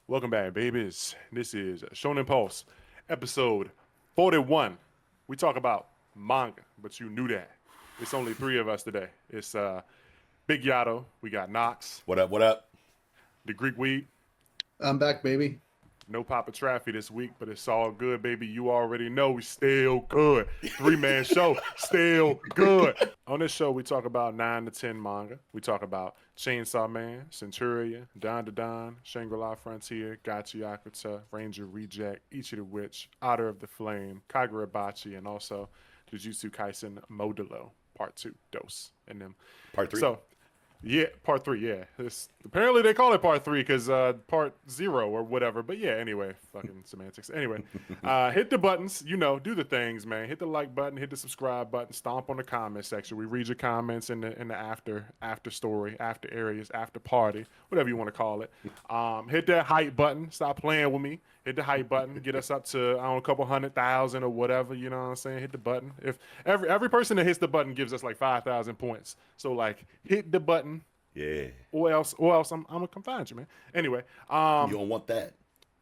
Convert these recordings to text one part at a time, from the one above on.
Welcome back, babies. This is Shonen Pulse, episode 41. We talk about manga, but you knew that. It's only three of us today. It's Big Yato, we got Knox, What up? What up? the Greek Weed, I'm back, baby. no Papa Traffy this week, but it's all good, baby. You already know we still good. Three-man show, still good. On this show, we talk about 9 to 10 manga. We talk about Chainsaw Man, Centurion, Don to Don, Shangri-La Frointier, Gachiakuta, Ranger Reject, Ichi The Witch, Otr of The Flame, Kagurabachi, and also Jujutsu Kaisen Modulo, Part 2, Dose, and them. Part 3? So, yeah, part 3, yeah. Apparently they call it part 3 because part 0 or whatever. But yeah, anyway, fucking semantics. Anyway, hit the buttons, do the things, man. Hit the like button, hit the subscribe button, stomp on the comment section. We read your comments in the after story, after areas, after party, whatever you want to call it. Hit that hype button. Stop playing with me. Hit the hype button. Get us up to I don't know, a couple 100,000 or whatever. You know what I'm saying? Hit the button. If every person that hits the button gives us like 5,000 points. So like hit the button. Yeah. Or else I'm gonna come find you, man. Anyway, You don't want that.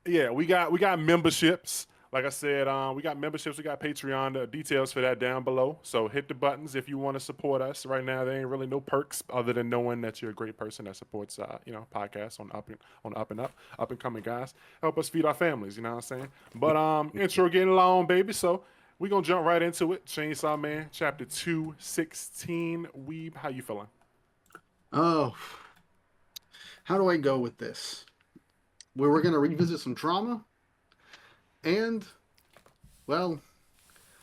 yeah, we got memberships. Like I said, we got memberships. We got Patreon. The details for that down below. So hit the buttons if you want to support us. Right now, there ain't really no perks other than knowing that you're a great person that supports, podcasts on up and coming guys. Help us feed our families. You know what I'm saying? But intro getting long, baby. So we gonna jump right into it. Chainsaw Man, chapter 216. Weeb, how you feeling? Oh, how do I go with this? We're going to revisit some trauma, and, well,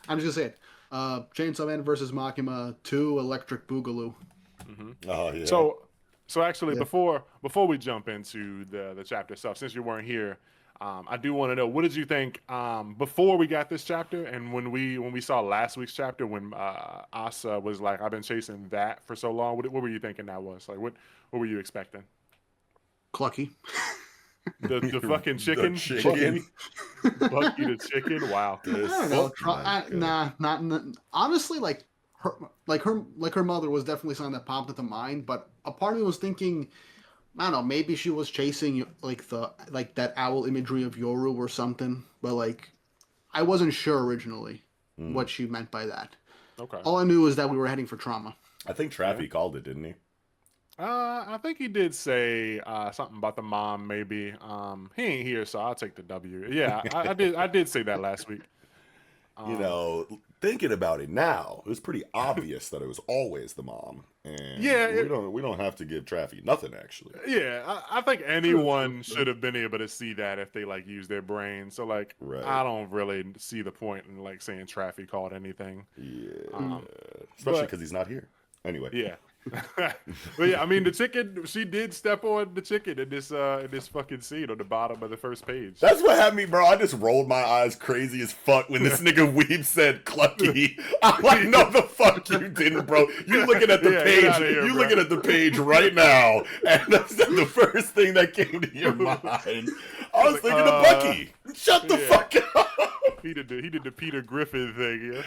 I'm just going to say it. Chainsaw Man versus Makima 2 Electric Boogaloo. Oh yeah. So actually, Yeah. before we jump into the chapter itself, since you weren't here, I do want to know what did you think before we got this chapter, and when we saw last week's chapter when Asa was like, "I've been chasing that for so long." What were you thinking that was like? What were you expecting? Clucky. The fucking chicken, The chicken. Bucky the chicken. Wow. I don't know. Not honestly, her mother was definitely something that popped into mind, but a part of me was thinking, I don't know, maybe she was chasing like that owl imagery of Yoru or something, but like I wasn't sure originally what she meant by that. Okay. All I knew was that we were heading for trauma. I think Traffy called it, didn't he? I think he did say something about the mom. Maybe he ain't here, so I'll take the W. Yeah, I did say that last week. Thinking about it now, it was pretty obvious that it was always the mom. And Yeah, we don't have to give Traffy nothing actually. Yeah, I think anyone should have been able to see that if they like use their brain. So like, Right. I don't really see the point in like saying Traffy called anything. Yeah. Especially because he's not here. Anyway. Yeah. But yeah, I mean the chicken. She did step on the chicken in this fucking scene on the bottom of the first page. That's what had me, bro. I just rolled my eyes crazy as fuck when this nigga Weeb said clucky. I'm like, no, the fuck you didn't, bro. You looking at the Yeah, page. get outta here, You bro. looking at the page right now, and that's the first thing that came to your mind. I was thinking of Bucky. Shut the yeah. fuck up. He did the Peter Griffin thing. Yeah.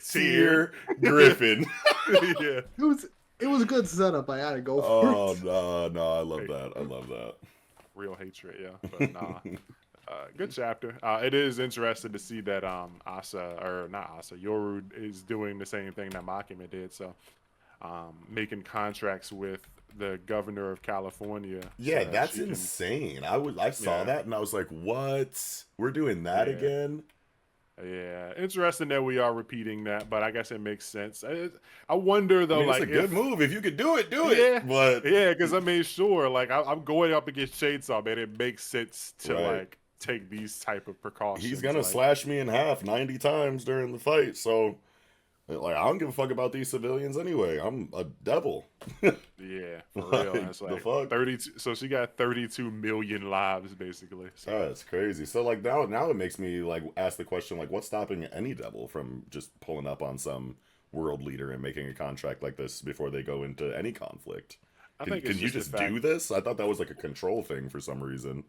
Sear Griffin. Yeah. It was a good setup. I had to go for Oh it. no, I love that. I love that. Real hatred, yeah. But nah. Good chapter. It is interesting to see that Yoru is doing the same thing that Makima did. So making contracts with the governor of California. Yeah, so that that's she can- insane. I saw Yeah. that and I was like, what? We're doing that Yeah. again? Yeah, interesting that we are repeating that, but I guess it makes sense. I wonder though, I mean, like it's a good move. If you could do it, do it. Yeah, But yeah, because I mean, sure, like I'm going up against Chainsaw, man. It makes sense to Right. like take these type of precautions. he's gonna like, slash me in half 90 times during the fight. So, like, I don't give a fuck about these civilians anyway. I'm a devil. Yeah, for real. Like, It's the like fuck? 32. So she got 32 million lives, basically. So, That's crazy. So, like, now it makes me like ask the question, like, what's stopping any devil from just pulling up on some world leader and making a contract like this before they go into any conflict? I Can think it's you just just the fact- do this? I thought that was like a control thing for some reason.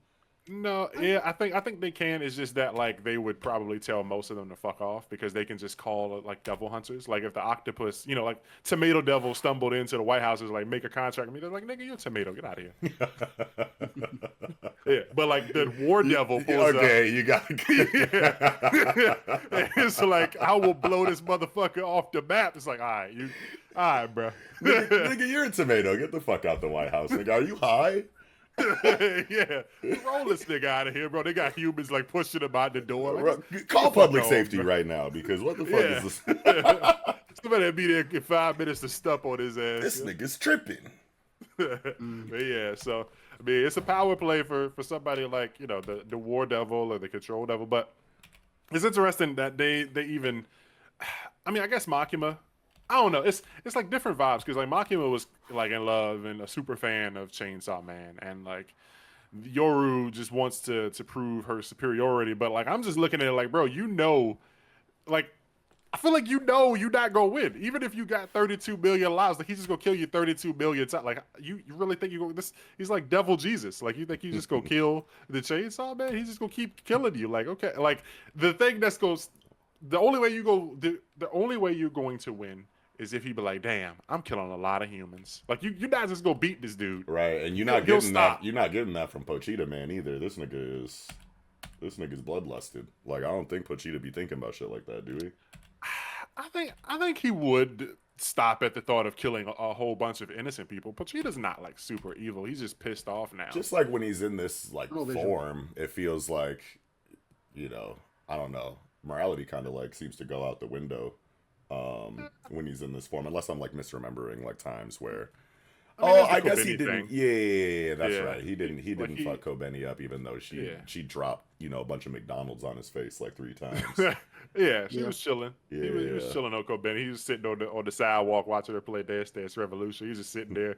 No, yeah, I think they can. It's just that like they would probably tell most of them to fuck off because they can just call like devil hunters. Like if the octopus, like Tomato Devil stumbled into the White House is like make a contract with me, they're like, nigga, you're a tomato, get out of here. but like the War Devil pulls up. Okay, you got It's like, I will blow this motherfucker off the map. It's like, all right, bro. nigga, you're a tomato. Get the fuck out the White House, nigga. Are you high? Yeah, roll this nigga out of here, bro. They got humans like pushing him out the door. Like, Call public home, safety bro. right now, because what the fuck is this? Somebody be there in 5 minutes to stump on his ass. This nigga's tripping. But yeah, so I mean, it's a power play for somebody like, you know, the War Devil or the Control Devil. But it's interesting that they even, I mean, I guess Makima, I don't know. It's like different vibes, because like Makima was like in love and a super fan of Chainsaw Man, and like Yoru just wants to prove her superiority. But like, I'm just looking at it like, bro, you know, like, I feel like, you know, you're not gonna win, even if you got 32 million lives. Like, he's just gonna kill you 32 million times. Like, you really think you go this? He's like Devil Jesus. Like, you think you just gonna kill the Chainsaw Man? He's just gonna keep killing you. Like, okay, like the thing that's goes, the only way you're going to win is if he be like, damn, I'm killing a lot of humans. Like, you're not just gonna beat this dude, Right? And you're not getting that. You're not getting that from Pochita Man either. This nigga's bloodlusted. Like, I don't think Pochita be thinking about shit like that, do we? I think he would stop at the thought of killing a whole bunch of innocent people. Pochita's not like super evil. He's just pissed off now. Just like when he's in this like form, it feels like, you know, I don't know, morality kind of like seems to go out the window when he's in this form, unless I'm like misremembering like times where I guess he didn't. Yeah, that's right. He didn't fuck Kobeni up, even though she dropped, you know, a bunch of McDonald's on his face like 3 times. Yeah, she was chilling. Yeah, he was chilling on Kobeni. He was sitting on the sidewalk watching her play Dance Dance Revolution. He was just sitting there,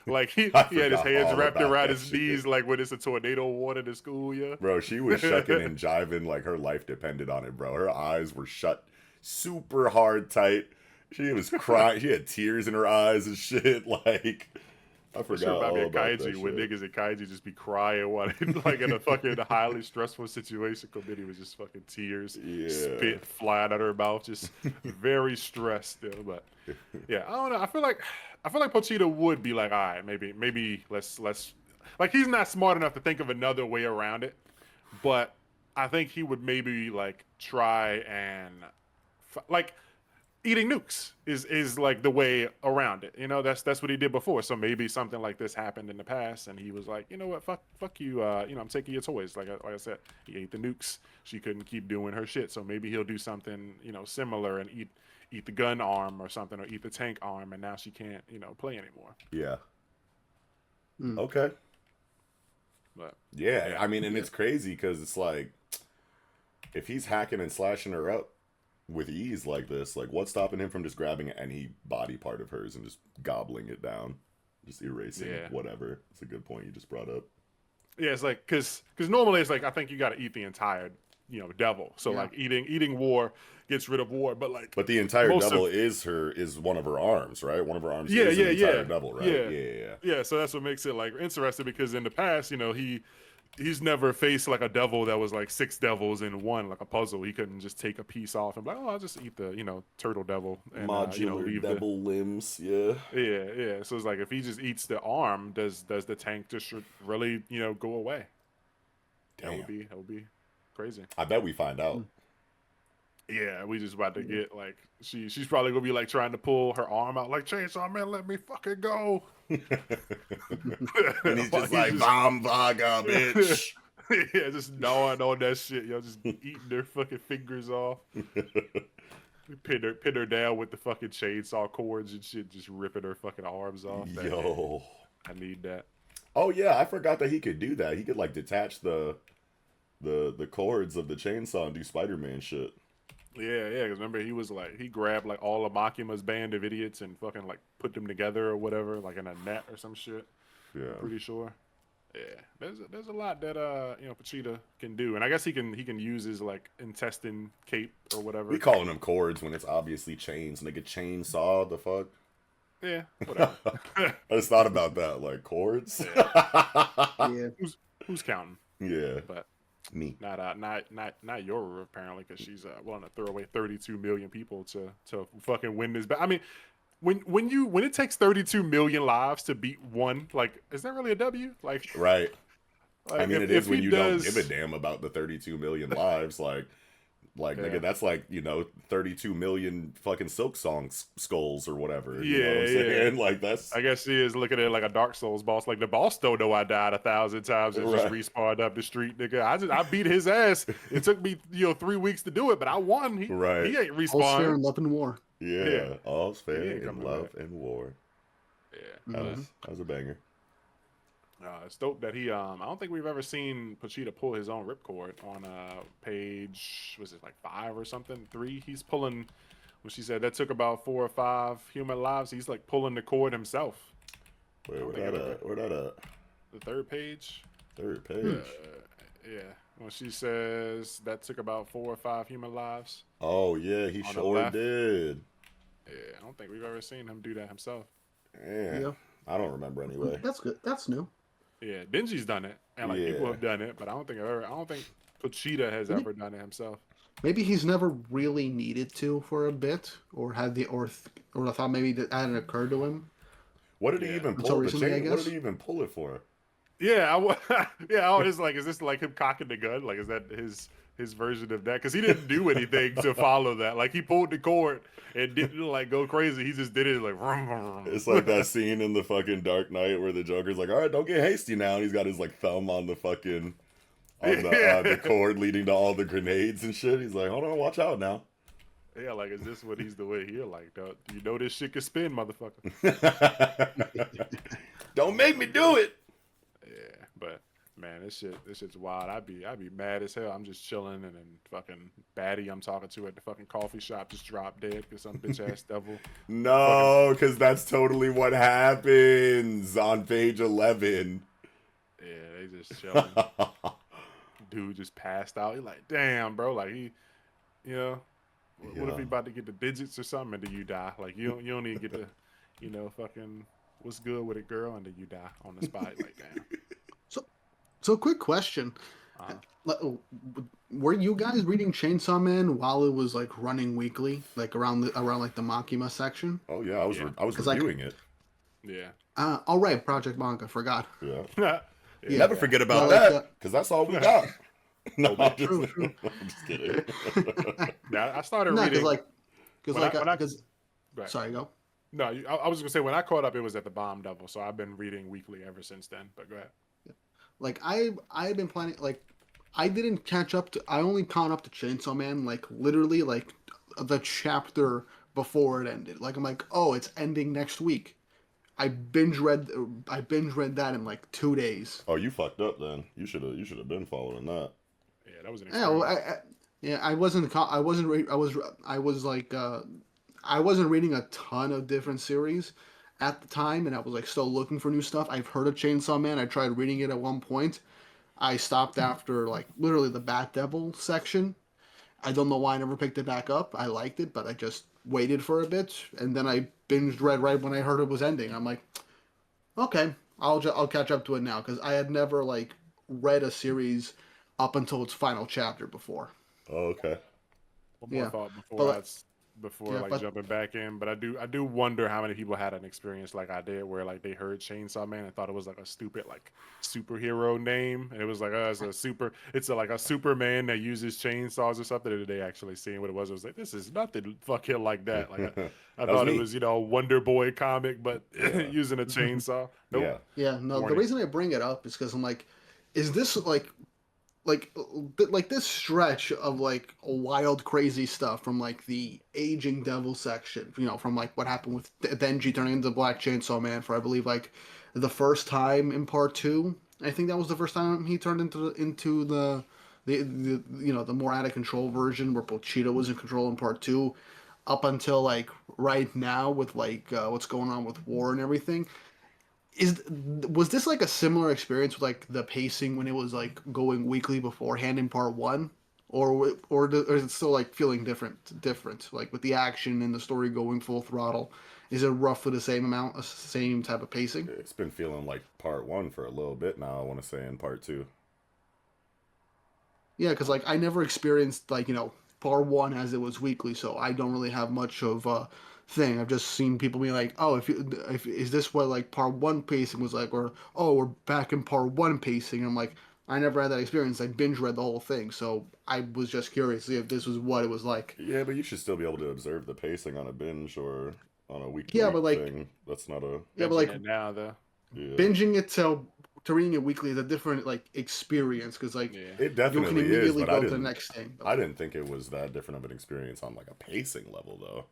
like he had his hands wrapped around his knees, like when it's a tornado warning in school. Yeah, bro, she was shucking and jiving like her life depended on it, bro. Her eyes were shut super hard tight. She was crying. She had tears in her eyes and shit. Like, I forgot all about that shit. When niggas in Kaiji just be crying while like in a fucking highly stressful situation. Kobeni was just fucking tears, spit flying out her mouth, just very stressed still. But yeah, I don't know. I feel like Pochita would be like, all right, maybe let's like, he's not smart enough to think of another way around it, but I think he would maybe like try and like, eating nukes is like the way around it. You know, that's what he did before. So maybe something like this happened in the past, and he was like, you know what, fuck you. You know, I'm taking your toys. Like I said, he ate the nukes. She couldn't keep doing her shit. So maybe he'll do something, you know, similar and eat the gun arm or something, or eat the tank arm, and now she can't, you know, play anymore. Yeah. Okay. But yeah, I mean, and it's crazy because it's like, if he's hacking and slashing her up with ease like this, like, what's stopping him from just grabbing any body part of hers and just gobbling it down, just erasing whatever? It's a good point you just brought up. Yeah, it's like, because normally it's like, I think you got to eat the entire, you know, devil. So like eating war gets rid of war, but the entire devil is one of her arms, right? One of her arms is the entire devil, right? Yeah. So that's what makes it like interesting, because in the past, you know, he's never faced like a devil that was like 6 devils in one, like a puzzle. He couldn't just take a piece off and be like, oh, I'll just eat the, you know, turtle devil and modular, you know, leave devil limbs. Yeah. So it's like, if he just eats the arm, does the tank just really, you know, go away? Damn. That would be crazy. I bet we find out. Yeah, we just about to get like, she's probably gonna be like trying to pull her arm out, like, Chainsaw Man, let me fucking go. And he's just like, Bomb Vaga, bitch. Yeah, just gnawing on that shit, yo, just eating their fucking fingers off. Pin her down with the fucking chainsaw cords and shit, just ripping her fucking arms off. Yo, I need that. Oh yeah, I forgot that he could do that. He could like detach the cords of the chainsaw and do Spider-Man shit. Yeah, because remember, he was like, he grabbed like all of Makima's band of idiots and fucking like put them together or whatever, like in a net or some shit. Yeah, I'm pretty sure. Yeah, there's a lot that you know, Pochita can do, and I guess he can use his like intestine cape or whatever. We calling them cords when it's obviously chains. Nigga, chainsaw the fuck. Yeah, whatever. I just thought about that, like cords. Yeah. Who's counting? Yeah, but. Me. Not Yoru, apparently, because she's willing to throw away 32 million people to fucking win this. But I mean, when it takes 32 million lives to beat one, like, is that really a W? Like, right? I Like mean, it if is when he you don't give a does, damn about the 32 million lives. Like yeah, nigga, that's like 32 million fucking Silk Song skulls or whatever. You know what I'm yeah, yeah. saying? Like that's I guess he is looking at it like a Dark Souls boss. Like the boss don't know I died 1,000 times and just right, respawned up the street, nigga. I beat his ass. It took me 3 weeks to do it, but I won. right. He ain't All's fair respawned. in love and war. Yeah, Yeah, all's he fair ain't in coming love back. and war. Yeah, That but Hmm. was that was a banger. it's dope that he. I don't think we've ever seen Pochita pull his own ripcord on page. Was it like 5 or something? 3. He's pulling. When she said that took about 4 or 5 human lives, he's like pulling the cord himself. I Wait, don't where think that it ever. at? Where that at? The 3rd page. Third Hmm. page. Yeah. When she says that took about 4 or 5 human lives Oh yeah, he on the sure left. did. Yeah, I don't think we've ever seen him do that himself. Yeah, Yeah, I don't remember anyway. that's good. That's new. Yeah, Denji's done it, and like people Yeah, have done it, but I don't think Pochita has Maybe, ever done it himself. maybe he's never really needed to for a bit, or had the or I thought maybe that hadn't occurred to him what did he Yeah. even until pull the recently, I chain? What did guess. he even pull it for? Yeah, yeah. I was like, is this like him cocking the gun? Like, is that his version of that? Because he didn't do anything to follow that. Like, he pulled the cord and didn't like go crazy. He just did it like. Vroom, vroom, It's vroom. like that scene in the fucking Dark Knight where the Joker's like, "All right, don't get hasty now." And he's got his like thumb on the fucking the Yeah. cord leading to all the grenades and shit. He's like, "Hold on, watch out now." Yeah, like, is this what he's the way here? Like, do you know this shit can spin, motherfucker? Don't make me do it. Yeah, but man, this shit's wild. I'd be mad as hell. I'm just chilling, and then fucking baddie I'm talking to at the fucking coffee shop just dropped dead because some bitch ass devil. No, because that's totally what happens on page 11. Yeah, they just chilling. Dude just passed out. He like, damn, bro. Like you know, what if he Yeah. about to get the digits or something and then you die? Like you don't even get to, fucking what's good with it, girl, and then you die on the spot. Like, damn. So, quick question: Uh-huh. Were you guys reading Chainsaw Man while it was like running weekly, like around like the Makima section? Oh yeah, I was 'Cause, like, reviewing it. Yeah. Oh right, Project Manga. Forgot. Yeah. Yeah. Yeah. Never forget about But, like, that, because that's all we got. No, I'm just, True, true. I'm just kidding. Yeah, I started No, reading. because When I- when I- because Right. sorry, go. No, I was gonna say when I caught up, it was at the Bomb Devil, so I've been reading weekly ever since then. But go ahead. Like I've been planning, like I didn't catch up to, I only caught up to Chainsaw Man like literally like the chapter before it ended. Like I'm like, oh, it's ending next week. I binge read that in like 2 days. Oh, you fucked up then. You should have been following that. Yeah, that was an Yeah, well, experience. I wasn't I was like I wasn't reading a ton of different series at the time, and I was like still looking for new stuff. I've heard of Chainsaw Man. I tried reading it at one point. I stopped after like literally the Bat Devil section. I don't know why I never picked it back up. I liked it, but I just waited for a bit, and then I binged read right when I heard it was ending. I'm like, okay, I'll catch up to it now because I had never like read a series up until its final chapter before. Oh, okay. One more Yeah, thought but before yeah, like but jumping back in, but I do wonder how many people had an experience like I did, where like they heard Chainsaw Man and thought it was like a stupid like superhero name, and it was like it's like a Superman that uses chainsaws or something, and they actually seen what it was. It was like, this is nothing fucking like that. Like I That was thought it me. was Wonder Boy comic, but Yeah. using a chainsaw. Nope. Yeah. yeah, no. The Warning. reason I bring it up is because I'm like, is this like this stretch of like wild crazy stuff from like the aging devil section, from like what happened with Denji turning into Black Chainsaw Man for I believe like the first time in part 2. I think that was the first time he turned into the more out of control version where Pochita was in control in part 2, up until like right now with like what's going on with war and everything. Was this like a similar experience with like the pacing when it was like going weekly beforehand in part 1, or is it still like feeling different like with the action and the story going full throttle? Is it roughly the same type of pacing? It's been feeling like part 1 for a little bit now. I want to say in part 2. Yeah, because like I never experienced like part 1 as it was weekly, so I don't really have much of a thing. I've just seen people be like, oh, if is this what like part 1 pacing was like, or oh, we're back in part 1 pacing. And I'm like, I never had that experience. I binge read the whole thing, so I was just curious to see if this was what it was like. Yeah, but you should still be able to observe the pacing on a binge or on a Yeah, week-to-week but like, thing. That's not a yeah, but Binging like it now though. yeah. binging it to reading it weekly is a different like experience because like Yeah. It you can definitely is, immediately but go to the next thing. But, I like, didn't think it was that different of an experience on like a pacing level though.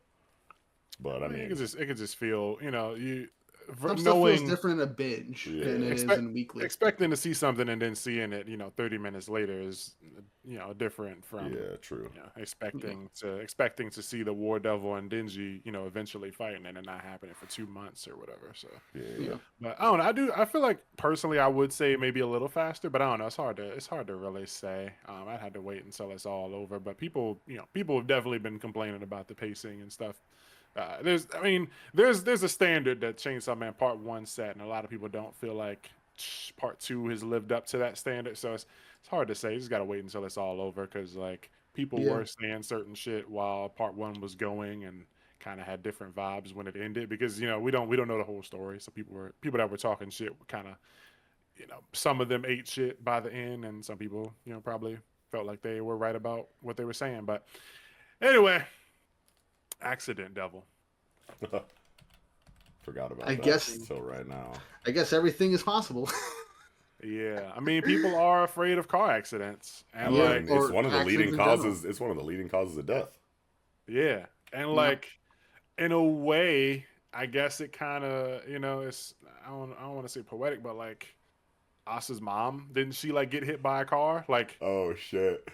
But I I mean, mean, it could just feel, some stuff feels knowing different in a binge than yeah, it is in weekly. expecting to see something and then seeing it, 30 minutes later is, different from, yeah, true. expecting to see the War Devil and Denji, eventually fighting and it not happening for 2 months or whatever. So, Yeah, Yeah. yeah. but I don't know. I feel like personally, I would say maybe a little faster, but I don't know. It's hard to really say. I'd have to wait until it's all over. But people have definitely been complaining about the pacing and stuff. There's a standard that Chainsaw Man Part 1 set, and a lot of people don't feel like Part 2 has lived up to that standard. So it's hard to say. You just gotta wait until it's all over because like people Yeah. were saying certain shit while Part 1 was going and kind of had different vibes when it ended because we don't know the whole story. So people that were talking shit were kind of some of them ate shit by the end, and some people probably felt like they were right about what they were saying. But anyway. Accident Devil. Forgot about I that guess until right now. I guess everything is possible. Yeah, I mean, people are afraid of car accidents, and Yeah, like, it's or one of the leading accidents in general. causes. It's one of the leading causes of death. yeah, and Yeah. like, in a way, I guess it kind of, it's I don't want to say poetic, but like, Asa's mom didn't she like get hit by a car? Like, Oh shit!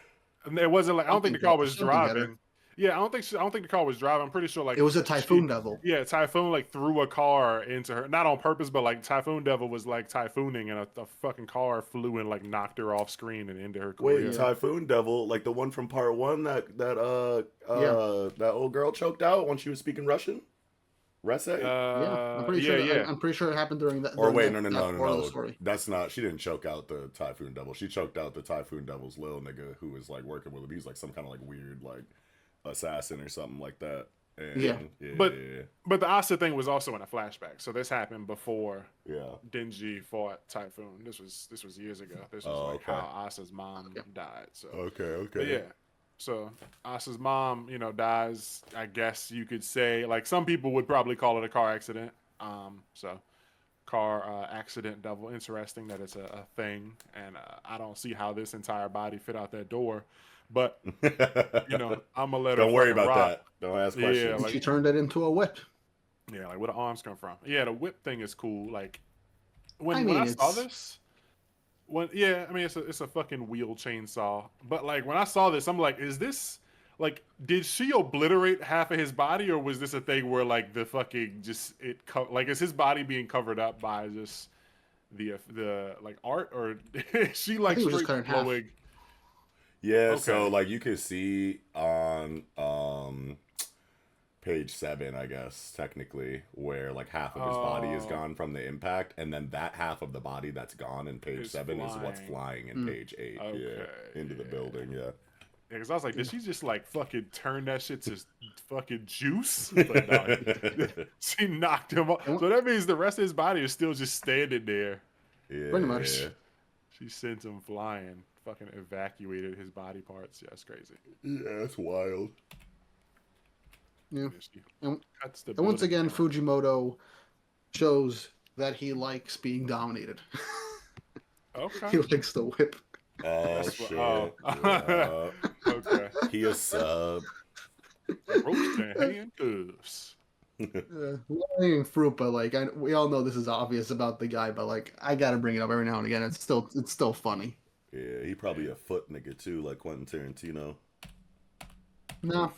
and it wasn't like I don't think the car was Something better. driving. Yeah, I don't think the car was driving. I'm pretty sure like It was a Typhoon Devil. Yeah, Typhoon like threw a car into her, not on purpose, but like Typhoon Devil was like typhooning, and a fucking car flew and like knocked her off screen and into her career. Wait, Typhoon Devil, like the one from Part 1 that old girl choked out when she was speaking Russian. Rese? Yeah, I'm pretty sure. Yeah. I'm pretty sure it happened during that. Or during wait, that, no, that part of the story. that's not. She didn't choke out the Typhoon Devil. She choked out the Typhoon Devil's little nigga who was like working with him. He's like some kind of like weird like assassin or something like that. And, Yeah. But the Asa thing was also in a flashback, so this happened before yeah. Denji fought Typhoon. This was years ago. This was Oh, like okay. how Asa's mom died. So Okay. but yeah. So Asa's mom, dies. I guess you could say like some people would probably call it a car accident. So car accident Devil. Interesting that it's a thing, and I don't see how this entire body fit out that door. But I'm gonna let her. Don't worry fucking about rock. that. Don't ask Yeah, questions. like- She turned it into a whip. Yeah, like where the arms come from. Yeah, the whip thing is cool. Like when I mean, I saw it's- this, it's a fucking wheel chainsaw. But like when I saw this, I'm like, is this like did she obliterate half of his body, or was this a thing where like the fucking like is his body being covered up by just the like art, or is she like I think it was just straight cut in half. blowing? Yeah, so Okay. like you can see on page 7, I guess, technically, where like half of his body is Oh. gone from the impact, and then that half of the body that's gone in page Is 7 is what's flying. flying in page 8. Okay, Yeah, into the building. Yeah. Yeah, because I was like, did she just like fucking turn that shit to fucking juice? But no, she knocked him off. So that means the rest of his body is still just standing there. Yeah. Pretty much. She sent him flying, fucking evacuated his body parts. Yeah, that's crazy. Yeah, that's wild. Yeah. She And, cuts the and once building again, down. Fujimoto shows that he likes being dominated. Okay. He likes the whip. Oh That's what- shit. oh. Yeah. Okay. He a sub. Ropes and handcuffs. Low-hanging fruit, but like we all know this is obvious about the guy, but like I gotta bring it up every now and again. It's still funny. Yeah, he probably a foot nigga too, like Quentin Tarantino. No,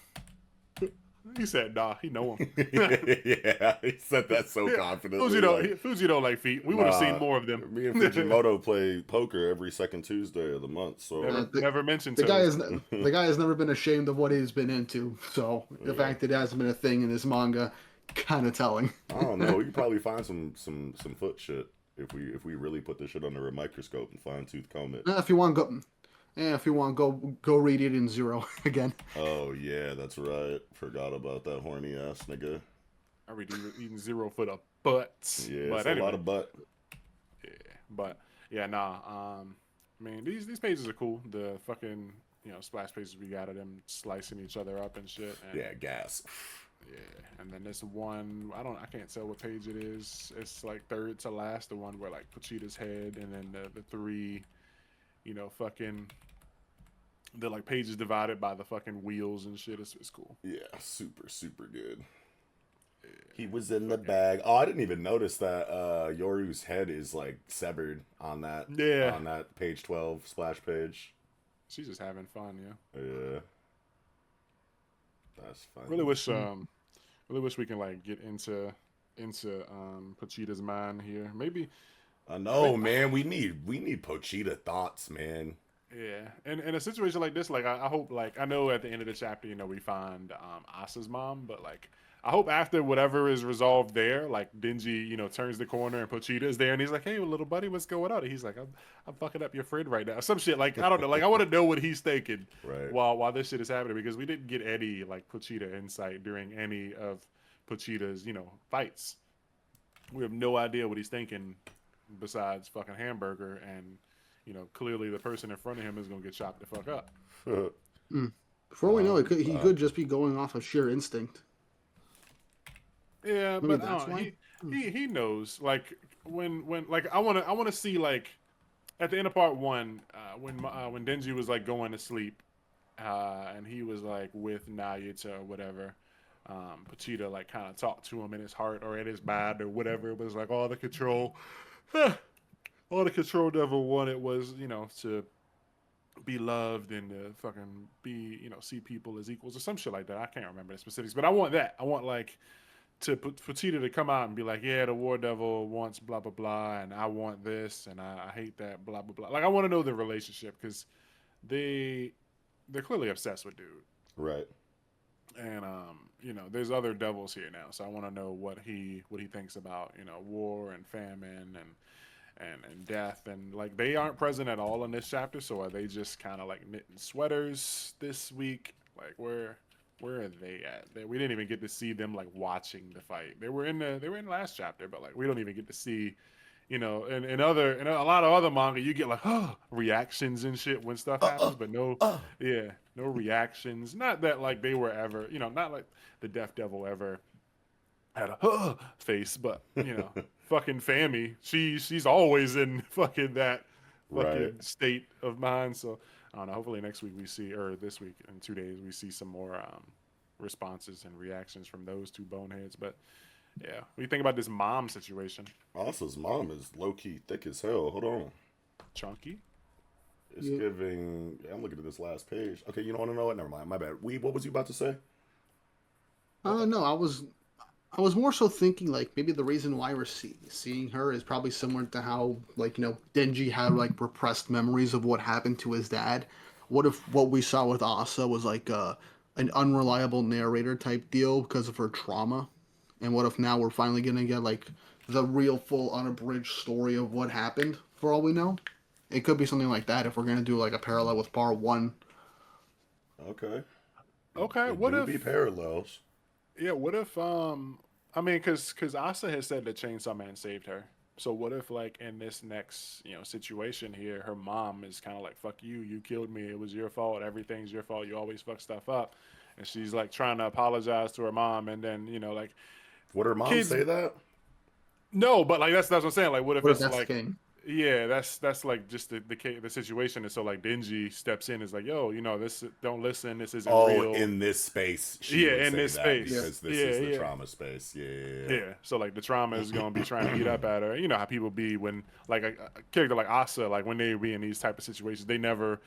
He said, nah, he know him. Yeah, he said that so confidently. Fuji don't like feet. We would have seen Nah, more of them. Me and Fujimoto play poker every second Tuesday of the month, so Never mentioned the guy toes. the guy has never been ashamed of what he's been into. So the fact that it hasn't been a thing in this manga, kind of telling. I don't know. We could probably find some foot shit if we really put this shit under a microscope and fine tooth comb it. If you want, go read it in Zero again. Oh yeah, that's right. Forgot about that horny ass nigga. I read eating 0 for the butts. Yeah, but it's anyway, a lot of butt. yeah, but yeah, nah. I mean, these pages are cool. The fucking splash pages we got of them slicing each other up and shit. And, Yeah, gas. yeah, and then this one, I can't tell what page it is. It's like third to last, the one where like Pochita's head, and then the three, fucking the like pages divided by the fucking wheels and shit. It's cool. Yeah, super, super good. He was in the bag. Oh, I didn't even notice that Yoru's head is like severed on that page 12 splash page. She's just having fun, yeah. Yeah. That's fun. Really wish we can like get into Pochita's mind here. Maybe I know, man. We need Pochita thoughts, man. yeah. And in a situation like this, like I hope, like I know at the end of the chapter, we find Asa's mom, but like I hope after whatever is resolved there, like Denji, turns the corner and Pochita is there and he's like, "Hey, little buddy, what's going on?" And he's like, I'm fucking up your friend right now. Some shit, like I don't know. Like I want to know what he's thinking while this shit is happening, because we didn't get any like Pochita insight during any of Pochita's, fights. We have no idea what he's thinking besides fucking hamburger, and clearly the person in front of him is gonna get chopped the fuck up. Before we know it, he could just be going off of sheer instinct. Yeah, Maybe but that's why. He knows. Like when like I want to see like at the end of part 1 when Denji was like going to sleep, and he was like with Nayuta or whatever. Pochita like kind of talked to him in his heart or in his mind or whatever. It was like all the control devil wanted was to be loved and to fucking be see people as equals or some shit like that. I can't remember the specifics, but I want that. I want like to Pochita to come out and be like, yeah, the war devil wants blah blah blah, and I want this, and I hate that blah blah blah. Like I want to know the relationship, because they're clearly obsessed with dude, right? And there's other devils here now, so I want to know what he thinks about war and famine and death, and like they aren't present at all in this chapter. So are they just kind of like knitting sweaters this week? Like where are they at? We didn't even get to see them like watching the fight. They were in the last chapter, but like we don't even get to see, in a lot of other manga you get like reactions and shit when stuff happens, but no reactions. Not that like they were ever, not like the Death Devil ever had a face, but fucking Fami, she's always in fucking that fucking state of mind. So I don't know. Hopefully next week we see, or this week in 2 days we see some more responses and reactions from those two boneheads. But yeah, what do you think about this mom situation? Asa's mom is low key thick as hell. Hold on, Chunky. It's giving. I'm looking at this last page. Okay, you don't want to know what? Never mind. My bad. What was you about to say? No, I was more so thinking like maybe the reason why we're seeing her is probably similar to how like Denji had like repressed memories of what happened to his dad. What if what we saw with Asa was like an unreliable narrator type deal because of her trauma? And what if now we're finally gonna get like the real full unabridged story of what happened for all we know? It could be something like that if we're gonna do like a parallel with part 1. Okay. Okay. What if be parallels? Yeah. What if I mean, because Asa has said that Chainsaw Man saved her. So what if like in this next situation here, her mom is kind of like, fuck you, you killed me, it was your fault, everything's your fault, you always fuck stuff up, and she's like trying to apologize to her mom, and then like would her mom say that? No, but like that's what I'm saying. Like what if it's that's like yeah, that's like just the situation. And so like Denji steps in and is like, yo, this don't listen, this isn't real. In this space. In this space. Because this is the trauma space. Yeah. So like the trauma is gonna be trying to eat up at her. You know how people be when like a character like Asa, like when they be in these type of situations, they never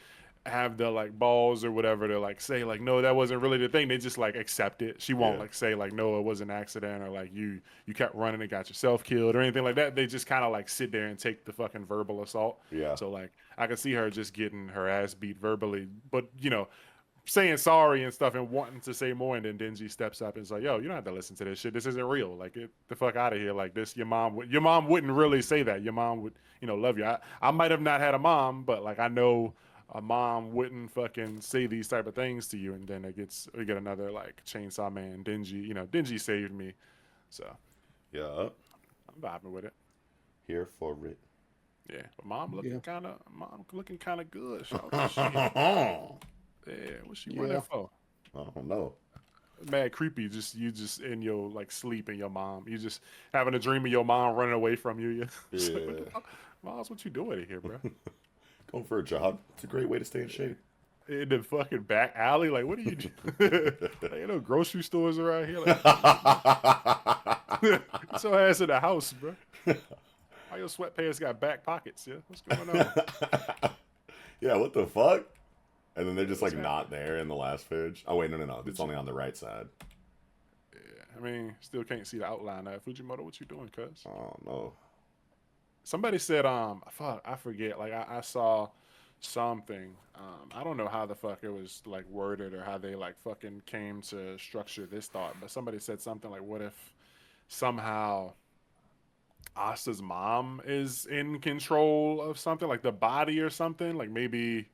have the like balls or whatever to like say like, no, that wasn't really the thing. They just like accept it. She won't like say like, no, it was an accident, or like you kept running and got yourself killed or anything like that. They just kind of like sit there and take the fucking verbal assault. Yeah. So like I can see her just getting her ass beat verbally, but saying sorry and stuff and wanting to say more, and then Denji steps up and is like, yo, you don't have to listen to this shit. This isn't real. Like, get the fuck out of here. Like this, your mom wouldn't really say that. Your mom would, love you. I might have not had a mom, but like I know a mom wouldn't fucking say these type of things to you. And then we get another like Chainsaw Man, Denji. Denji saved me. So yeah, I'm vibing with it. Here for it. Yeah, but mom looking kind of good. I Yeah, what's she running Yeah. for? don't know. Mad creepy. You just in your like sleep and your mom. You just having a dream of your mom running away from you. Yeah. It's like, what the Yeah. fuck? Moms, what you doing here, bro? Going for a jog. It's a great way to stay in shape. In the fucking back alley. Like, what are you doing? Like, ain't no grocery stores around here. Like, get your ass in the house, bro. Why your sweatpants got back pockets? Yeah, what's going on? Yeah, what the fuck? And then they're just What's like not there in the last page. Oh wait, no. It's only on the right side. Yeah, I mean, still can't see the outline of Fujimoto. What you doing, cuz? Oh no. Somebody said, fuck, I forget. Like, I saw something. I don't know how the fuck it was like worded or how they like fucking came to structure this thought, but somebody said something like, what if somehow Asta's mom is in control of something, like the body or something? Like maybe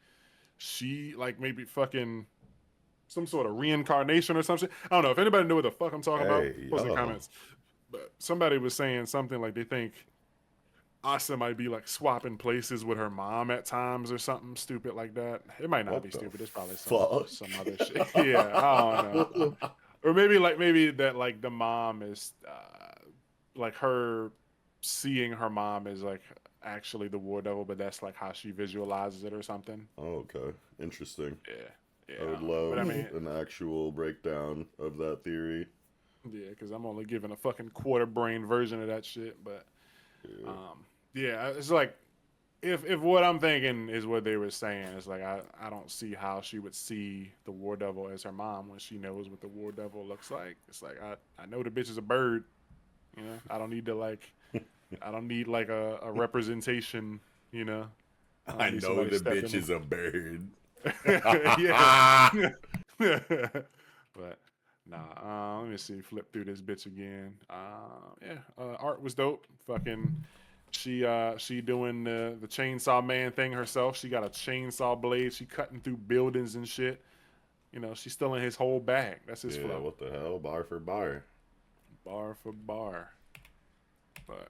she, like maybe fucking some sort of reincarnation or something. I don't know. If anybody knew what the fuck I'm talking about, Hey, post in the yo. comments. But somebody was saying something like they think Asa might be like swapping places with her mom at times or something stupid like that. It might not What be the stupid. It's probably fuck? some other shit. Yeah, I don't know. Or maybe that like the mom is like her seeing her mom is like actually the war devil, but that's like how she visualizes it or something. Oh, okay. Interesting. Yeah, I I would don't know. But I love mean, an actual breakdown of that theory. yeah, because I'm only giving a fucking quarter brain version of that shit. But Yeah. yeah, it's like if what I'm thinking is what they were saying, it's like I don't see how she would see the war devil as her mom when she knows what the war devil looks like. It's like I know the bitch is a bird, you know. I don't need like a representation, you know. I I don't need know somebody the stepping bitch is a bird. yeah. But nah, let me see. Flip through this bitch again. Yeah, art was dope. Fucking, she doing the chainsaw man thing herself. She got a chainsaw blade. She cutting through buildings and shit. You know, she's still in his whole bag. That's his Yeah, flow, what the hell? Bar for bar. bar for bar. But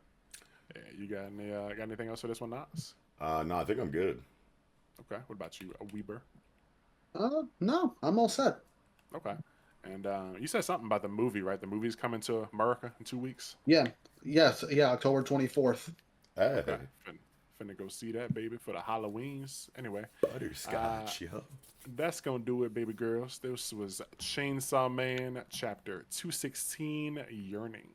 yeah, you got anything else for this one, Knox? No, I think I'm good. Okay. What about you, a Weber? No, I'm all set. Okay. And you said something about the movie, right? The movie's coming to America in 2 weeks. Yeah. Yes. Yeah. October 24th. Hey, Okay. Finna go see that, baby, for the Halloweens. Anyway, uh, butterscotch, yo. that's gonna do it, baby girls. This was Chainsaw Man, chapter 216, Yearning.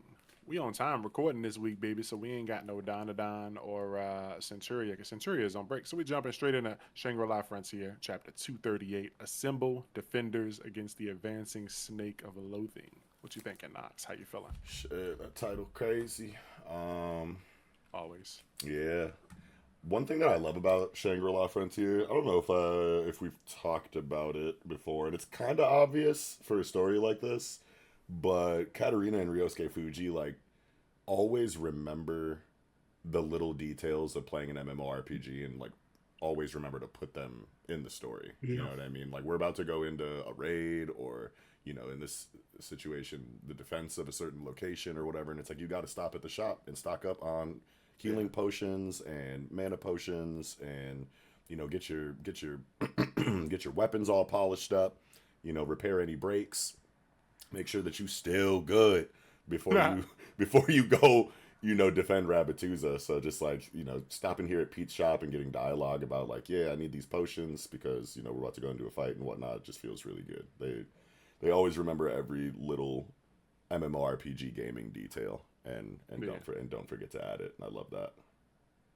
We on time recording this week, baby, so we ain't got no Don or Centuria, because Centuria is on break. So we jumping straight into Shangri-La Frointier, chapter 238, Assemble Defenders Against the Advancing Snake of Loathing. What you thinking, Knox? How you feeling? Shit, that title crazy. Always. Yeah. One thing that I love about Shangri-La Frontier, I don't know if we've talked about it before, and it's kind of obvious for a story like this, but Katarina and Ryosuke Fuji like always remember the little details of playing an MMORPG and like always remember to put them in the story. You Yeah. know what I mean? Like we're about to go into a raid or in this situation, the defense of a certain location or whatever, and it's like you got to stop at the shop and stock up on healing potions and mana potions and get your get your weapons all polished up, repair any breaks, make sure that you still good before you before you go defend Rabatuza. So just like stopping here at Pete's shop and getting dialogue about like, yeah, I need these potions because we're about to go into a fight and whatnot. It just feels really good. They always remember every little MMORPG gaming detail and don't forget to add it. And I love that.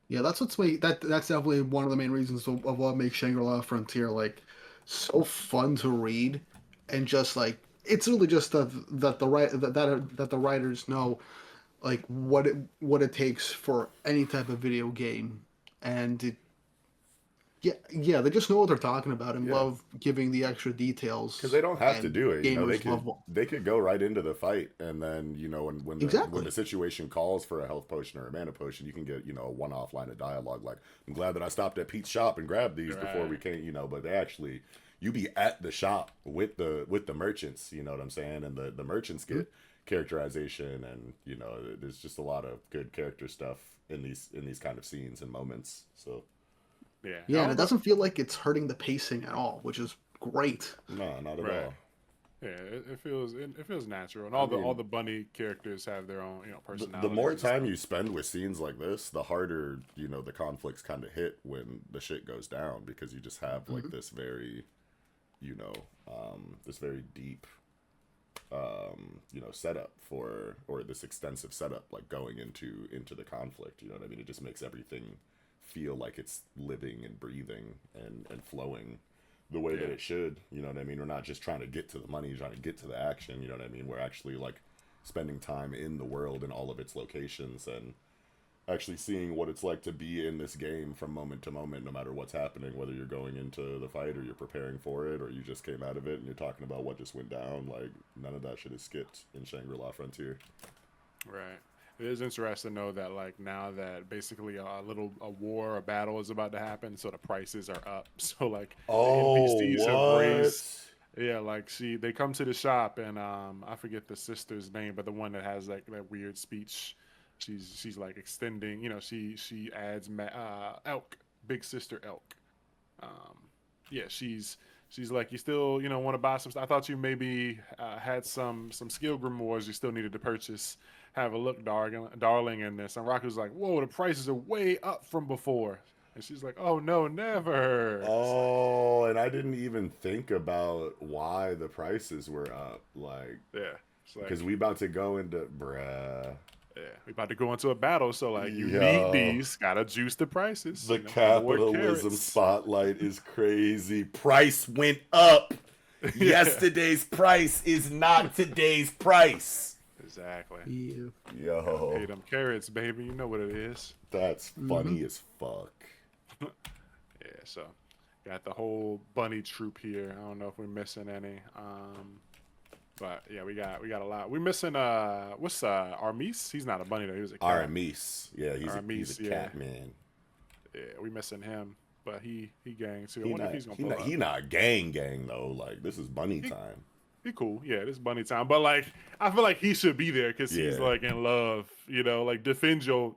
Yeah, that's that's definitely one of the main reasons of what makes Shangri-La Frontier like so fun to read, and just like it's really just that the writers know like what it takes for any type of video game, and yeah, they just know what they're talking about and Yeah. love giving the extra details. Because they don't have to and do it. Gamers love They could go right into the fight, and then when the exactly. situation calls for a health potion or a mana potion, you can get a one-off line of dialogue like, "I'm glad that I stopped at Pete's shop and grabbed these before we came." But they actually you be at the shop with the merchants. You know what I'm saying? And the merchants get characterization, and there's just a lot of good character stuff in these kind of scenes and moments. So Yeah. Yeah, and it doesn't feel like it's hurting the pacing at all, which is great. no, not at Right. all. Yeah, it feels natural, and I all mean, the bunny characters have their own personalities. the more and time stuff. you spend with scenes like this, the harder the conflicts kind of hit when the shit goes down, because you just have like this very this very deep setup for, or this extensive setup like going into the conflict. You know what I mean? It just makes everything feel like it's living and breathing and flowing the way that it should. You know what I mean? We're not just trying to get to the money, trying to get to the action. You know what I mean? We're actually like spending time in the world and all of its locations, and actually seeing what it's like to be in this game from moment to moment, no matter what's happening, whether you're going into the fight or you're preparing for it or you just came out of it and you're talking about what just went down. Like, none of that shit is skipped in Shangri-La Frontier. Right. It is interesting to know that like now that basically a war, a battle is about to happen, so the prices are up. So like the NPCs have raised. Yeah, like they come to the shop and I forget the sister's name, but the one that has like that weird speech. She's like extending, she adds Elk, big sister Elk. Yeah, she's like, you still want to buy some stuff. I thought you maybe had some skill grimoires you still needed to purchase. Have a look, darling, in this. And Raku's like, whoa, the prices are way up from before. And she's like, oh no, never. Oh, and I didn't even think about why the prices were up. Like, yeah, because we about to go into bruh. Yeah, we about to go into a battle, so like you Yo. need these, gotta juice the prices. The more capitalism carrots. spotlight is crazy. Price went up. Yeah. Yesterday's price is not today's price. Exactly. Yeah. Yo, Hey, them carrots, baby. You know what it is. that's funny as fuck. Yeah, so got the whole bunny troop here. I don't know if we're missing any. But yeah, we got a lot. We're missing what's Armis? He's not a bunny though. He was a cat. Aramis. Yeah, he's a cat man. Yeah, we missing him. But he gang too. I He wonder not, if he's gonna he, pull not, up. he not gang though. Like, this is bunny time. He cool. Yeah, this bunny time. But like I feel like he should be there because he's like in love, like defend your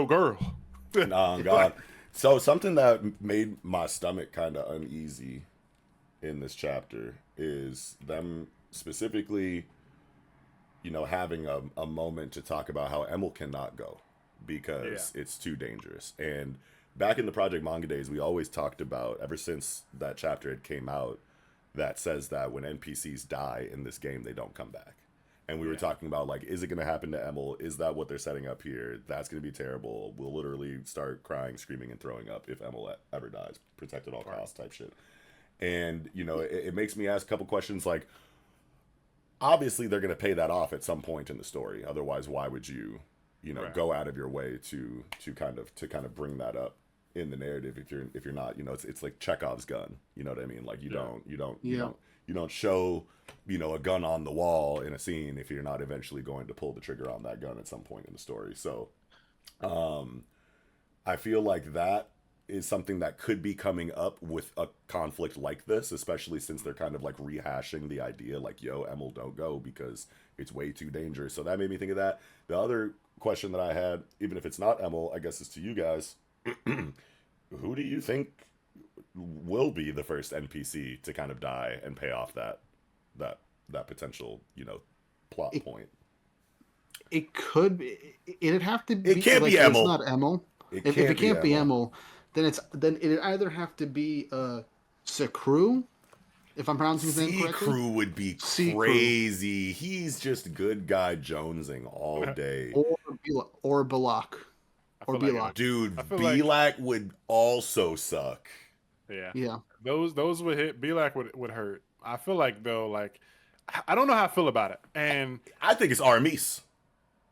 girl. Nah, God. So something that made my stomach kind of uneasy in this chapter is them specifically, having a moment to talk about how Emil cannot go because it's too dangerous. And back in the Project Manga days, we always talked about, ever since that chapter had came out, that says that when NPCs die in this game, they don't come back. And we were talking about, like, is it going to happen to Emil? Is that what they're setting up here? That's going to be terrible. We'll literally start crying, screaming, and throwing up if Emil ever dies. Protect at all costs type shit. And, it makes me ask a couple questions like, obviously they're going to pay that off at some point in the story. Otherwise, why would you, go out of your way to kind of bring that up in the narrative if you're not, it's like Chekhov's gun. You know what I mean? Like, you don't show, a gun on the wall in a scene if you're not eventually going to pull the trigger on that gun at some point in the story. So, I feel like that is something that could be coming up with a conflict like this, especially since they're kind of like rehashing the idea like, yo, Emil, don't go because it's way too dangerous. So that made me think of that. The other question that I had, even if it's not Emil, I guess is to you guys. Who do you think will be the first NPC to kind of die and pay off that potential, plot point? It could be. It'd have to be. It can't be Emil. It's not Emil. If it can't be Emil, then it'd either have to be Sakru, if I'm pronouncing his name correctly. Crew would be crazy. He's just good guy jonesing all day. Or Balak. Or Belak. Dude, Belak would also suck. Yeah. Those would hit. Belak would hurt. I feel like though, like I don't know how I feel about it. And I think it's Aramis.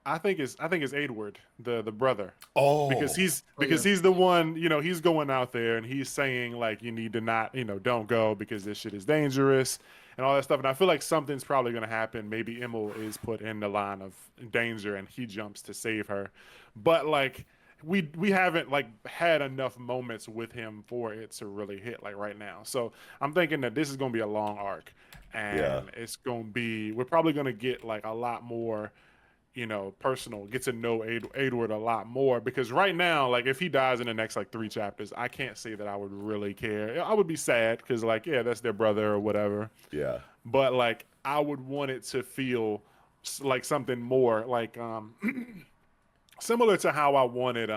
I think it's Edward, the brother. Oh, because he's the one, he's going out there and he's saying like, you need to not, don't go because this shit is dangerous and all that stuff. And I feel like something's probably going to happen. Maybe Emil is put in the line of danger and he jumps to save her. But like we haven't like had enough moments with him for it to really hit like right now. So I'm thinking that this is going to be a long arc and it's going to be, we're probably going to get like a lot more personal, get to know Edward a lot more, because right now, like, if he dies in the next like 3 chapters, I can't say that I would really care. I would be sad because, like, yeah, that's their brother or whatever. Yeah. But like, I would want it to feel like something more like similar to how I wanted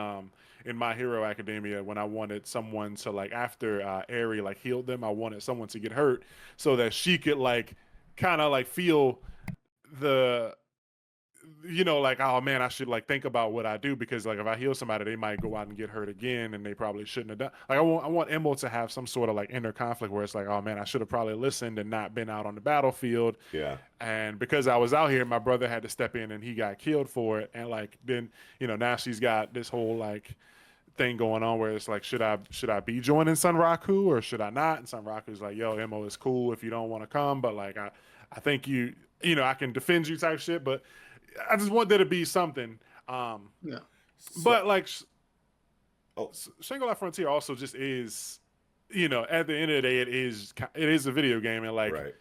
in My Hero Academia, when I wanted someone to, like, after Eri like healed them, I wanted someone to get hurt so that she could like kind of like feel the like, oh man, I should like think about what I do, because like if I heal somebody, they might go out and get hurt again, and they probably shouldn't have done. Like, I want Emil to have some sort of like inner conflict where it's like, oh man, I should have probably listened and not been out on the battlefield. Yeah. And because I was out here, my brother had to step in and he got killed for it. And like then now she's got this whole like thing going on where it's like, should I be joining Sunraku or should I not? And Sunraku's like, yo, Emil, is cool if you don't want to come, but like I think I can defend you type shit, but I just want there to be something. Yeah. But like, Oh. Shangri-La Frontier also just is, at the end of the day, it is a video game, and like, Right.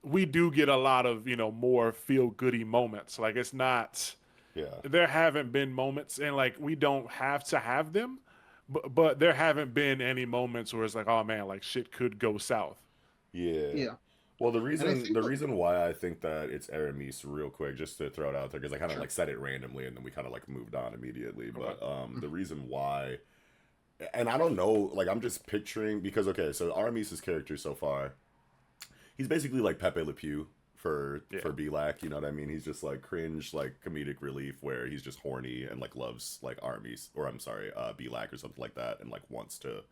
we do get a lot of more feel goody moments. Like, it's not. Yeah. There haven't been moments, and like, we don't have to have them, but there haven't been any moments where it's like, oh man, like shit could go south. Yeah. Yeah. Well, the think reason why I think that it's Aramis, real quick, just to throw it out there, because I kind of Sure. like said it randomly and then we kind of like moved on immediately. But the Mhm. reason why, and I don't know, like I'm just picturing, because okay, so Aramis's character so far, he's basically like Pepe Le Pew for Belak, you know what I mean? He's just like cringe, like comedic relief, where he's just horny and like loves like Aramis, or I'm sorry, Belak or something like that, and like wants to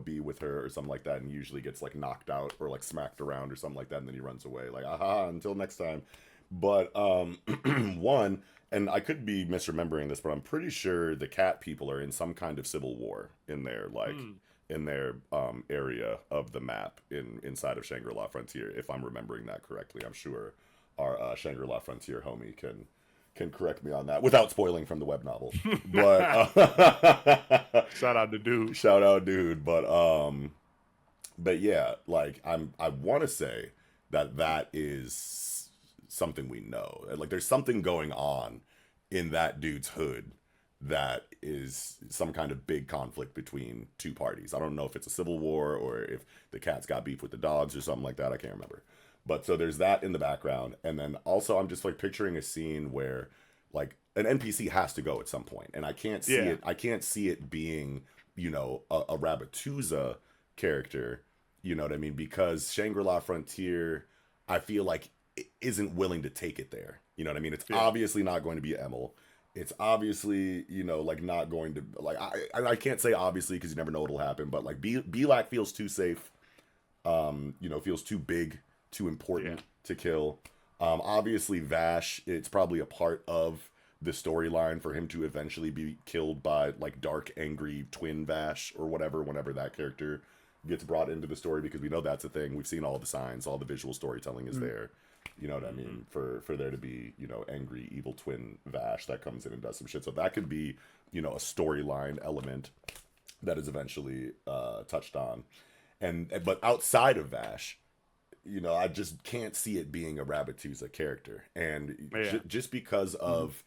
be with her or something like that, and usually gets like knocked out or like smacked around or something like that, and then he runs away like, aha, until next time. But one, and I could be misremembering this, but I'm pretty sure the cat people are in some kind of civil war in their like in their area of the map inside of Shangri-La Frontier, if I'm remembering that correctly. I'm sure our Shangri-La Frontier homie can correct me on that without spoiling from the web novel. But Shout out to dude. shout out dude. But yeah, like I want to say that is something we know. Like there's something going on in that dude's hood that is some kind of big conflict between two parties. I don't know if it's a civil war or if the cat's got beef with the dogs or something like that. I can't remember. But so there's that in the background, and then also I'm just like picturing a scene where like an NPC has to go at some point, and I can't see it. I can't see it being a Rabatuza character. You know what I mean? Because Shangri-La Frontier, I feel like isn't willing to take it there. You know what I mean? It's obviously not going to be Emil. It's obviously like not going to like I can't say obviously because you never know what'll happen. But like Belak feels too safe. Feels too big, too important to kill. Obviously Vash, it's probably a part of the storyline for him to eventually be killed by like dark, angry twin Vash or whatever, whenever that character gets brought into the story, because we know that's a thing. We've seen all the signs, all the visual storytelling is there. You know what I mean? For there to be, angry, evil twin Vash that comes in and does some shit. So that could be, a storyline element that is eventually touched on. But outside of Vash, I just can't see it being a Rabatuza character. And just because of,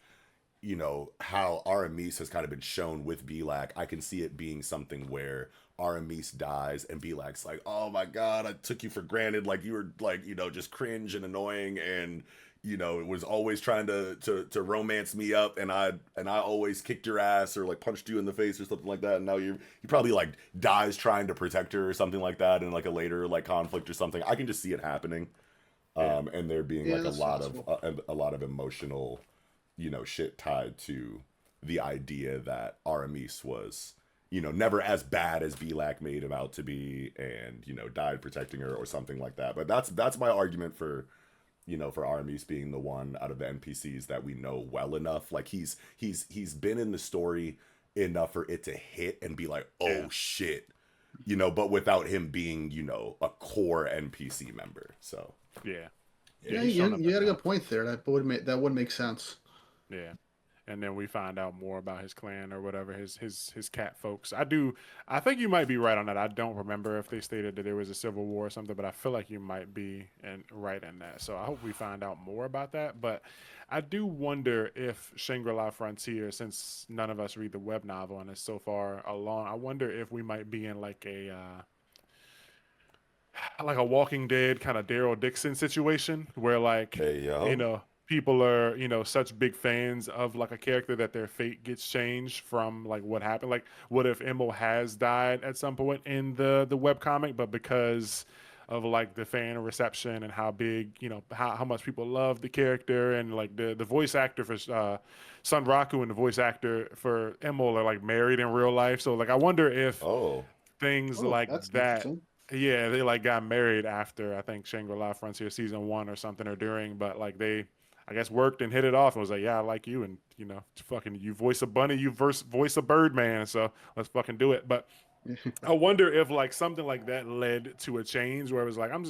how Aramis has kind of been shown with Belak, I can see it being something where Aramis dies and Belak's like, oh my god, I took you for granted, like you were like, just cringe and annoying, and it was always trying to romance me up, and I always kicked your ass or like punched you in the face or something like that, and now you probably like dies trying to protect her or something like that in like a later like conflict or something. I can just see it happening. And there being like a lot of emotional shit tied to the idea that Aramis was never as bad as Belak made him out to be, and died protecting her or something like that. But that's my argument for for Aramis being the one out of the NPCs that we know well enough. Like he's been in the story enough for it to hit and be like, oh shit, but without him being a core NPC member. So you had a good point there. That would make sense. Yeah. and then we find out more about his clan or whatever, his cat folks. I think you might be right on that. I don't remember if they stated that there was a civil war or something, but I feel like you might be right in that. So I hope we find out more about that. But I do wonder if Shangri-La Frontier, since none of us read the web novel and it's so far along, I wonder if we might be in like a Walking Dead kind of Daryl Dixon situation where like Hey you yo. know people are such big fans of like a character that their fate gets changed from like what happened. Like what if Emil has died at some point in the web comic, but because of like the fan reception and how big how much people love the character, and like the voice actor for Sun Raku and the voice actor for Emil are like married in real life. So like I wonder if Oh, things Oh, like that's that. interesting. Yeah, they like got married after I think Shangri-La Frontier season one or something or during, but like they, I guess, worked and hit it off and was like, yeah, I like you, and fucking you voice a bunny, you voice a bird man, so let's fucking do it. But I wonder if like something like that led to a change where it was like I'm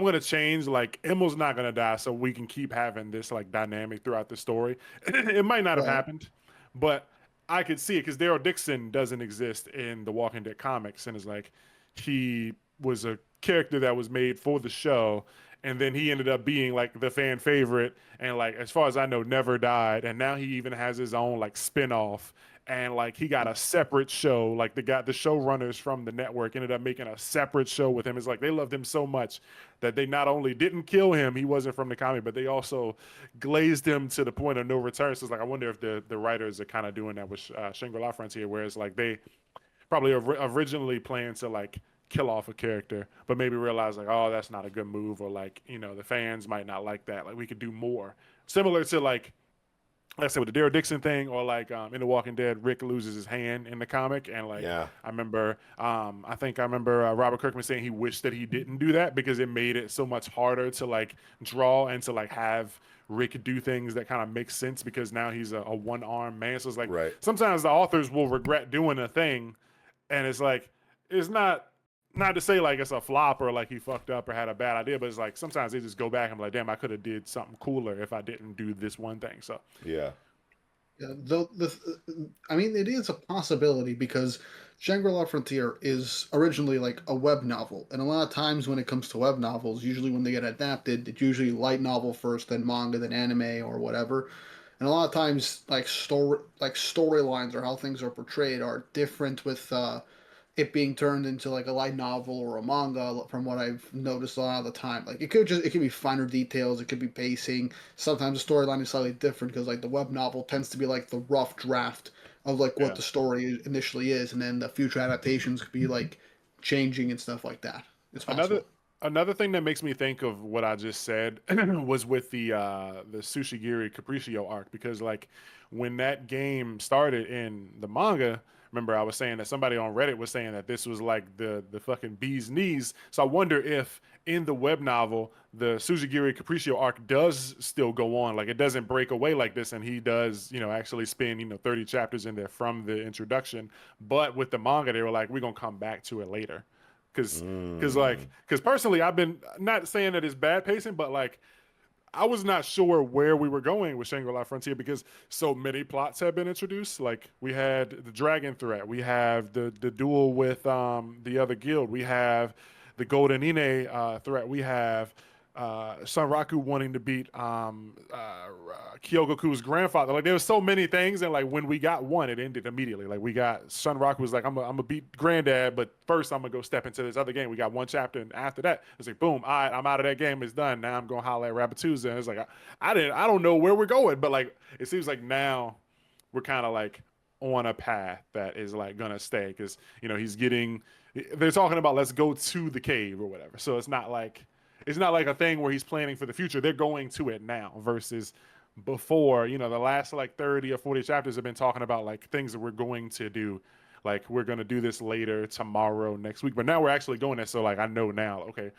gonna change, like Emil's not gonna die, so we can keep having this like dynamic throughout the story. It might not have Right. happened, but I could see it because Daryl Dixon doesn't exist in the Walking Dead comics, and it's like he was a character that was made for the show, and then he ended up being like the fan favorite, and like as far as I know never died, and now he even has his own like spin-off, and like he got a separate show. Like the showrunners from the network ended up making a separate show with him. It's like they loved him so much that they not only didn't kill him, he wasn't from the comic, but they also glazed him to the point of no return. So it's like I wonder if the writers are kind of doing that with Shangri-La Frontier, where it's like they probably originally planned to like kill off a character, but maybe realize like, oh, that's not a good move, or like the fans might not like that. Like we could do more, similar to like I said with the Daryl Dixon thing, or like in The Walking Dead, Rick loses his hand in the comic, and like yeah. I remember Robert Kirkman saying he wished that he didn't do that because it made it so much harder to like draw and to like have Rick do things that kind of make sense because now he's a one armed man. So it's like Right. sometimes the authors will regret doing a thing, and it's like it's not to say like it's a flop or like he fucked up or had a bad idea, but it's like sometimes they just go back and be like, damn, I could have did something cooler if I didn't do this one thing. So Yeah. Yeah, I mean, it is a possibility because Shangri-La Frontier is originally like a web novel, and a lot of times when it comes to web novels, usually when they get adapted, it's usually light novel first, then manga, then anime or whatever. And a lot of times, like storylines or how things are portrayed are different with it being turned into like a light novel or a manga from what I've noticed a lot of the time. Like it could be finer details, it could be pacing. Sometimes the storyline is slightly different because like the web novel tends to be like the rough draft of like what yeah. the story initially is, and then the future adaptations could be like changing and stuff like that. It's Another possible. another thing that makes me think of what I just said was with the Sushigiri Capriccio arc, because like when that game started in the manga, remember I was saying that somebody on Reddit was saying that this was like the fucking bee's knees. So I wonder if in the web novel the Suzugiri Capriccio arc does still go on, like it doesn't break away like this, and he does actually spend 30 chapters in there from the introduction. But with the manga, they were like, we're gonna come back to it later because Mm. because personally I've been not saying that it's bad pacing, but like I was not sure where we were going with Shangri-La Frontier because so many plots have been introduced. Like we had the dragon threat, we have the duel with the other guild, we have the Golden Ine threat, we have Sanraku wanting to beat Kyogoku's grandfather. Like there was so many things, and like when we got one, it ended immediately. Like we got Sanraku was like, I'm gonna beat Granddad, but first I'm gonna go step into this other game. We got one chapter, and after that, it's like boom, all right, I'm out of that game. It's done. Now I'm gonna holler at Rabatuza, and it's like I don't know where we're going, but like it seems like now we're kind of like on a path that is like gonna stay because he's getting. They're talking about let's go to the cave or whatever. So it's not like a thing where he's planning for the future. They're going to it now versus before. The last like 30 or 40 chapters have been talking about like things that we're going to do. Like we're going to do this later, tomorrow, next week. But now we're actually doing it. So like I know now, okay,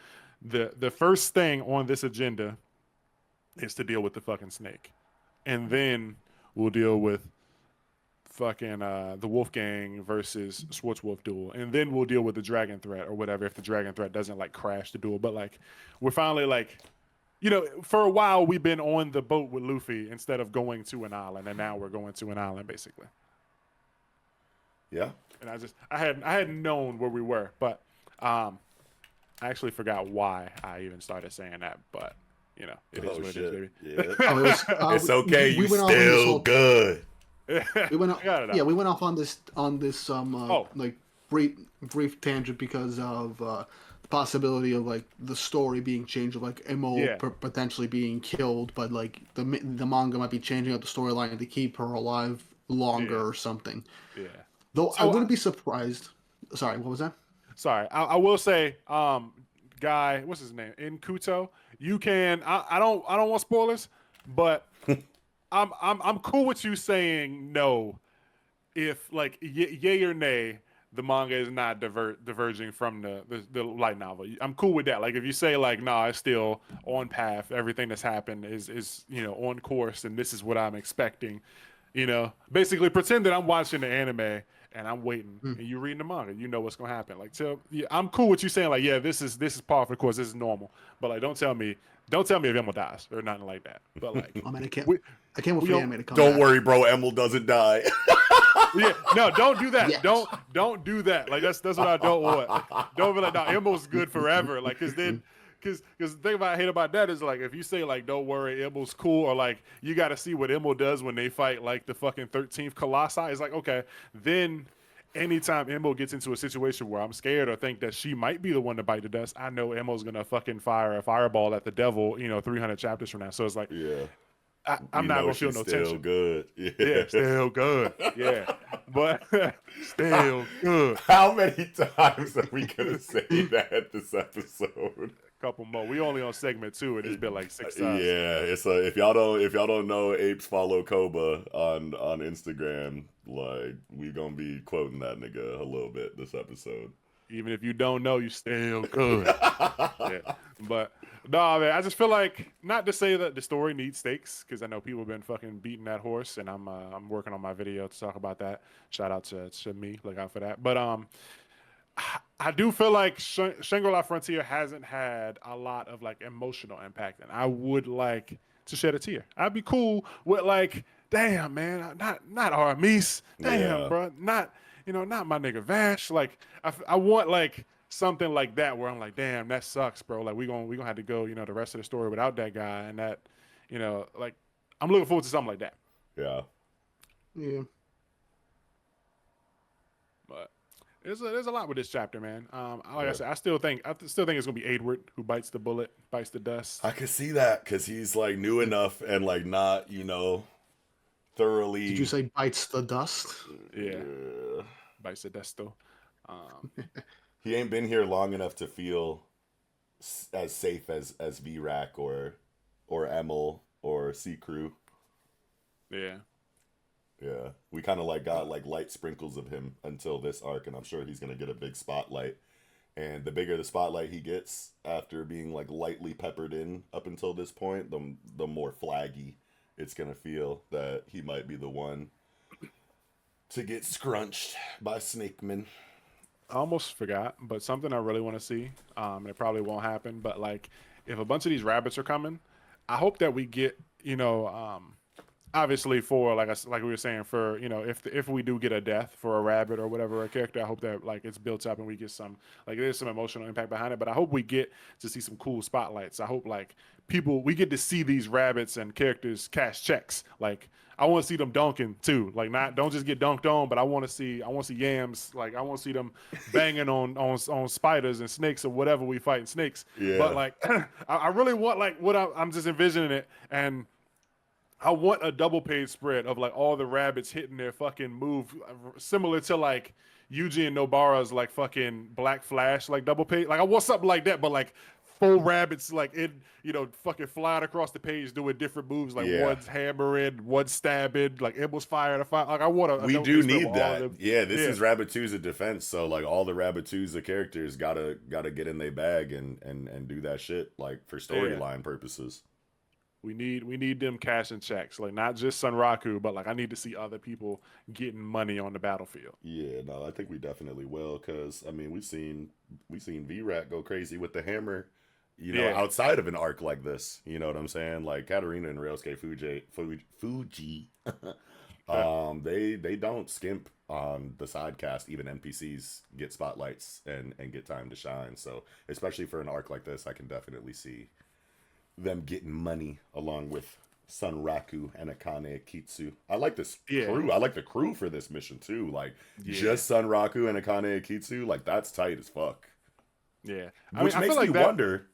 the first thing on this agenda is to deal with the fucking snake. And then we'll deal with fucking the Wolfgang versus Schwartzwolf duel, and then we'll deal with the Dragon threat or whatever if the Dragon threat doesn't like crash the duel. But like we're finally like you know, for a while we've been on the boat with Luffy instead of going to an island, and now we're going to an island basically. Yeah. And I hadn't known where we were, but I actually forgot why I even started saying that. But you know, it is Oh what it is, shit. baby. Yeah. Oh, it was. It's okay. We You went off on this still whole. good. We went. I got it Yeah, out. we went off on this Oh, like brief tangent because of the possibility of like the story being changed, of like Emo yeah, potentially being killed, but like the manga might be changing up the storyline to keep her alive yeah, longer or something. yeah. Though I So wouldn't be surprised. Sorry, what was that? sorry, I will say, guy, what's his name? In Kuto, you can. I don't want spoilers, but I'm cool with you saying no if like yay or nay, the manga is not diverging from the light novel. I'm cool with that. Like if you say like, nah, it's still on path. Everything that's happened is on course, and this is what I'm expecting. Basically pretend that I'm watching the anime and I'm waiting, Hmm. and you reading the manga. You know what's gonna happen. Like tell, yeah, I'm cool with you saying like, yeah, this is par for the course. This is normal. But like, don't tell me if Emma dies or nothing like that. But like, Oh man, we I can't wait we for the don't. anime to come Don't back. worry, bro. Emil doesn't die. Yeah, no, don't do that. Yes. Don't do that. Like that's what I don't want. Don't be like, no, Emil's good forever. Like, cause then, cause the thing about I hate about that is like if you say like, don't worry, Emil's cool, or like you got to see what Emil does when they fight like the fucking 13th Colossi. It's like okay, then. Anytime Emil gets into a situation where I'm scared or think that she might be the one to bite the dust, I know Emil's gonna fucking fire a fireball at the devil, 300 chapters from now. So it's like Yeah. I'm We not know gonna feel she's no still tension. good. Yeah, Yeah. still good. Yeah, but still good. How many times are we gonna say that this episode? Couple more. We only on segment 2, and it's been like 6 times. Yeah, it's if y'all don't know apes follow Koba on Instagram, like we gonna be quoting that nigga a little bit this episode. Even if you don't know, you still good. Yeah, but no, man. I just feel like not to say that the story needs stakes because I know people have been fucking beating that horse, and I'm working on my video to talk about that. Shout out to me. Look out for that. But I do feel like Shangri-La Frontier hasn't had a lot of like emotional impact, and I would like to shed a tear. I'd be cool with like, damn man, not Aramis, damn Yeah. bro, not my nigga Vash. Like I want like something like that where I'm like, damn, that sucks, bro. Like we gonna have to go, the rest of the story without that guy, and that, like I'm looking forward to something like that. Yeah. Yeah. But there's a lot with this chapter, man. Like I Yeah. said, I still think it's gonna be Edward who bites the bullet, bites the dust. I could see that because he's like new enough and like not, thoroughly. Did you say bites the dust? Yeah, Yeah. bites the dust though. Um, He ain't been here long enough to feel as safe as VRAC or Emil or Sea Crew. yeah, Yeah, we kind of like got like light sprinkles of him until this arc, and I'm sure he's gonna get a big spotlight. And the bigger the spotlight he gets after being like lightly peppered in up until this point, the more flaggy it's gonna feel that he might be the one to get scrunched by Snakeman. I almost forgot, but something I really want to see. It probably won't happen, but like if a bunch of these rabbits are coming, I hope that we get, obviously for like we were saying for if we do get a death for a rabbit or whatever a character, I hope that like it's built up and we get some like there's some emotional impact behind it. But I hope we get to see some cool spotlights. I hope like we get to see these rabbits and characters cash checks. Like I want to see them dunking too. Like don't just get dunked on, but I want to see yams. Like I want to see them banging on spiders and snakes or whatever we fighting snakes. Yeah. But like I really want like what I'm just envisioning it, and I want a double page spread of like all the rabbits hitting their fucking move, similar to like Yuji and Nobara's like fucking Black Flash like double page. Like I want something like that, but like full rabbits like fucking flying across the page doing different moves. Like Yeah. one's hammering, one's stabbing, like Emil's firing a fire. Like I want a We double do page spread need with all of that. them. Yeah, this Yeah. is Rabatuza defense, so like all the Rabatuza characters gotta get in their bag and do that shit like for storyline purposes. We need them cashing checks, like not just Sunraku, but like I need to see other people getting money on the battlefield. Yeah, no, I think we definitely will, because I mean we seen VRAT go crazy with the hammer you know, outside of an arc like this. You know what I'm saying? Like Katarina and Ryosuke Fuji they don't skimp on the side cast. Even NPCs get spotlights and get time to shine. So especially for an arc like this, I can definitely see them getting money along with Sunraku and Akane Kitsu. I like this crew. I like the crew for this mission too. Like just Sunraku and Akane Kitsu, like that's tight as fuck. Yeah. Which makes me wonder,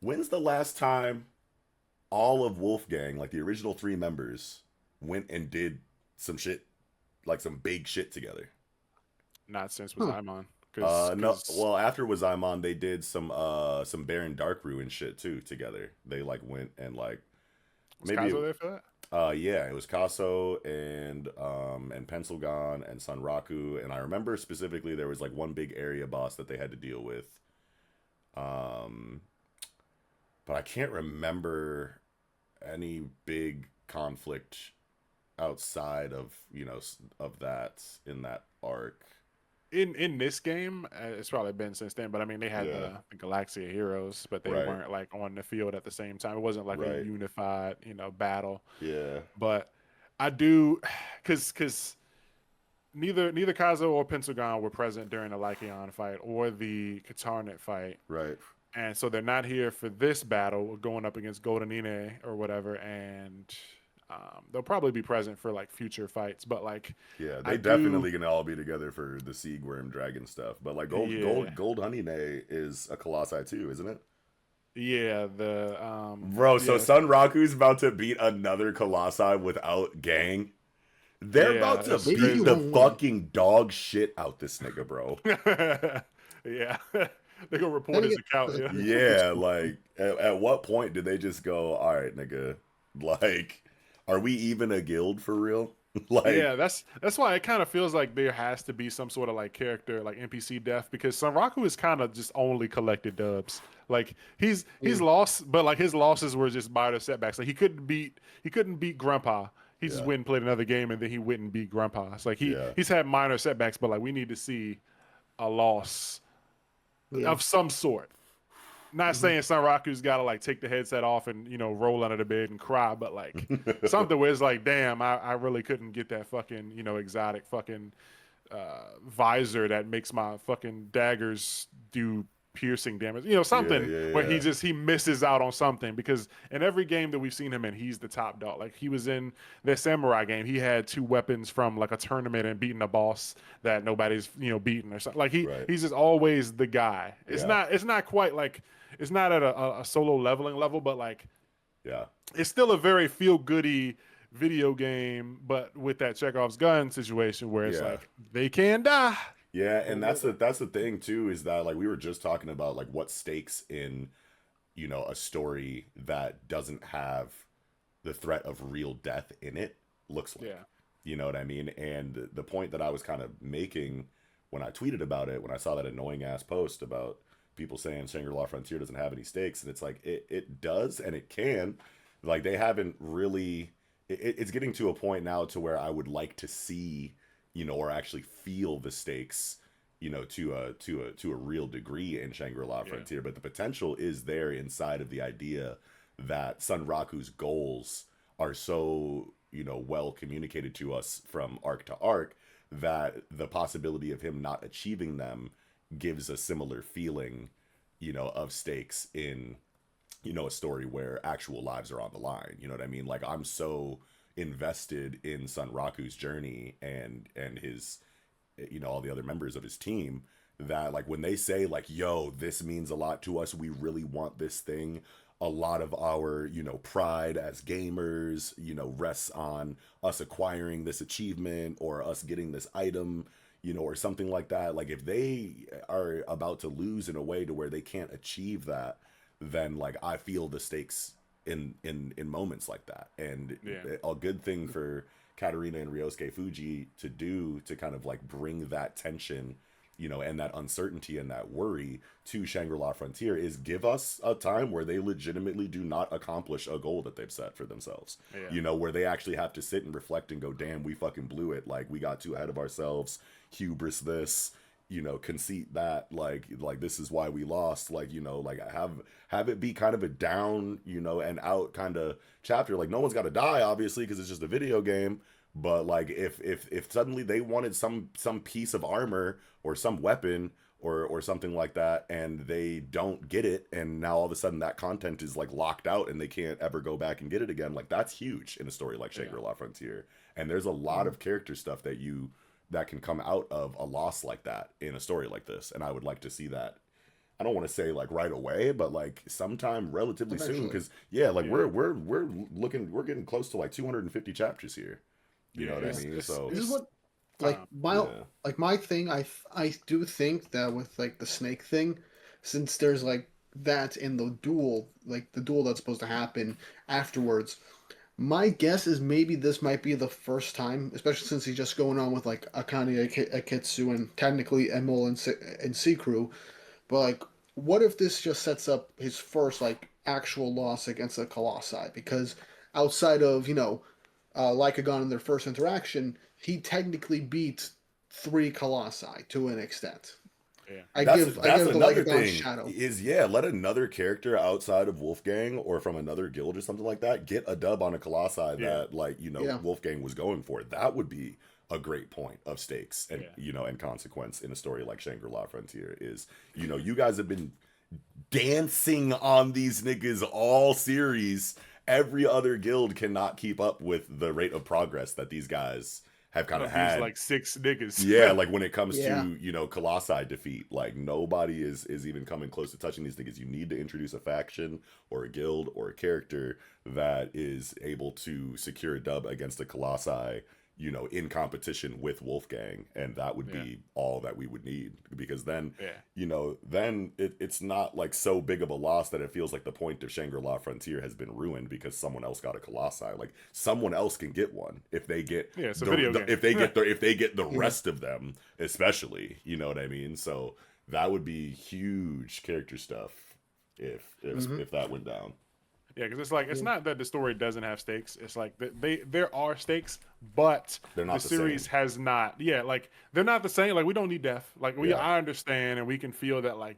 when's the last time all of Wolfgang, like the original 3 members, went and did some shit, like some big shit together? Not since Wazaimon. No, well, after Wazaimon, they did some Baron Darkru and shit too together. They like went and like was Kazo there for that? Yeah, it was Kaso and Pencilgon and Sunraku, and I remember specifically there was like one big area boss that they had to deal with. But I can't remember any big conflict outside of, you know, of that in that arc. In this game, it's probably been since then, but I mean, they had the Galaxia heroes, but they weren't like on the field at the same time. It wasn't like a unified, you know, battle. Yeah. But I do, because neither Kazo or Pentagon were present during the Lycaon fight or the Katarnet fight. Right. And so they're not here for this battle, going up against Golden Ine or whatever, and they'll probably be present for like future fights, but like they definitely gonna all be together for the Siegworm Dragon stuff. But like Gold Honeyne is a Colossi too, isn't it? Yeah, so Sunraku's about to beat another Colossi without gang. They're about to beat the fucking dog shit out this nigga, bro. Yeah. They're gonna report his account. Yeah, like at what point did they just go, all right, nigga, like, are we even a guild for real? Like, yeah, that's why it kind of feels like there has to be some sort of like character, like NPC death, because Sunraku is kind of just only collected dubs. Like he's lost, but like his losses were just minor setbacks. Like he couldn't beat Grandpa. He just went and played another game, and then he went and beat Grandpa. It's like he's had minor setbacks, but like we need to see a loss of some sort. Not saying Sunraku's got to like take the headset off and, you know, roll under the bed and cry, but like something where it's like, damn, I really couldn't get that fucking, you know, exotic fucking visor that makes my fucking daggers do piercing damage. You know, something where he misses out on something, because in every game that we've seen him in, he's the top dog. Like he was in the Samurai game, he had 2 weapons from like a tournament and beating a boss that nobody's, you know, beaten or something. Like he's just always the guy. It's not quite like, it's not at a solo leveling level, but like it's still a very feel goody video game, but with that Chekhov's gun situation where it's like they can die. Yeah, and that's the thing too, is that like we were just talking about like what stakes in, you know, a story that doesn't have the threat of real death in it looks like. Yeah. You know what I mean? And the point that I was kind of making when I tweeted about it, when I saw that annoying ass post about people saying Shangri-La Frointier doesn't have any stakes, and it's like it does, and it can. Like they haven't really. It's getting to a point now to where I would like to see, you know, or actually feel the stakes, you know, to a real degree in Shangri-La Frointier. But the potential is there inside of the idea that Sunraku's goals are so, you know, well communicated to us from arc to arc that the possibility of him not achieving them gives a similar feeling, you know, of stakes in, you know, a story where actual lives are on the line. You know what I mean? Like I'm so invested in Sunraku's journey and his, you know, all the other members of his team, that like when they say like, yo, this means a lot to us, we really want this thing, a lot of our, you know, pride as gamers, you know, rests on us acquiring this achievement or us getting this item, you know, or something like that. Like if they are about to lose in a way to where they can't achieve that, then like I feel the stakes in moments like that. And a good thing for Katarina and Ryosuke Fuji to do to kind of like bring that tension, you know, and that uncertainty and that worry to Shangri-La Frointier is give us a time where they legitimately do not accomplish a goal that they've set for themselves. You know, where they actually have to sit and reflect and go, damn, we fucking blew it. Like we got too ahead of ourselves, hubris this, conceit that like this is why we lost, like, like have it be kind of a down, and out kind of chapter. Like, no one's got to die, obviously, because it's just a video game. But like, if suddenly they wanted some piece of armor or some weapon or something like that, and they don't get it, and now all of a sudden that content is like locked out and they can't ever go back and get it again, like that's huge in a story like Shangri-La Frontier. And there's a lot of character stuff that can come out of a loss like that in a story like this, and I would like to see that. I don't want to say like right away, but like sometime relatively soon, because we're getting close to like 250 chapters here. You know what I mean? So this is what my thing. I do think that with like the snake thing, since there's like that in the duel, like the duel that's supposed to happen afterwards. My guess is maybe this might be the first time, especially since he's just going on with like Akane Akitsu and technically Emil and Seikru. But like, what if this just sets up his first like actual loss against the Colossi? Because outside of Lycagon in their first interaction, he technically beat 3 Colossi to an extent. Yeah. I give another the thing shadow. is let another character outside of Wolfgang or from another guild or something like that get a dub on a Colossi that Wolfgang was going for. That would be a great point of stakes and and consequence in a story like Shangri-La Frontier. Is you guys have been dancing on these niggas all series. Every other guild cannot keep up with the rate of progress that these guys have kind of had. Like 6 niggas. Yeah, like when it comes to, Colossi defeat, like nobody is even coming close to touching these niggas. You need to introduce a faction or a guild or a character that is able to secure a dub against the Colossi, in competition with Wolfgang. And that would be all that we would need, because then, then it's not like so big of a loss that it feels like the point of Shangri-La Frontier has been ruined because someone else got a Colossi. Like someone else can get one if they get it's a video game. if they get the rest of them, especially, you know what I mean? So that would be huge character stuff if that went down. Yeah, because it's like, it's not that the story doesn't have stakes. It's like there are stakes, but they're not the series has not. Yeah, like they're not the same. Like we don't need death. Like I understand and we can feel that. Like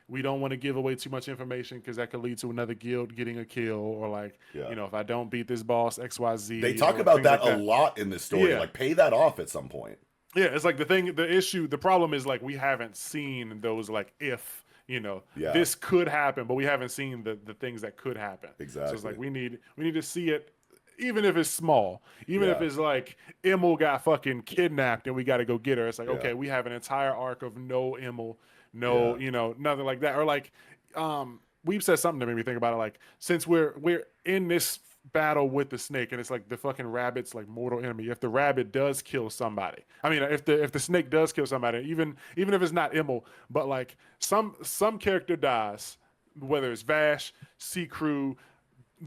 we don't want to give away too much information because that could lead to another guild getting a kill, or like if I don't beat this boss XYZ. They talk about that a lot in this story. Like pay that off at some point. Yeah, it's like the problem is like we haven't seen those like if. This could happen, but we haven't seen the things that could happen. Exactly. So it's like we need to see it, even if it's small, even if it's like Emil got fucking kidnapped and we got to go get her. It's like okay, we have an entire arc of no Emil, nothing like that. Or like, We've said something that made me think about it. Like since we're in this battle with the snake, and it's like the fucking rabbit's like mortal enemy. If the rabbit does kill somebody, I mean, if the snake does kill somebody, even if it's not Emil, but like some character dies, whether it's Vash, Seikru,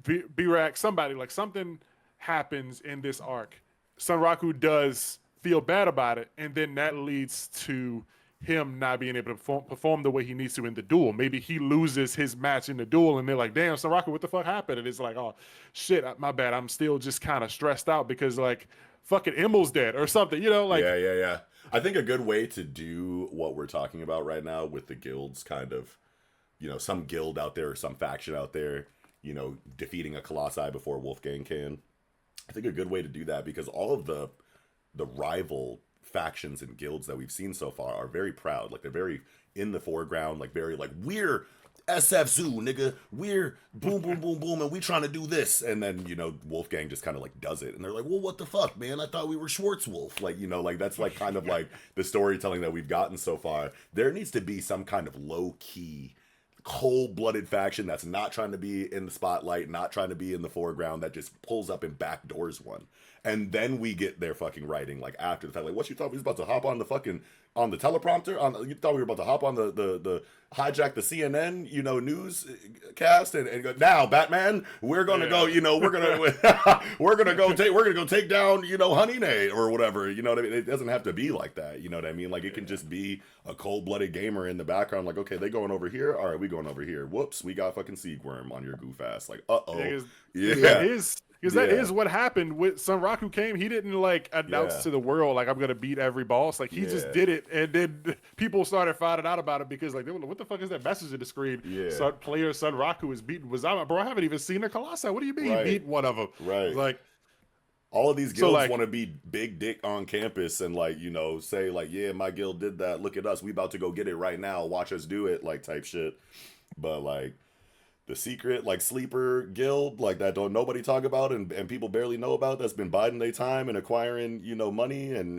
Birak, somebody, like something happens in this arc. Sanraku does feel bad about it, and then that leads to him not being able to perform the way he needs to in the duel. Maybe he loses his match in the duel, and they're like, damn, Sanraku, what the fuck happened? And it's like, oh, shit, my bad. I'm still just kind of stressed out because, like, fucking Emil's dead or something, like... Yeah. I think a good way to do what we're talking about right now with the guilds, kind of, some guild out there or some faction out there, defeating a Colossi before Wolfgang can. I think a good way to do that, because all of the rival factions and guilds that we've seen so far are very proud. Like, they're very in the foreground, like very like, we're SF Zoo, nigga, we're boom boom boom boom, and we trying to do this. And then Wolfgang just kind of like does it, and they're like, well, what the fuck, man, I thought we were Schwarzwolf. Like, like that's like kind of like the storytelling that we've gotten so far. There needs to be some kind of low-key cold-blooded faction that's not trying to be in the spotlight, not trying to be in the foreground, that just pulls up and backdoors one. And then we get their fucking writing, like, after the fact. Like, what, you thought we was about to hop on the fucking, on the teleprompter? You thought we were about to hop on the hijack the CNN, news cast and go, now, Batman, we're gonna go, we're gonna go take down, Honeyne or whatever, what I mean? It doesn't have to be like that, what I mean? Like, it can just be a cold-blooded gamer in the background, like, okay, they going over here, all right, we going over here. Whoops, we got fucking Seagworm on your goof ass. Like, uh-oh. Because that is what happened with Sunraku came. He didn't like announce to the world like I'm gonna beat every boss. Like he just did it, and then people started finding out about it because like they were like, what the fuck is that message in the screen? Yeah. Player Sunraku is beating Wazama. Bro, I haven't even seen a Colossi. What do you mean he beat one of them? Right. Like all of these guilds want to be big dick on campus and like, you know, say like, yeah, my guild did that. Look at us. We about to go get it right now. Watch us do it, like type shit. But like the secret like sleeper guild like that don't nobody talk about and people barely know about, that's been biding their time and acquiring, you know, money and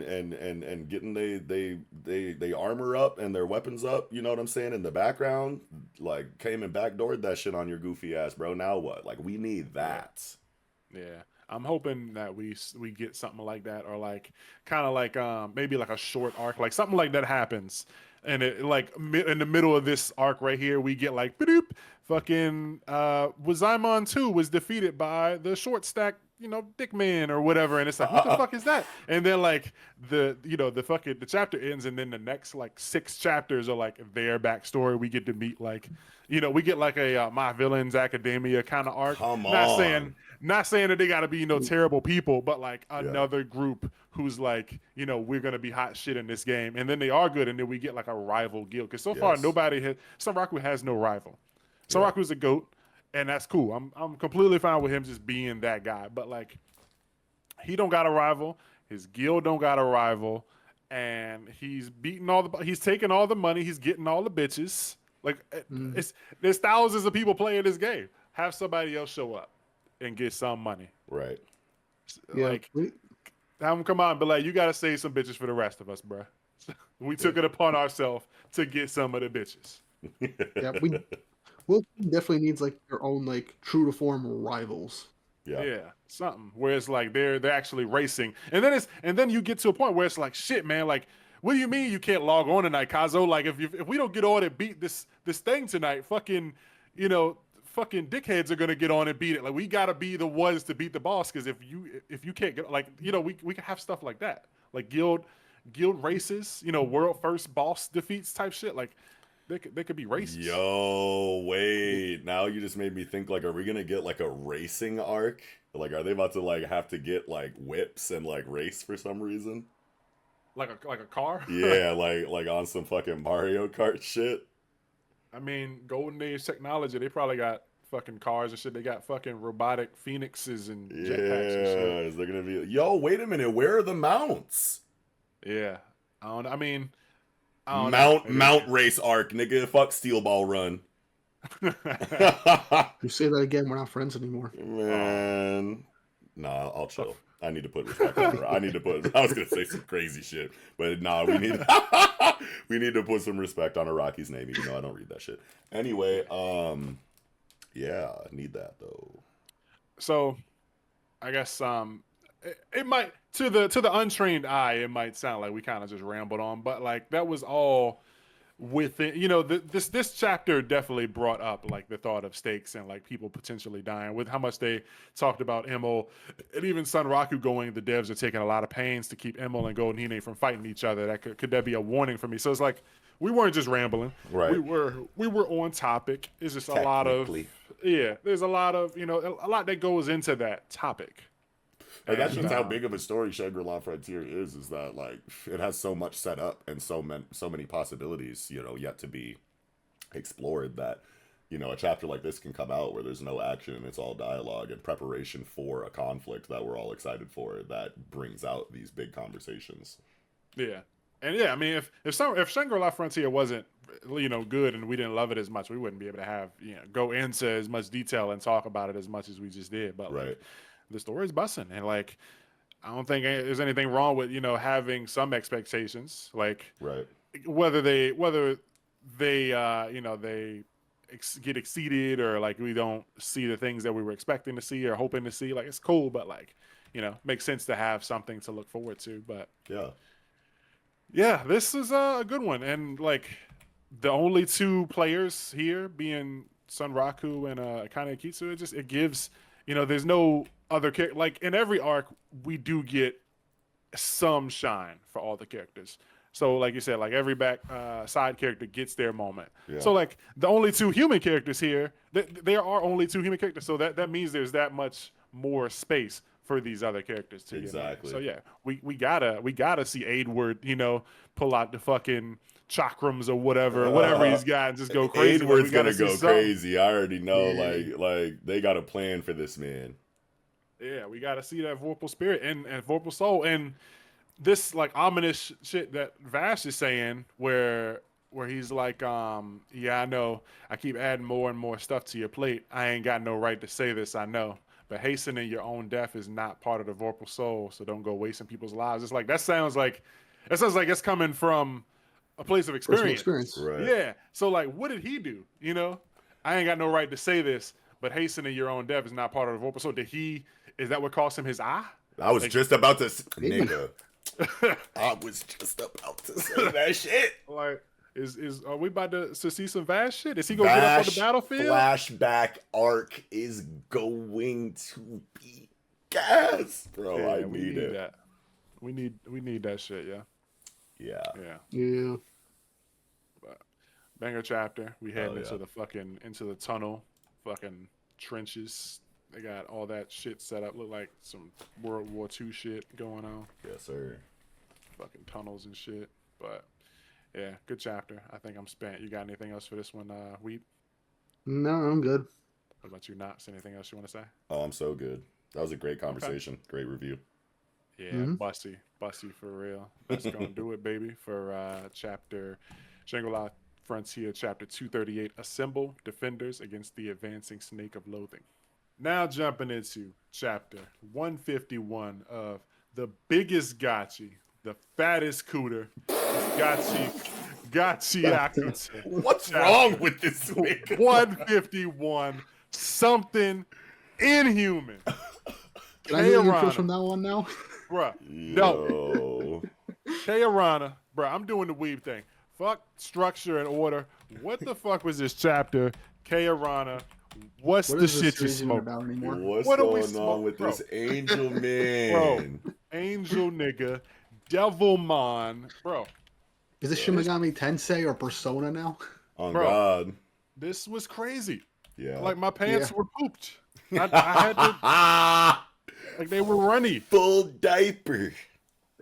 getting they armor up and their weapons up, you know what I'm saying, in the background, like came and backdoored that shit on your goofy ass, bro. Now what? Like we need that. Yeah. I'm hoping that we get something like that, or like kind of like maybe like a short arc, like something like that happens, and it like in the middle of this arc right here, we get like boop, fucking Wazaimon 2 was defeated by the short stack, you know, dick man or whatever, and it's like what the fuck is that? And then like the chapter ends, and then the next like 6 chapters are like their backstory. We get to meet like, you know, we get like a My Villains Academia kind of arc. Come on. Not saying that they got to be, you know, terrible people, but like another group who's like, you know, we're going to be hot shit in this game. And then they are good. And then we get like a rival guild. Because so far, Sunraku has no rival. Sunraku's a GOAT, and that's cool. I'm completely fine with him just being that guy. But like, he don't got a rival. His guild don't got a rival. And he's he's taking all the money. He's getting all the bitches. Like, there's thousands of people playing this game. Have somebody else show up and get some money. Right. Like, have them come out and be like, you got to save some bitches for the rest of us, bro. We took it upon ourselves to get some of the bitches. Will definitely needs like their own like true to form rivals. Yeah, something where it's like they're actually racing, and then you get to a point where it's like, shit, man, like, what do you mean you can't log on tonight, Kazo? Like, if we don't get on and beat this thing tonight, fucking, you know, fucking dickheads are gonna get on and beat it. Like, we gotta be the ones to beat the boss, because if you can't get, like, you know, we can have stuff like that, like guild races, you know, world first boss defeats type shit. Like, they could be races. Yo, wait. Now you just made me think, like, are we gonna get like a racing arc? Like, are they about to like have to get like whips and like race for some reason? Like a car? Yeah, like on some fucking Mario Kart shit. I mean, Golden Age technology, they probably got fucking cars and shit. They got fucking robotic phoenixes and jetpacks and shit. Is there gonna be? Yo, wait a minute. Where are the mounts? Yeah, I mean, Mount race arc, nigga. Fuck Steel Ball Run. You say that again, we're not friends anymore. Man, nah, I'll chill. I need to put respect on her. I was gonna say some crazy shit, but nah, we need to put some respect on Araki's name, even though I don't read that shit. Anyway, yeah, I need that though. So, I guess it might, to the untrained eye, it might sound like we kind of just rambled on, but like that was all within, you know, this chapter definitely brought up like the thought of stakes and like people potentially dying, with how much they talked about Emil and even Sunraku going. The devs are taking a lot of pains to keep Emil and Golden Hine from fighting each other. That could that be a warning for me? So it's like we weren't just rambling. Right. We were on topic. It's just a lot of there's a lot of, you know, a lot that goes into that topic. And that's just how big of a story Shangri-La Frointier is that like it has so much set up and so many possibilities, you know, yet to be explored, that, you know, a chapter like this can come out where there's no action and it's all dialogue and preparation for a conflict that we're all excited for, that brings out these big conversations. Yeah. And yeah, I mean, if Shangri-La Frointier wasn't, you know, good and we didn't love it as much, we wouldn't be able to have, you know, go into as much detail and talk about it as much as we just did. But right. Like, the story's busting, and like, I don't think there's anything wrong with, you know, having some expectations, like, right, whether they you know, they get exceeded, or like we don't see the things that we were expecting to see or hoping to see. Like, it's cool, but like, you know, makes sense to have something to look forward to. But yeah, this is a good one, and like the only 2 players here being Sunraku and Gachiakuta, it gives, you know, there's no other character. Like, in every arc, we do get some shine for all the characters. So, like you said, like every side character gets their moment. Yeah. So, like, the only 2 human characters here, there are only 2 human characters. So that means there's that much more space for these other characters to get made. Exactly. So yeah, we gotta see Aidward, pull out the fucking chakrams or whatever he's got and just go crazy. Aidward's we gotta gonna go see something. crazy. I already know. Yeah. Like they got a plan for this man. Yeah, we gotta see that Vorpal spirit and Vorpal soul and this like ominous shit that Vash is saying where he's like, yeah, I know I keep adding more and more stuff to your plate. I ain't got no right to say this, I know. But hastening your own death is not part of the Vorpal soul, so don't go wasting people's lives. It's like that sounds like it's coming from a place of experience. Right. Yeah. So like what did he do? I ain't got no right to say this, but hastening your own death is not part of the Vorpal soul. Is that what cost him his eye? I was just about to nigga. I was just about to say that shit. Like, are we about to see some Vash shit? Is he gonna get up on the battlefield? Flashback arc is going to be gas, bro. Yeah, I need it. That. We need that shit, yeah. Yeah. But banger chapter. We heading yeah. into the tunnel, fucking trenches. They got all that shit set up. Look like some World War II shit going on. Yes, sir. Fucking tunnels and shit. But yeah, good chapter. I think I'm spent. You got anything else for this one, Weep? No, I'm good. What about you, Knox? Anything else you want to say? Oh, I'm so good. That was a great conversation. Okay. Great review. Yeah, Bussy for real. That's gonna do it, baby. For chapter Shangri-La Frointier, chapter 238. Assemble defenders against the advancing snake of loathing. Now jumping into chapter 151 of the biggest Gachi, the fattest cooter, Gachiakuta. What's wrong with this nigga? 151, something inhuman. Can I hear your intros from now on now? Bruh, no. Kairana, bruh, I'm doing the weeb thing. Fuck structure and order. What the fuck was this chapter? Kairana. What's the shit you smoke? What's going on with this angel man? Bro, angel nigga, devilmon, bro. Is this Shimigami Tensei or Persona now? Oh God, this was crazy. Yeah, like my pants were pooped. I had to, like they were runny, full diaper.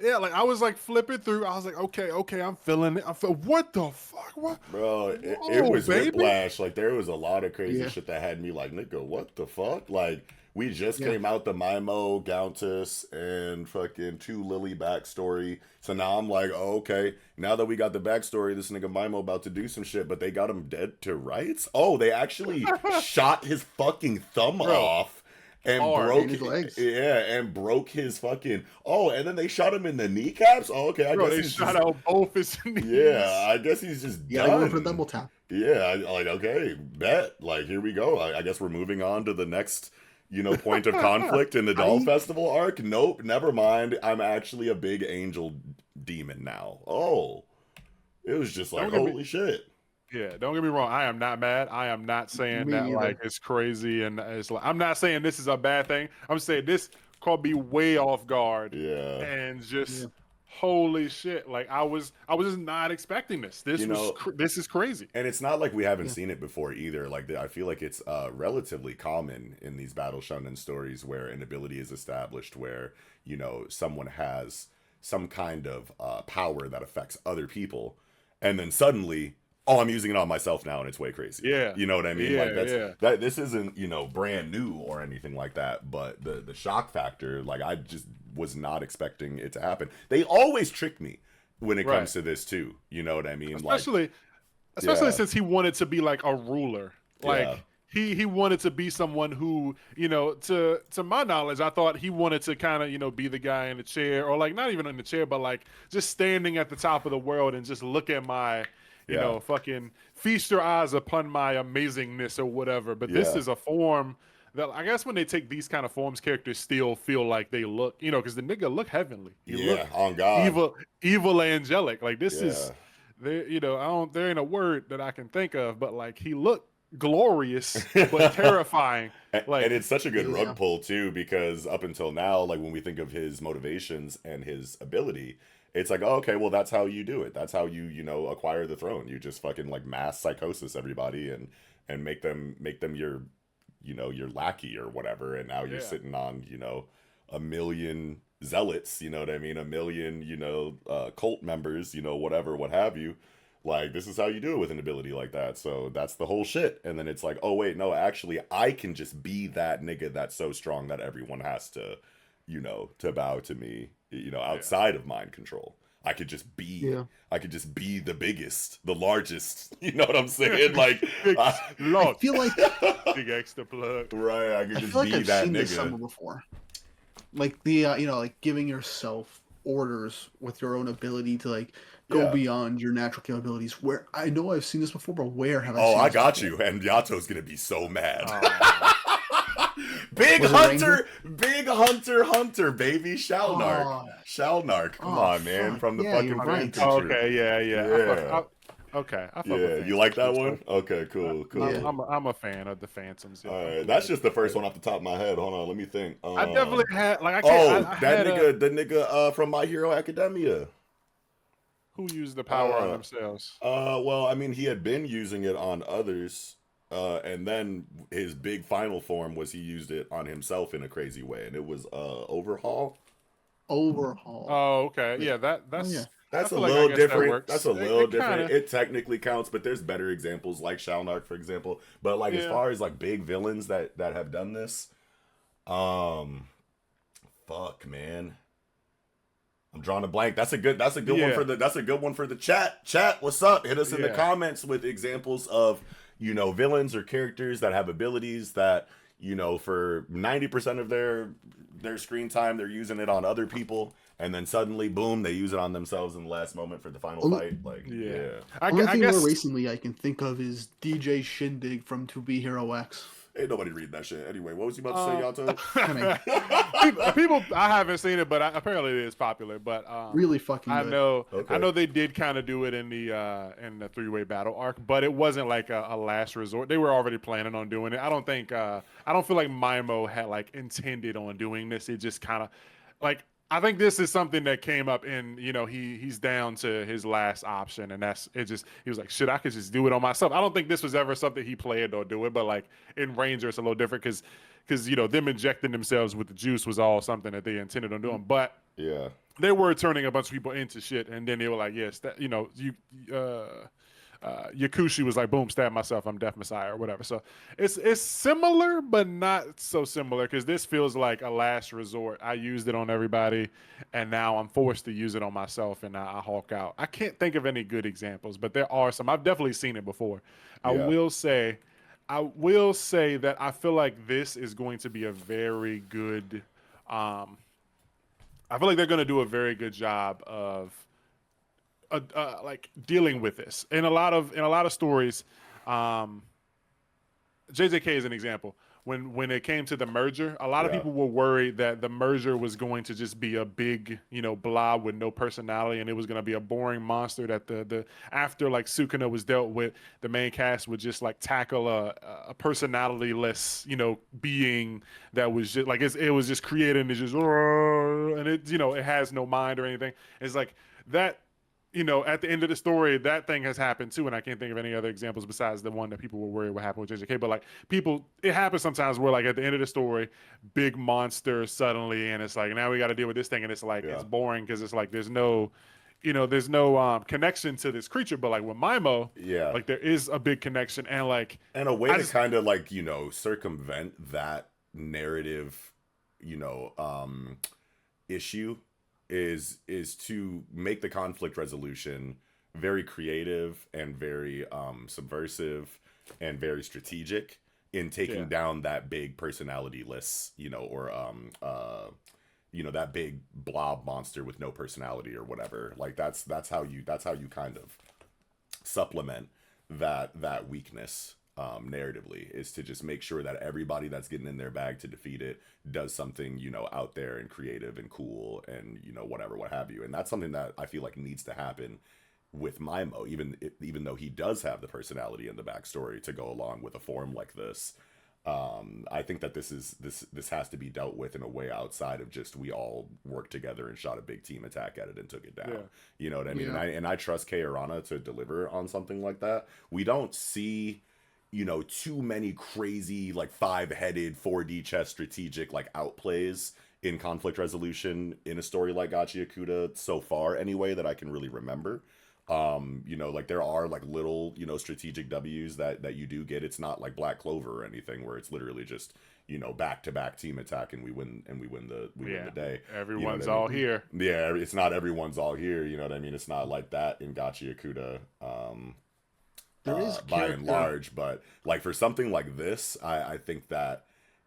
Yeah, like I was like flipping through. I was like, okay, I'm feeling it. What the fuck? What? Bro, it was whiplash. Like there was a lot of crazy shit that had me like, nigga, what the fuck? Like we just came out the Maimo, Gauntus, and fucking 2 Lily backstory. So now I'm like, oh, okay. Now that we got the backstory, this nigga Maimo about to do some shit, but they got him dead to rights? Oh, they actually shot his fucking thumb off. And broke his legs. Yeah, and broke his fucking. Oh, and then they shot him in the kneecaps. Oh, okay. I guess they shot out both his knees. Yeah, I guess he's just done. Yeah, for double tap. Yeah, like okay, bet. Like here we go. I guess we're moving on to the next, point of conflict in the Doll Festival arc. Nope, never mind. I'm actually a big angel demon now. Oh, it was just like holy shit. Yeah, don't get me wrong. I am not mad. I am not saying that like it's crazy and it's like I'm not saying this is a bad thing. I'm saying this caught me way off guard. Yeah, and just holy shit! Like I was just not expecting this. This this is crazy. And it's not like we haven't seen it before either. Like I feel like it's relatively common in these battle shonen stories where an ability is established, where someone has some kind of power that affects other people, and then suddenly. Oh, I'm using it on myself now, and it's way crazy. Yeah, you know what I mean. Like that. This isn't brand new or anything like that. But the shock factor, like I just was not expecting it to happen. They always trick me when it comes to this too. You know what I mean? Especially since he wanted to be like a ruler. Like he wanted to be someone who to my knowledge, I thought he wanted to kind of be the guy in the chair, or like not even in the chair, but like just standing at the top of the world and just look at my. Fucking feast your eyes upon my amazingness or whatever. But this is a form that I guess when they take these kind of forms, characters still feel like they look, because the nigga look heavenly. On God, evil, angelic. Like this is, there. There ain't a word that I can think of, but like he looked glorious but terrifying. And it's such a good rug pull too, because up until now, like when we think of his motivations and his ability. It's like, oh, okay, well, that's how you do it. That's how you, acquire the throne. You just fucking like mass psychosis everybody and make them your your lackey or whatever, and now you're Yeah. sitting on, a million zealots, you know what I mean? A million, cult members, whatever, what have you. Like, this is how you do it with an ability like that. So that's the whole shit. And then it's like, oh, wait, no, actually, I can just be that nigga that's so strong that everyone has to, to bow to me, outside of mind control. I could just be, the biggest, the largest. You know what I'm saying? Like, I feel like big extra plug. Right, I could just be I've that seen nigga. this somewhere before. Like the like giving yourself orders with your own ability to like go beyond your natural capabilities. Where I know I've seen this before, but where have I seen this? Oh, I got before? you. And Yato's gonna be so mad. Big Hunter, baby, Shalnark. Shalnark, come on, man, from the fucking right. Okay, yeah. Okay, I you like that one? Okay, cool. I'm a fan of the Phantoms. Yeah. All right, that's just the first one off the top of my head. Hold on, let me think. I definitely had like the nigga from My Hero Academia. Who used the power on themselves? Well, I mean, he had been using it on others, and then his big final form was he used it on himself in a crazy way, and it was Overhaul. Oh, okay, yeah, that's. That's a little different. That's a little different. It technically counts, but there's better examples like Shalnark, for example. But like as far as like big villains that have done this, fuck, man, I'm drawing a blank. That's a good one for the chat. Chat, what's up? Hit us in the comments with examples of villains or characters that have abilities that for 90% of their screen time they're using it on other people. And then suddenly, boom, they use it on themselves in the last moment for the final fight. Like, I guess more recently I can think of is DJ Shindig from To Be Hero X. Ain't nobody reading that shit. Anyway, what was you about to say, Yato? People, I haven't seen it, but apparently it is popular. But really fucking good. I know they did kind of do it in the three-way battle arc, but it wasn't like a last resort. They were already planning on doing it. I don't feel like Maimo had like intended on doing this. It just kind of like. I think this is something that came up in, he's down to his last option, and he was like, shit, I could just do it on myself. I don't think this was ever something he planned on doing, but like in Ranger, it's a little different because them injecting themselves with the juice was all something that they intended on doing. But they were turning a bunch of people into shit, and then they were like, yes, Yakushi was like, boom, stab myself, I'm Death Messiah or whatever. So it's similar, but not so similar because this feels like a last resort. I used it on everybody, and now I'm forced to use it on myself, and I hulk out. I can't think of any good examples, but there are some. I've definitely seen it before. I will say that I feel like this is going to be a very good. I feel like they're going to do a very good job of. Like dealing with this in a lot of stories. JJK is an example. When it came to the merger, a lot of people were worried that the merger was going to just be a big blob with no personality, and it was going to be a boring monster that the after like Sukuna was dealt with, the main cast would just like tackle a personality-less being that was just like it was just created and it's just and it it has no mind or anything. It's like that. At the end of the story, that thing has happened too, and I can't think of any other examples besides the one that people were worried what happened with JJK. But like it happens sometimes where like at the end of the story, big monster suddenly, and it's like now we got to deal with this thing, and it's like it's boring because it's like there's no connection to this creature. But like with Maimo, like there is a big connection, and like and a way to kind of like circumvent that narrative, issue. Is to make the conflict resolution very creative and very subversive and very strategic in taking down that big personality-less, or that big blob monster with no personality or whatever. Like that's how you kind of supplement that weakness. Narratively is to just make sure that everybody that's getting in their bag to defeat it does something out there and creative and cool and whatever, what have you. And that's something that I feel like needs to happen with Maimo, even though he does have the personality and the backstory to go along with a form like this. I think that this has to be dealt with in a way outside of just we all worked together and shot a big team attack at it and took it down. You know what I mean? And I trust Kei Arana to deliver on something like that. We don't see too many crazy like 5-headed 4D chess strategic like outplays in conflict resolution in a story like Gachiakuta so far anyway that I can really remember. Like there are like little, strategic W's that you do get. It's not like Black Clover or anything where it's literally just, back to back team attack and we win the day. Everyone's all here. Yeah, it's not everyone's all here, you know what I mean? It's not like that in Gachiakuta. There is by and large, but like for something like this, I think that,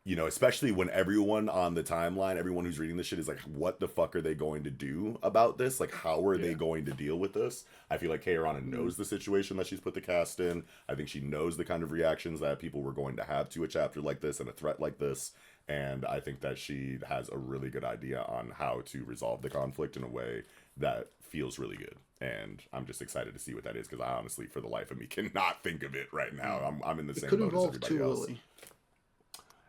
especially when everyone on the timeline, everyone who's reading this shit is like, what the fuck are they going to do about this? Like, how are they going to deal with this? I feel like Kei Arana knows the situation that she's put the cast in. I think she knows the kind of reactions that people were going to have to a chapter like this and a threat like this. And I think that she has a really good idea on how to resolve the conflict in a way that feels really good. And I'm just excited to see what that is, because I honestly, for the life of me, cannot think of it right now. I'm in the same boat as everybody else. Lily.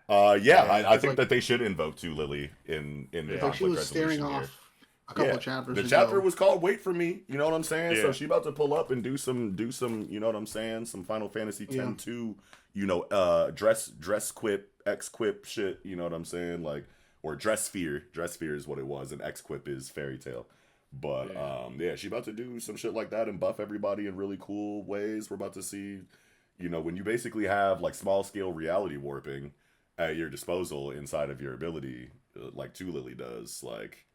I think that they should invoke to Lily in the conflict she was resolution staring here. off a couple of chapters. The chapter was called "Wait for Me." You know what I'm saying? Yeah. So she about to pull up and do some. You know what I'm saying? Some Final Fantasy X-2. Dress quip, X quip shit. You know what I'm saying? Like, or dress fear. Dress fear is what it was, and X quip is fairy tale. But she about to do some shit like that and buff everybody in really cool ways. We're about to see, when you basically have like small scale reality warping at your disposal inside of your ability, like To Lily does, like,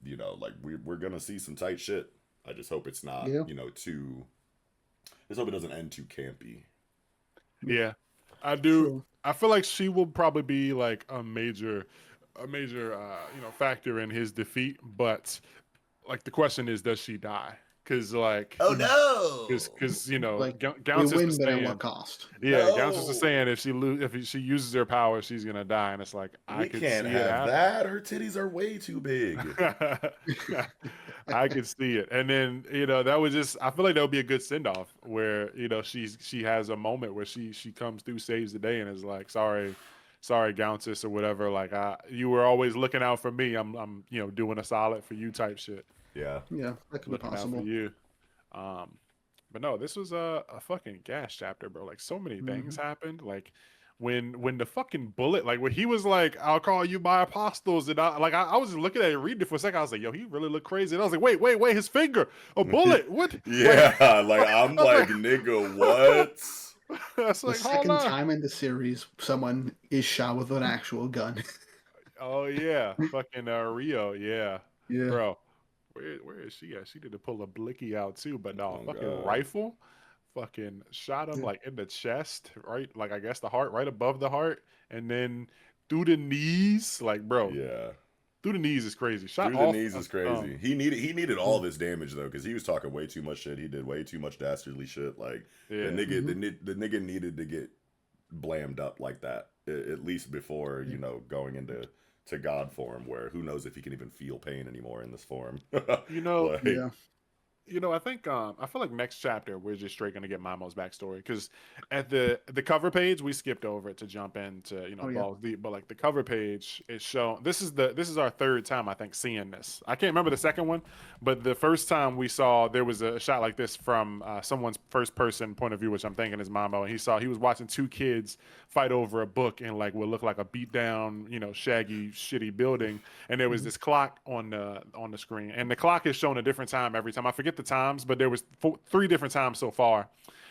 like we're gonna see some tight shit. I just hope it's not, too. Just hope it doesn't end too campy. Yeah, I do. True. I feel like she will probably be like a major, factor in his defeat, but. Like, the question is, does she die? Because, like... Oh, no! Because like, Gaunt's we win, just but saying... at what cost? Yeah, no. Gaunt's just saying if she uses her power, she's going to die. And it's like, I could see it happen. We can't have that. Her titties are way too big. I could see it. And then, that would just... I feel like that would be a good send-off where, she has a moment where she comes through, saves the day, and is like, sorry, Gauntis or whatever. Like, you were always looking out for me. I'm doing a solid for you type shit. Yeah, that could be possible. Out for you. But no, this was a fucking gas chapter, bro. Like, so many things happened. Like, when the fucking bullet, like when he was like, "I'll call you my apostles," and I was just looking at it, reading it for a second. I was like, "Yo, he really looked crazy." And I was like, "Wait, his finger, a bullet? What?" Yeah, like I'm like, nigga, what? That's the like, second time in the series, someone is shot with an actual gun. Oh yeah, fucking Rio, yeah, bro. Where is she at? She did to pull a blicky out too, but no, rifle, fucking shot him like in the chest, right? Like I guess the heart, right above the heart, and then through the knees, like bro. Yeah. Through the knees is crazy. Through the knees is crazy. He needed all this damage though, because he was talking way too much shit. He did way too much dastardly shit. Like the nigga needed to get blammed up like that, at least before going into God form, where who knows if he can even feel pain anymore in this form. I think I feel like next chapter we're just straight gonna get Mamo's backstory, because at the cover page we skipped over it to jump into balls deep, but like the cover page is shown. This is our third time I think seeing this. I can't remember the second one, but the first time we saw there was a shot like this from someone's first person point of view, which I'm thinking is Mamo, and he was watching two kids fight over a book in like what looked like a beat down shaggy shitty building, and there was this clock on the screen, and the clock is shown a different time every time. I forget the times, but there was 3 different times so far,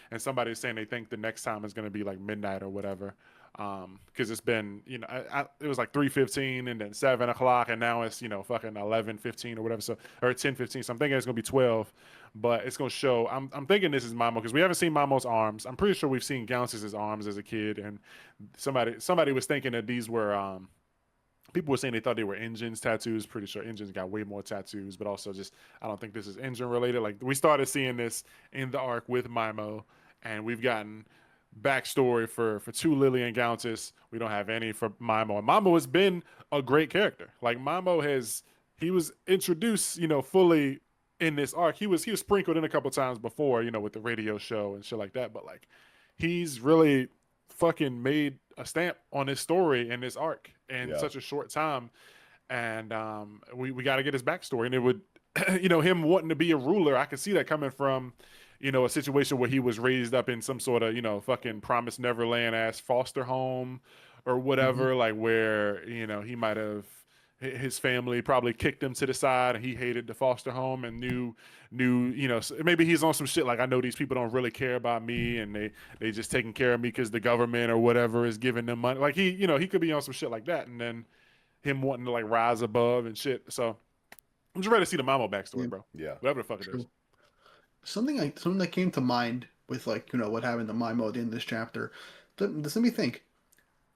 and somebody's saying they think the next time is going to be like midnight or whatever, because it's been it was like 3:15 and then 7 o'clock, and now it's fucking 11:15 or whatever, so or 10:15, so I'm thinking it's going to be 12, but it's going to show. I'm thinking this is Mamo, because we haven't seen Mamo's arms. I'm pretty sure we've seen Gauntis' arms as a kid, and somebody was thinking that these were people were saying they thought they were Engines tattoos. Pretty sure Engines got way more tattoos, but also just I don't think this is Engine related. Like we started seeing this in the arc with Mamo, and we've gotten backstory for To Lily and Gauntis. We don't have any for Mamo, and Mamo has been a great character. Like Mamo he was introduced fully in this arc. He was sprinkled in a couple times before with the radio show and shit like that, but like he's really fucking made a stamp on his story in this arc in such a short time, and we got to get his backstory. And it would him wanting to be a ruler, I could see that coming from a situation where he was raised up in some sort of, fucking Promised Neverland ass foster home or whatever, like where, he might have his family probably kicked him to the side and he hated the foster home and knew, maybe he's on some shit like, I know these people don't really care about me and they just taking care of me because the government or whatever is giving them money. Like he could be on some shit like that, and then him wanting to like rise above and shit. So I'm just ready to see the Mamo backstory, bro. Yeah. Whatever the fuck it is. Something that came to mind with like what happened to Mimo at the end of this chapter. This made me think: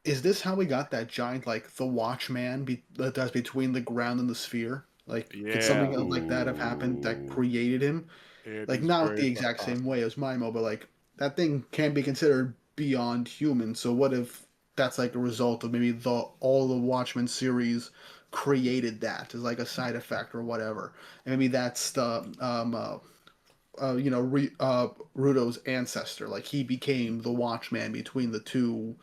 is this how we got that giant like the Watchman that's between the ground and the sphere? Like, could something else like that have happened that created him? It Like, is not very the exact possible. same way as Mimo, but like that thing can be considered beyond human. So what if that's like a result of maybe all the Watchmen series created that as like a side effect or whatever, and maybe that's the Rudo's ancestor. Like he became the Watchman between the two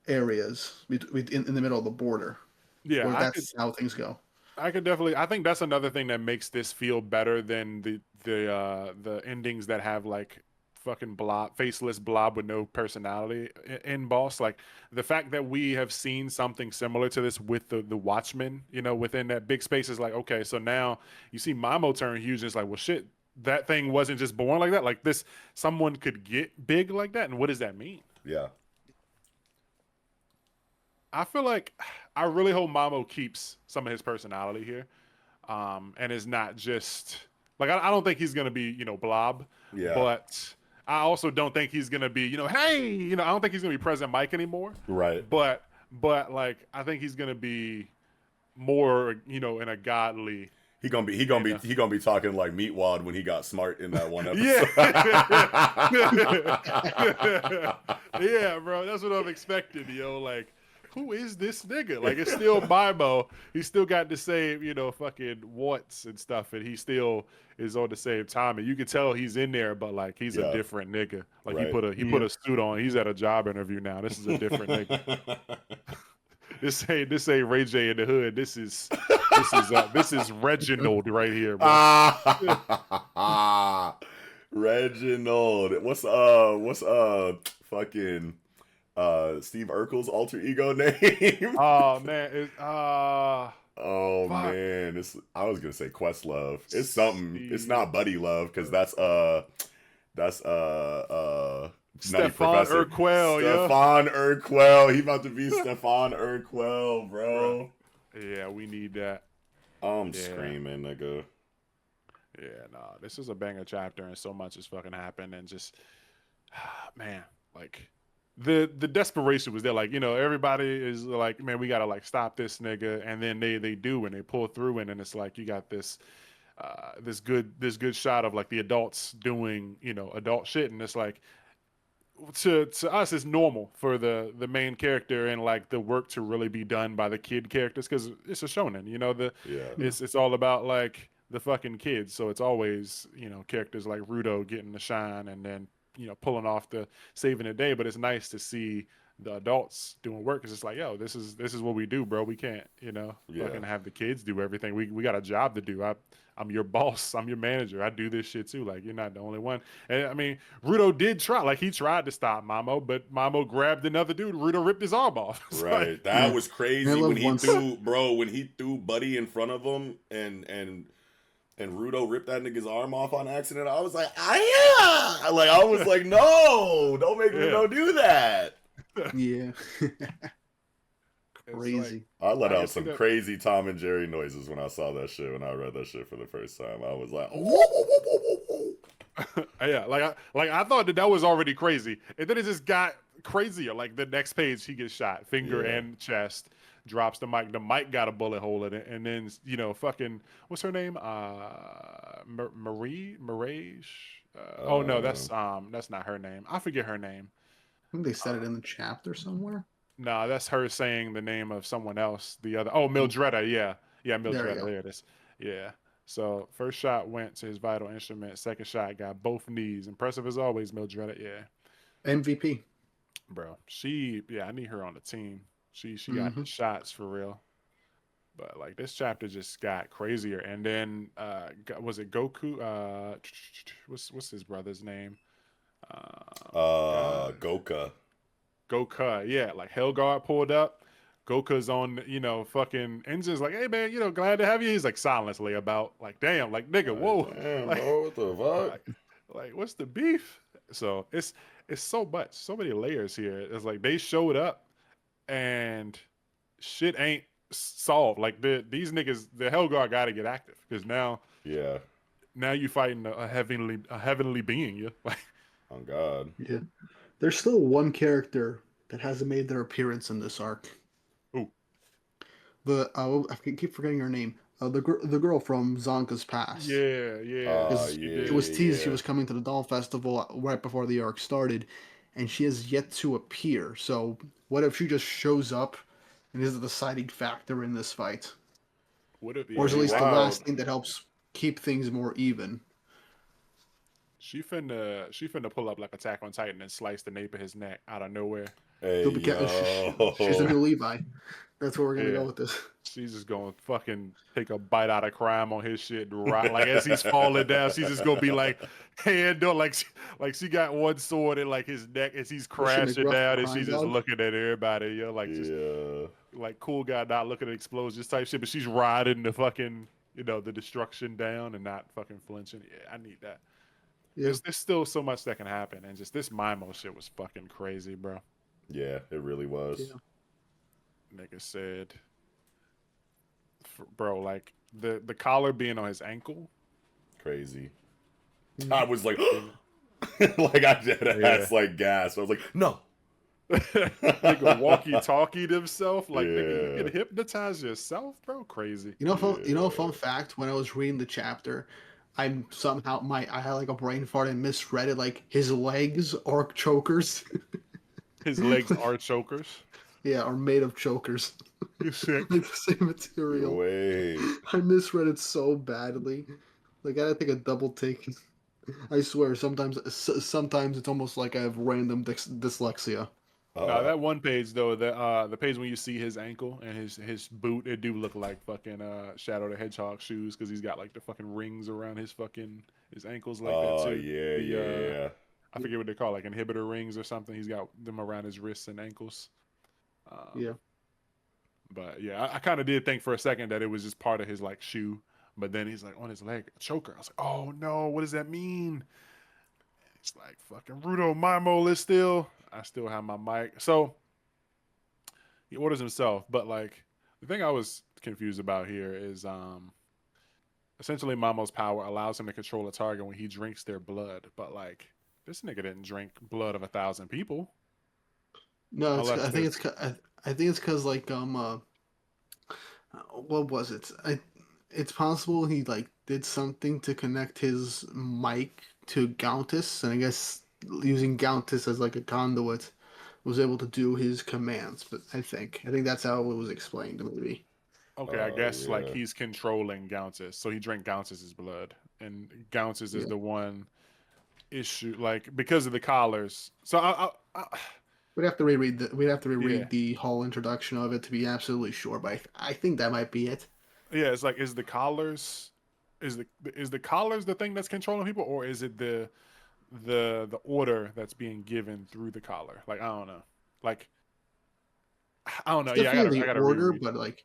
areas in the middle of the border. Yeah, Or that's how things go. I could definitely. I think that's another thing that makes this feel better than the endings that have like fucking faceless blob with no personality in Boss. Like the fact that we have seen something similar to this with the Watchmen, within that big space is like, okay, so now you see Mamo turn huge, and it's like, well, shit, that thing wasn't just born like that. Like this, someone could get big like that, and what does that mean? Yeah. I feel like I really hope Mamo keeps some of his personality here, and is not just like I don't think he's gonna be Blob, Yeah. but I also don't think he's gonna be hey I don't think he's gonna be President Mike anymore. Right. But like I think he's gonna be more in a godly. He gonna be talking like Meatwad when he got smart in that one Yeah, episode. yeah, bro. That's what I'm expecting, Like, who is this nigga? Like, it's still Bibo. He still got the same, fucking wants and stuff, and he still is on the same time. And you can tell he's in there, but like, he's a different nigga. Like, Right. he put a suit on. He's at a job interview now. This is a different nigga. This ain't Ray J in the hood. This is Reginald right here, bro. Reginald. What's fucking Steve Urkel's alter ego name? Oh man, oh fuck. man, I was gonna say Questlove. It's something. Steve. It's not Buddy Love because that's Stefan Urquell, Stefan Urquell. He about to be Stefan Urquell, bro. Yeah, we need that. I'm screaming, nigga. Yeah, no, this is a banger chapter, and so much has fucking happened, and just, man, like, the desperation was there. Like, everybody is like, man, we gotta like stop this nigga, and then they do, and they pull through, and then it's like you got this good shot of like the adults doing adult shit, and it's like to us it's normal for the main character and like the work to really be done by the kid characters because it's a shonen, it's all about like the fucking kids, so it's always characters like Rudo getting the shine and then pulling off the saving the day. But it's nice to see the adults doing work because it's like, yo, this is what we do, bro. We can't fucking have the kids do everything. We got a job to do. I'm your boss. I'm your manager. I do this shit too. Like, you're not the only one. And I mean, Rudo did try. Like, he tried to stop Mamo, but Mamo grabbed another dude. Rudo ripped his arm off. Right. Like, that was crazy when he threw Buddy in front of him and Rudo ripped that nigga's arm off on accident. I was like, yeah. Like, I was like, no, don't make Rudo do that. Yeah. Crazy. Like, I let out some crazy Tom and Jerry noises when I saw that shit. When I read that shit for the first time, I was like, whoa, whoa, whoa, whoa, whoa. Yeah, I thought that was already crazy, and then it just got crazier. Like the next page, he gets shot, finger and chest, drops the mic. The mic got a bullet hole in it, and then fucking what's her name? Marie. Oh no, that's not her name. I forget her name. I think they said it in the chapter somewhere. No, that's her saying the name of someone else. The other, Mildreda, yeah, Mildreda. There it is. Yeah. So first shot went to his vital instrument. Second shot got both knees. Impressive as always, Mildreda. Yeah. MVP. Bro, I need her on the team. She got the shots for real. But like this chapter just got crazier, and then was it Goku? What's his brother's name? God, Goka. Goku. Yeah, like Hellguard pulled up. Goku's on, fucking engine's like, hey man, glad to have you. He's like silently about, like, damn, like nigga, Like, whoa, damn, like, bro, what the fuck? like what's the beef? So it's so much, so many layers here. It's like they showed up and shit ain't solved. Like these niggas, the Hellguard got to get active because Yeah. now you fighting a heavenly being. Yeah, like On God. Yeah. There's still one character that hasn't made their appearance in this arc. ooh, I keep forgetting her name. The girl from Zonka's past. yeah, Because she Yeah, it did. was teased she yeah. was coming to the Doll Festival right before the arc started, and she has yet to appear. So what if she just shows up and is the deciding factor in this fight, Would it be? or is That'd at be least the wild. last thing that helps keep things more even? She finna pull up like Attack on Titan and slice the nape of his neck out of nowhere. Hey, She'll be she's the yo. new Levi. That's where we're gonna Yeah. go with this. She's just gonna fucking take a bite out of crime on his shit, right? Like as he's falling down, she's just gonna be like hand on, like she got one sword in like his neck as he's Christian crashing McGruff down, from and Crime she's just Dog. looking at everybody, like just Yeah. like cool guy not looking at explosions type shit, but she's riding the fucking the destruction down and not fucking flinching. Yeah, I need that. Yeah. There's still so much that can happen, and just this Mimo shit was fucking crazy, bro. Yeah, it really was. Yeah. Nigga said, bro, like the collar being on his ankle. Crazy. Mhm. I was like, like I did Yeah. ass like gas. I was like, no. Nigga walkie-talkied himself. Like, nigga, you Yeah. can hypnotize yourself, bro. Crazy. Fun fact. When I was reading the chapter, I'm somehow I had like a brain fart and misread it. Like his legs are chokers. His legs are chokers. Yeah, are made of chokers. You sick. Like the same material. Wait. I misread it so badly. Like I had to take a double take. I swear, sometimes it's almost like I have random dyslexia. No, Uh, that one page though, the page when you see his ankle and his boot, it do look like fucking Shadow the Hedgehog shoes because he's got like the fucking rings around his ankles like that too. yeah, The yeah. I forget what they call like inhibitor rings or something. He's got them around his wrists and ankles. Yeah. But yeah, I kind of did think for a second that it was just part of his like shoe, but then he's like on his leg, a choker. I was like, oh no, what does that mean? It's like fucking Rudo Mimo is still. I still have my mic, so he orders himself. But like the thing I was confused about here is essentially Mamo's power allows him to control a target when he drinks their blood. But like this nigga didn't drink blood of 1,000 people. No, Unless I think I think it's because like what was it? It's possible he like did something to connect his mic to Gauntis, and I guess using Gauntis as like a conduit was able to do his commands. But I think that's how it was explained, maybe. okay, I guess like Yeah. he's controlling Gauntis, so he drank Gauntis's blood, and Gauntis is Yeah. the one issue like because of the collars. So We'd have to yeah, reread the whole introduction of it to be absolutely sure, but I think that might be it. yeah. It's like is the collars, is the collars the thing that's controlling people, or is it the order that's being given through the collar? Like I don't know. Like I don't know. It's Yeah, definitely I gotta the order, reread. but like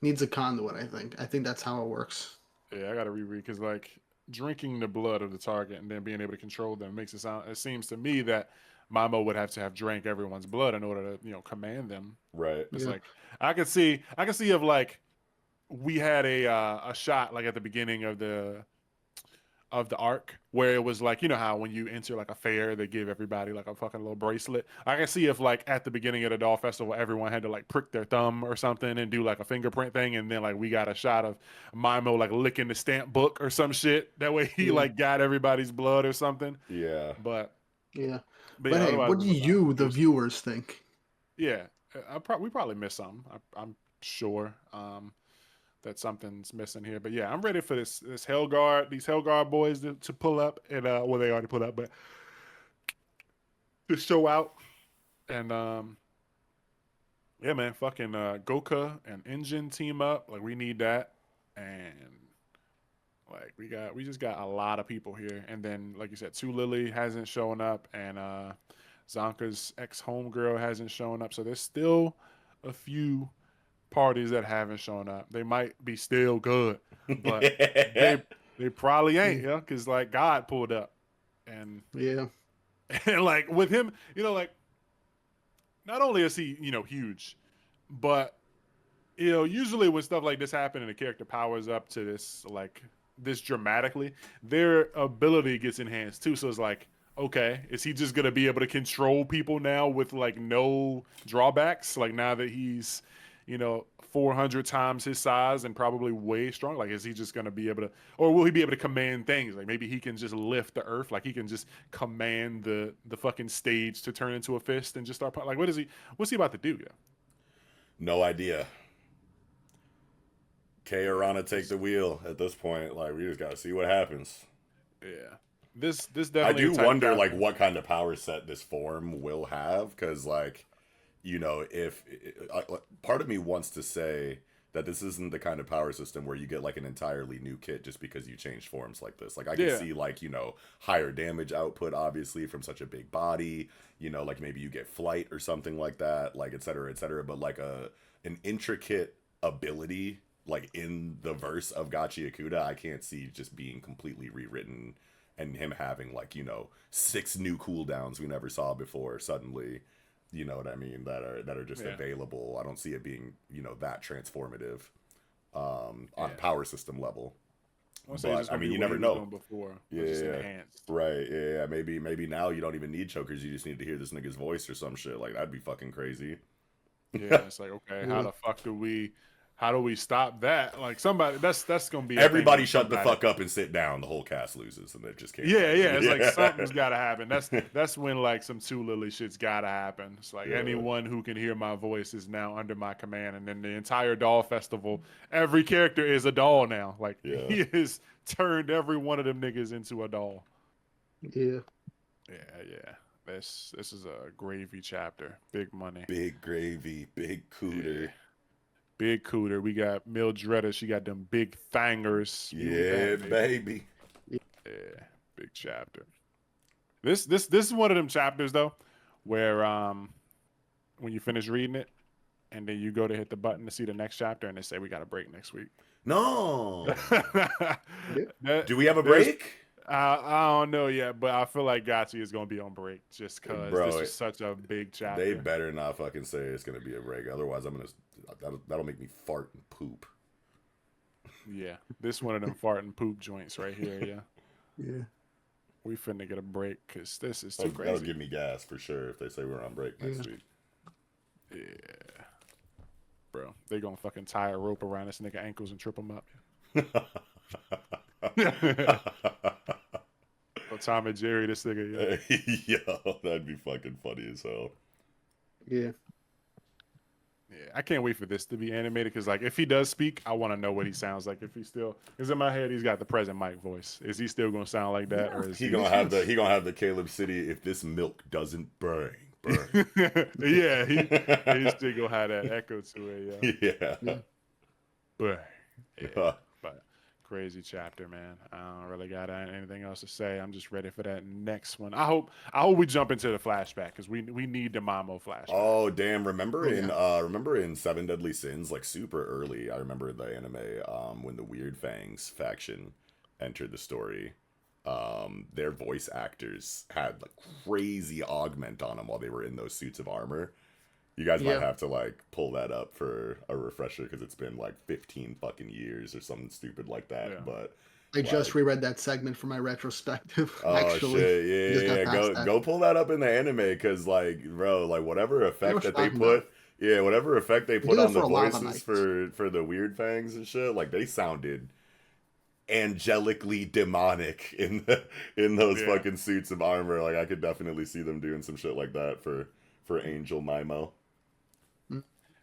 needs a conduit, I think. I think that's how it works. Yeah, I gotta reread because like drinking the blood of the target and then being able to control them makes it sound. It seems to me that Mamo would have to have drank everyone's blood in order to command them. Right. It's Yeah. like I can see if like we had a shot like at the beginning of the arc where it was like how when you enter like a fair they give everybody like a fucking little bracelet. I can see if like at the beginning of the doll festival everyone had to like prick their thumb or something and do like a fingerprint thing, and then like we got a shot of Mimo like licking the stamp book or some shit, that way he Yeah. like got everybody's blood or something. Yeah. but Yeah. but But yeah, hey, otherwise what do you, the viewers, think? yeah, we probably missed something. I'm sure that something's missing here. But yeah, I'm ready for these Hellguard boys to pull up and well they already put up, but to show out and Yeah, man, fucking Goka and Engine team up. Like we need that, and like we just got a lot of people here. And then like you said, Two Lily hasn't shown up, and Zonka's ex homegirl hasn't shown up. So there's still a few parties that haven't shown up. They might be still good, but they they probably ain't, yeah, because like God pulled up, and Yeah. and like with him, like not only is he huge, but usually when stuff like this happen and a character powers up to this dramatically, their ability gets enhanced too. So it's like, okay, is he just gonna be able to control people now with like no drawbacks? Like now that he's, 400 times his size and probably way strong. Like, is he just gonna be able to, or will he be able to command things? Like maybe he can just lift the earth. Like he can just command the fucking stage to turn into a fist and just start. Like, what's he about to do? Yeah. No idea. Kay or Rana take the wheel at this point. Like we just gotta see what happens. Yeah. This I definitely. do wonder like what kind of power set this form will have, because like, if part of me wants to say that this isn't the kind of power system where you get like an entirely new kit just because you change forms like this. Like I can see like, higher damage output obviously from such a big body, like maybe you get flight or something like that, like et cetera, but like an intricate ability like in the verse of Gachiakuta, I can't see just being completely rewritten and him having like, 6 new cooldowns we never saw before suddenly, you know what I mean, that are just available. I don't see it being, that transformative on power system level. But I mean, you never know. Before, yeah, right. Yeah, maybe now you don't even need chokers. You just need to hear this nigga's voice or some shit. Like that'd be fucking crazy. Yeah, it's like, okay, how do we stop that? Like somebody, that's gonna be everybody shut the fuck up and sit down. The whole cast loses, and it just can't. Yeah, it's like something's gotta happen. That's when like some Two Lily shit's gotta happen. It's like anyone who can hear my voice is now under my command, and then the entire doll festival, every character is a doll now. Like he has turned every one of them niggas into a doll. Yeah. Yeah. This is a gravy chapter. Big money. Big gravy. Big cooter. Yeah. Big cooter. We got Mildretta. She got them big thangers. Yeah, baby. Yeah, big chapter. This is one of them chapters though, where when you finish reading it, and then you go to hit the button to see the next chapter, and they say we got a break next week. No. Do we have a break? I don't know yet, but I feel like Gachi is gonna be on break just because this is such a big chapter. They better not fucking say it's gonna be a break, otherwise that'll make me fart and poop. Yeah, this one of them fart and poop joints right here. Yeah. Yeah. We finna get a break because this is too crazy. That'll give me gas for sure if they say we're on break next week. Yeah. Bro, they gonna fucking tie a rope around this nigga ankles and trip him up. Tom and Jerry, this nigga. Yo, that'd be fucking funny as hell. Yeah. Yeah, I can't wait for this to be animated because, like, if he does speak, I want to know what he sounds like. If he still, because in my head he's got the present Mike voice. Is he still gonna sound like that, or is he gonna have the Caleb City? If this milk doesn't burn. Yeah, he's still gonna have that echo to it. Yeah. But but crazy chapter, man. I don't really got anything else to say. I'm just ready for that next one. I hope we jump into the flashback because we need the Mamo flashback. Oh damn! Remember in Seven Deadly Sins, like super early. I remember the anime when the Weird Fangs faction entered the story. Their voice actors had like crazy augment on them while they were in those suits of armor. You guys might have to like pull that up for a refresher because it's been like 15 fucking years or something stupid like that. Yeah. But I just reread that segment for my retrospective. Oh actually. Shit! Yeah. Go pull that up in the anime because like, bro, like whatever effect that they put, whatever effect they put on the voices for the Weird Fangs and shit, like they sounded angelically demonic in those fucking suits of armor. Like I could definitely see them doing some shit like that for Angel Mimo.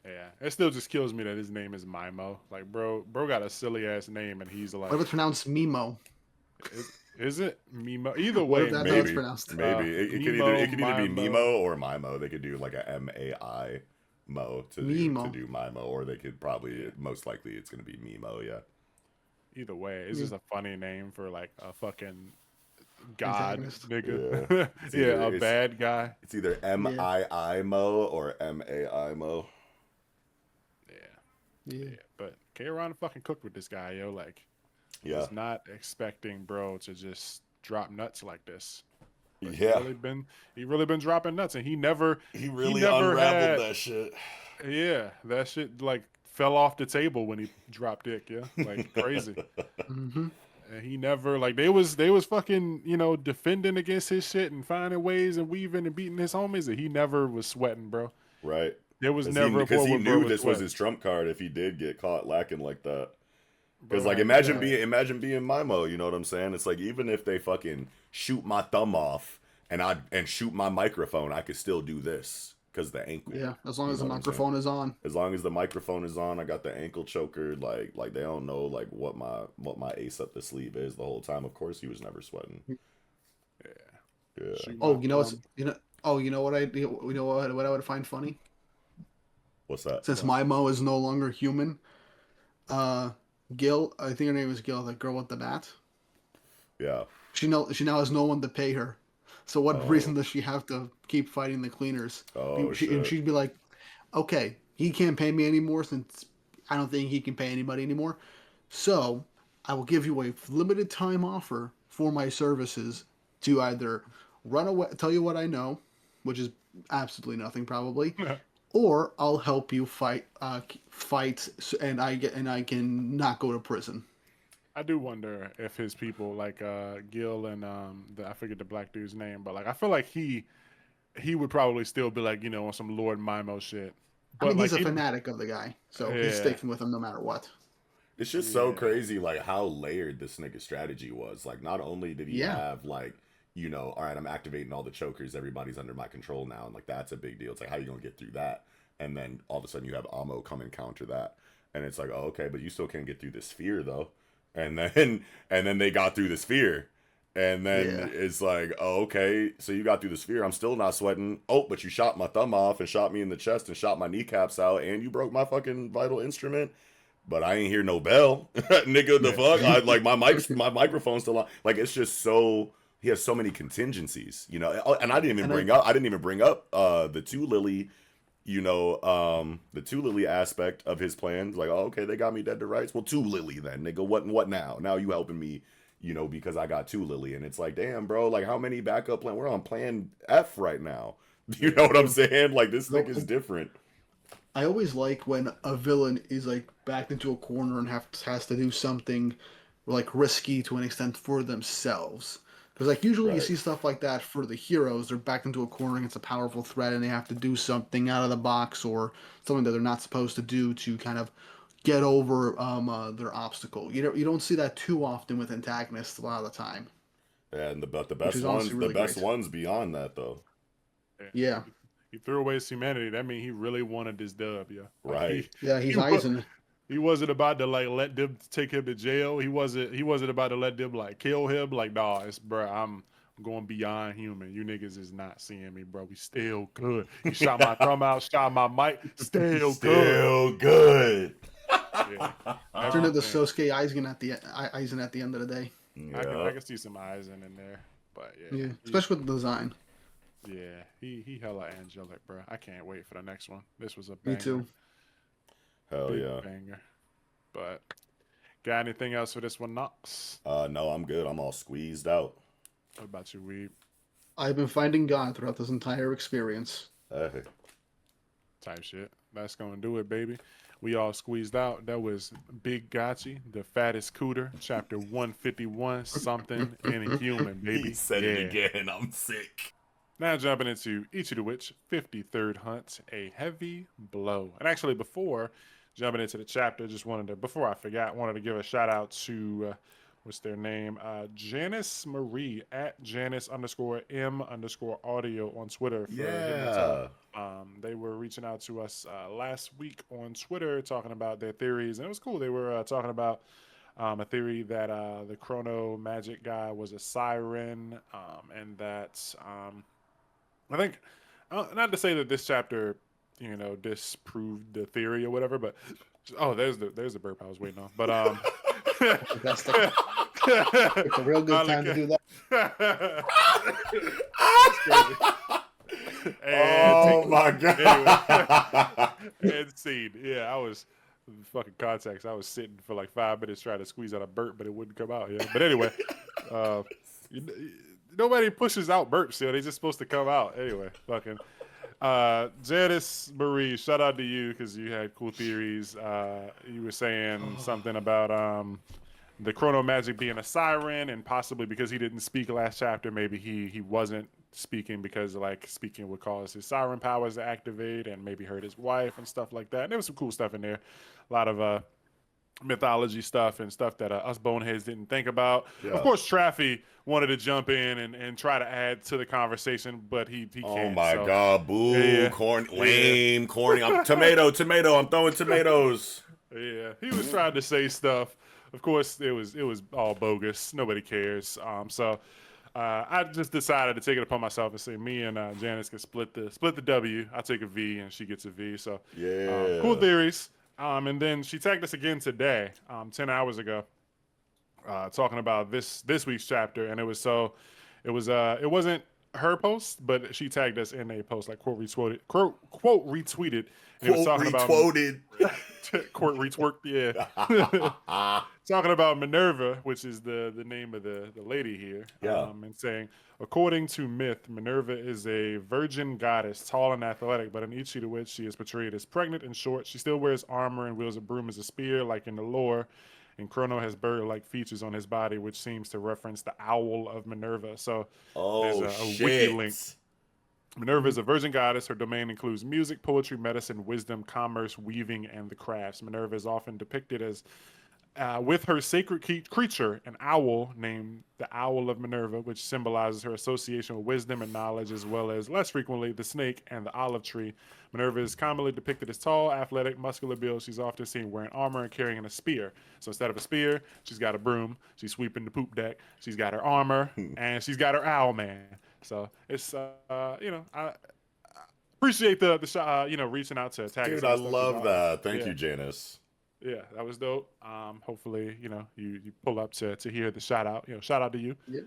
Yeah, it still just kills me that his name is Mimo. Like, bro got a silly ass name, and he's like, what if it's pronounced Mimo? Is it Mimo? Either way, maybe it's pronounced. Maybe it could either be Mimo or Mimo. They could do like a MAI Mo to Mimo. do Mimo, or they could probably most likely it's gonna be Mimo. Yeah. Either way, it's just a funny name for like a fucking god Antagonist. Yeah. nigga. It's Yeah, either a bad guy. it's either Yeah. MII Mo or MAI Mo. Yeah, Yeah. yeah. But K-Ron fucking cooked with this guy, yo. Like, Yeah. was not expecting bro to just drop nuts like this. But Yeah. he really been dropping nuts, and He he really never unraveled had. that shit. Yeah, that shit like fell off the table when he dropped dick. Yeah, like crazy. Mm-hmm. And he never like they was fucking defending against his shit and finding ways and weaving and beating his homies, and he never was sweating, bro. Right. There was never a Because point he where bro knew was this was sweating. his trump card if he did get caught lacking like that. Because Bro like had imagine that. being Mimo, you know what I'm saying? It's like even if they fucking shoot my thumb off and shoot my microphone, I could still do this because the ankle. Yeah, as long You as the know what I'm saying? microphone is on. As long as the microphone is on, I got the ankle choker. Like they don't know like what my ace up the sleeve is the whole time. Of course, he was never sweating. Yeah. Yeah. Shoot Oh, my you know what's thumb. you know what I would find funny? What's that? Since What? Mimo is no longer human, uh, Gil, I think her name is Gil, the girl with the bat. Yeah. She now has no one to pay her. So what reason Oh. does she have to keep fighting the cleaners? Oh And shit. she'd be like, okay, he can't pay me anymore since I don't think he can pay anybody anymore. So I will give you a limited time offer for my services to either run away, tell you what I know, which is absolutely nothing probably, or I'll help you fight, and I can not go to prison. I do wonder if his people like Gil and I forget the black dude's name, but like I feel like he would probably still be like on some Lord Mimo shit. I But mean, he's like a even fanatic of the guy, so he's yeah, sticking with him no matter what. It's just so yeah, crazy, like how layered this nigga's strategy was. Like, not only did he Yeah. have like, all right, I'm activating all the chokers. Everybody's under my control now, and like that's a big deal. It's like how you gonna get through that? And then all of a sudden you have Amo come and counter that, and it's like, oh, okay, but you still can't get through this sphere though. And then they got through the sphere, and then Yeah. it's like, oh, okay, so you got through the sphere. I'm still not sweating. Oh, but you shot my thumb off and shot me in the chest and shot my kneecaps out, and you broke my fucking vital instrument. But I ain't hear no bell, nigga. The fuck? I like my microphone's still on. Like it's just so he has so many contingencies, And I didn't even And bring up the two lily, the two lily aspect of his plans. Like, oh, okay, they got me dead to rights. Well, two lily then, nigga. What now? Now you helping me, because I got two lily, and it's like, damn, bro. Like, how many backup plan? We're on plan F right now. You know what I'm saying? Like this nigga's different. I always like when a villain is like backed into a corner and has to do something like risky to an extent for themselves. Because like usually you Right. see stuff like that for the heroes. They're backed into a corner against a powerful threat and they have to do something out of the box or something that they're not supposed to do to kind of get over their obstacle. You don't see that too often with antagonists a lot of the time, And the which best is honestly ones, the really best great. ones beyond that though. yeah. Yeah, He threw away his humanity. That means he really wanted this dub, yeah. Like Right. yeah, he he's wa- Eisen. he wasn't about to like let them take him to jail. He wasn't about to let them like kill him. Like, nah, it's bro, I'm going beyond human. You niggas is not seeing me, bro. We still good. You shot my thumb out, shot my mic, still good. Still good. Yeah. Turned into Everything. Sosuke Eisen at the end of the day. Yeah. I can see some eyes in there. But yeah. Yeah, especially with the design. He hella angelic, bro. I can't wait for the next one. This was a Me banger. too. Hell Big yeah. banger. But got anything else for this one, Knox? No, I'm good. I'm all squeezed out. What about you, Weeb? I've been finding God throughout this entire experience. Hey. Type shit. That's gonna do it, baby. We all squeezed out. That was Big Gachi, the fattest cooter, chapter 151, something inhuman, baby. He said it again. I'm sick. Now jumping into Ichi the Witch, 53rd Hunt, a heavy blow. And actually, before jumping into the chapter, before I forgot, wanted to give a shout out to, what's their name? Janice Marie, at Janice_M_audio on Twitter for hitting us up. They were reaching out to us last week on Twitter talking about their theories, and it was cool. They were talking about a theory that the Chrono Magic guy was a siren, and that I think, not to say that this chapter disproved the theory or whatever. But there's the burp I was waiting on. But That's the It's a real good time to do that. Oh my god! Anyway, and scene. Yeah, I was fucking context. I was sitting for like 5 minutes trying to squeeze out a burp, but it wouldn't come out. Yeah, but anyway, nobody pushes out burps. They're just supposed to come out anyway. Fucking. Janice Marie, shout out to you because you had cool theories. You were saying something about the chrono magic being a siren, and possibly because he didn't speak last chapter, maybe he wasn't speaking because like speaking would cause his siren powers to activate, and maybe hurt his wife and stuff like that. And there was some cool stuff in there, a lot of mythology stuff and stuff that us boneheads didn't think about. Yeah. Of course, Traffy wanted to jump in and try to add to the conversation, but he can't. Oh my god, boo, lame, corny. Tomato, I'm throwing tomatoes. Yeah, he was trying to say stuff. Of course, it was all bogus. Nobody cares. So I just decided to take it upon myself and say me and Janice can split the W. I take a V and she gets a V. So yeah, cool theories. And then she tagged us again today, 10 hours ago, talking about this week's chapter, and it wasn't her post, but she tagged us in a post, like quote retweeted, and it was talking about quote retworked, yeah. Talking about Minerva, which is the name of the lady here, and saying, according to myth, Minerva is a virgin goddess, tall and athletic, but in Ichi the Witch, she is portrayed as pregnant and short. She still wears armor and wields a broom as a spear, like in the lore. And Chrono has bird-like features on his body, which seems to reference the owl of Minerva. So there's a wiki link. Minerva is a virgin goddess. Her domain includes music, poetry, medicine, wisdom, commerce, weaving, and the crafts. Minerva is often depicted as with her sacred creature, an owl named the Owl of Minerva, which symbolizes her association with wisdom and knowledge, as well as, less frequently, the snake and the olive tree. Minerva is commonly depicted as tall, athletic, muscular build. She's often seen wearing armor and carrying a spear. So instead of a spear, she's got a broom. She's sweeping the poop deck. She's got her armor, and she's got her owl man. So it's, I appreciate the shot, reaching out to tag us. Dude, I love that. Thank you, Janice. Yeah, that was dope. Hopefully, you pull up to hear the shout out. Shout out to you. Yeah.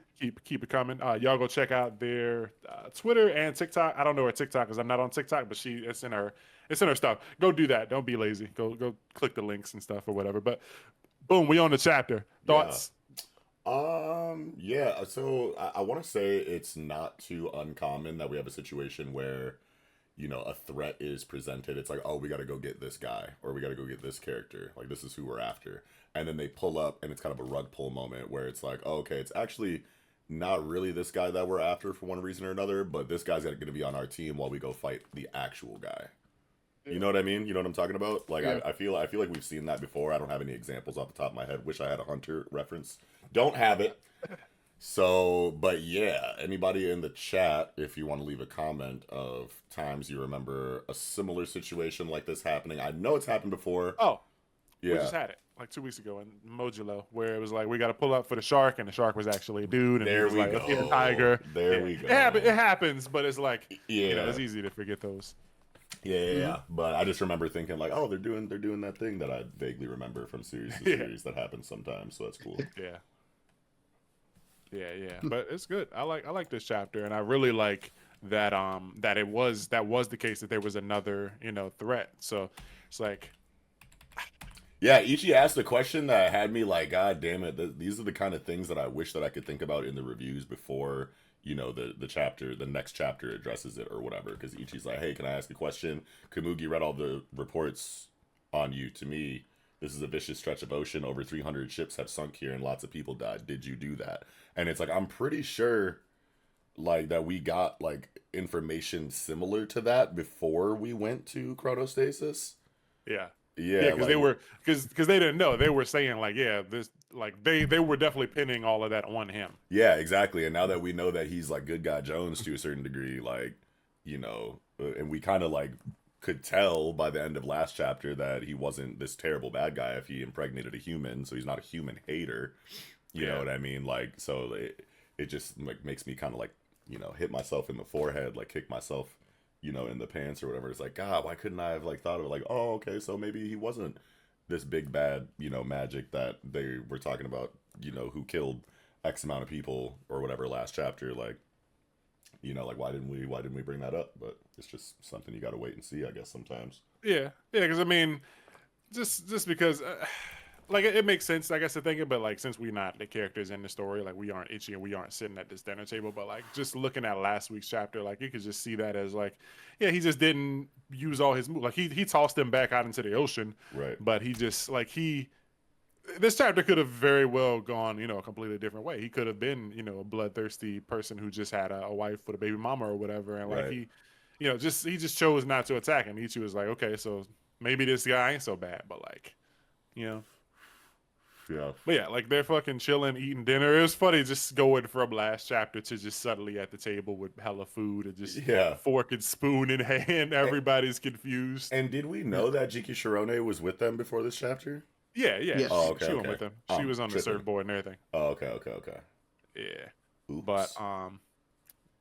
Keep it coming. Y'all go check out their Twitter and TikTok. I don't know her TikTok because I'm not on TikTok, but it's in her stuff. Go do that. Don't be lazy. Go click the links and stuff or whatever. But boom, we on the chapter. Thoughts? Yeah. So I want to say it's not too uncommon that we have a situation where a threat is presented. It's like, oh, we got to go get this guy, or we got to go get this character. Like, this is who we're after. And then they pull up, and it's kind of a rug pull moment where it's like, oh, okay, it's actually not really this guy that we're after for one reason or another, but this guy's going to be on our team while we go fight the actual guy. You know what I mean? You know what I'm talking about? Like, yeah. I feel like we've seen that before. I don't have any examples off the top of my head. Wish I had a Hunter reference. Don't have it. So, but yeah, anybody in the chat, if you want to leave a comment of times you remember a similar situation like this happening. I know it's happened before. Oh, yeah. We just had it like 2 weeks ago in Modulo, where it was like, we got to pull up for the shark, and the shark was actually a dude. And there was we like, go. the tiger. There we go. It happens, but it's like, it's easy to forget those. Yeah. But I just remember thinking like, oh, they're doing that thing that I vaguely remember from series to series that happens sometimes. So that's cool. Yeah. But it's good. I like this chapter, and I really like that that was the case, that there was another threat. So it's like, yeah, Ichi asked a question that had me like, God damn it, these are the kind of things that I wish that I could think about in the reviews before the next chapter addresses it or whatever. Because Ichi's like, hey, can I ask a question? Kamugi read all the reports on you to me. This is a vicious stretch of ocean. Over 300 ships have sunk here and lots of people died. Did you do that? And it's like, I'm pretty sure like that we got like information similar to that before we went to chronostasis. Yeah, because they didn't know. They were saying like, this, like they were definitely pinning all of that on him. Yeah, exactly. And now that we know that he's like Good Guy Jones to a certain degree, like, and we kind of like could tell by the end of last chapter that he wasn't this terrible bad guy if he impregnated a human, so he's not a human hater. You know what I mean? Like, so it just like makes me kind of like, hit myself in the forehead, like kick myself you know, in the pants or whatever. It's like, God, why couldn't I have like thought of it like, oh, okay, so maybe he wasn't this big bad, you know, magic that they were talking about, you know, who killed X amount of people or whatever last chapter. Like, you know, like why didn't we bring that up? But it's just something you got to wait and see, I guess, sometimes. Yeah, because I mean, just because, like, it makes sense, I guess, to think it, but like, since we not the characters in the story, like, we aren't Ichi and we aren't sitting at this dinner table, but like, just looking at last week's chapter, like, you could just see that as like, yeah, he just didn't use all his moves. Like, he tossed him back out into the ocean, Right. but he just like this chapter could have very well gone, you know, a completely different way. He could have been, you know, a bloodthirsty person who just had a wife with a baby mama or whatever, and like Right. he, you know, he just chose not to attack him. Ichi was like, okay, so maybe this guy ain't so bad, but like, you know. Yeah. But yeah, like they're fucking chilling, eating dinner. It was funny just going from last chapter to just suddenly at the table with hella food and just fork and spoon in hand. Everybody's confused. And did we know that Jiki Shirone was with them before this chapter? Yeah. Yes. Oh, okay, she went with them. She was on the surf board and everything. Oh, okay. Yeah. Oops. But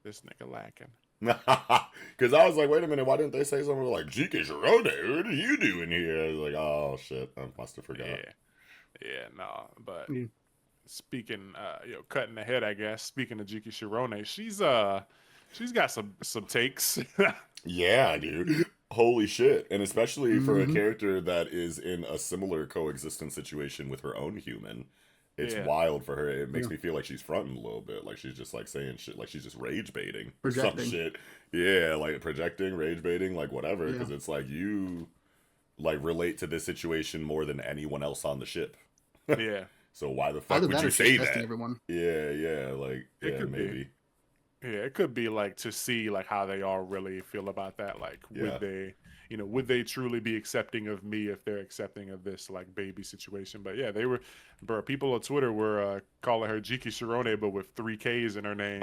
this nigga lacking. Because I was like, wait a minute, why didn't they say something like, Jiki Shirone, what are you doing here? I was like, oh shit, I must have forgot. Yeah, no, but speaking, you know, cutting ahead, I guess. Speaking of Jiki Shirone, she's got some takes. Yeah, dude. Holy shit. And especially for a character that is in a similar coexistence situation with her own human. It's wild for her. It makes me feel like she's fronting a little bit. Like she's just like saying shit. Like she's just rage baiting. Projecting. Some shit. Yeah, like projecting, rage baiting, like whatever. Because it's like you like relate to this situation more than anyone else on the ship. Yeah. So why the fuck would you say that? Everyone. Yeah. Like, maybe. Yeah, it could be like to see like how they all really feel about that. Like, would they truly be accepting of me if they're accepting of this like baby situation? But yeah, they were, bro. People on Twitter were calling her Jiki Shirone, but with 3 Ks in her name.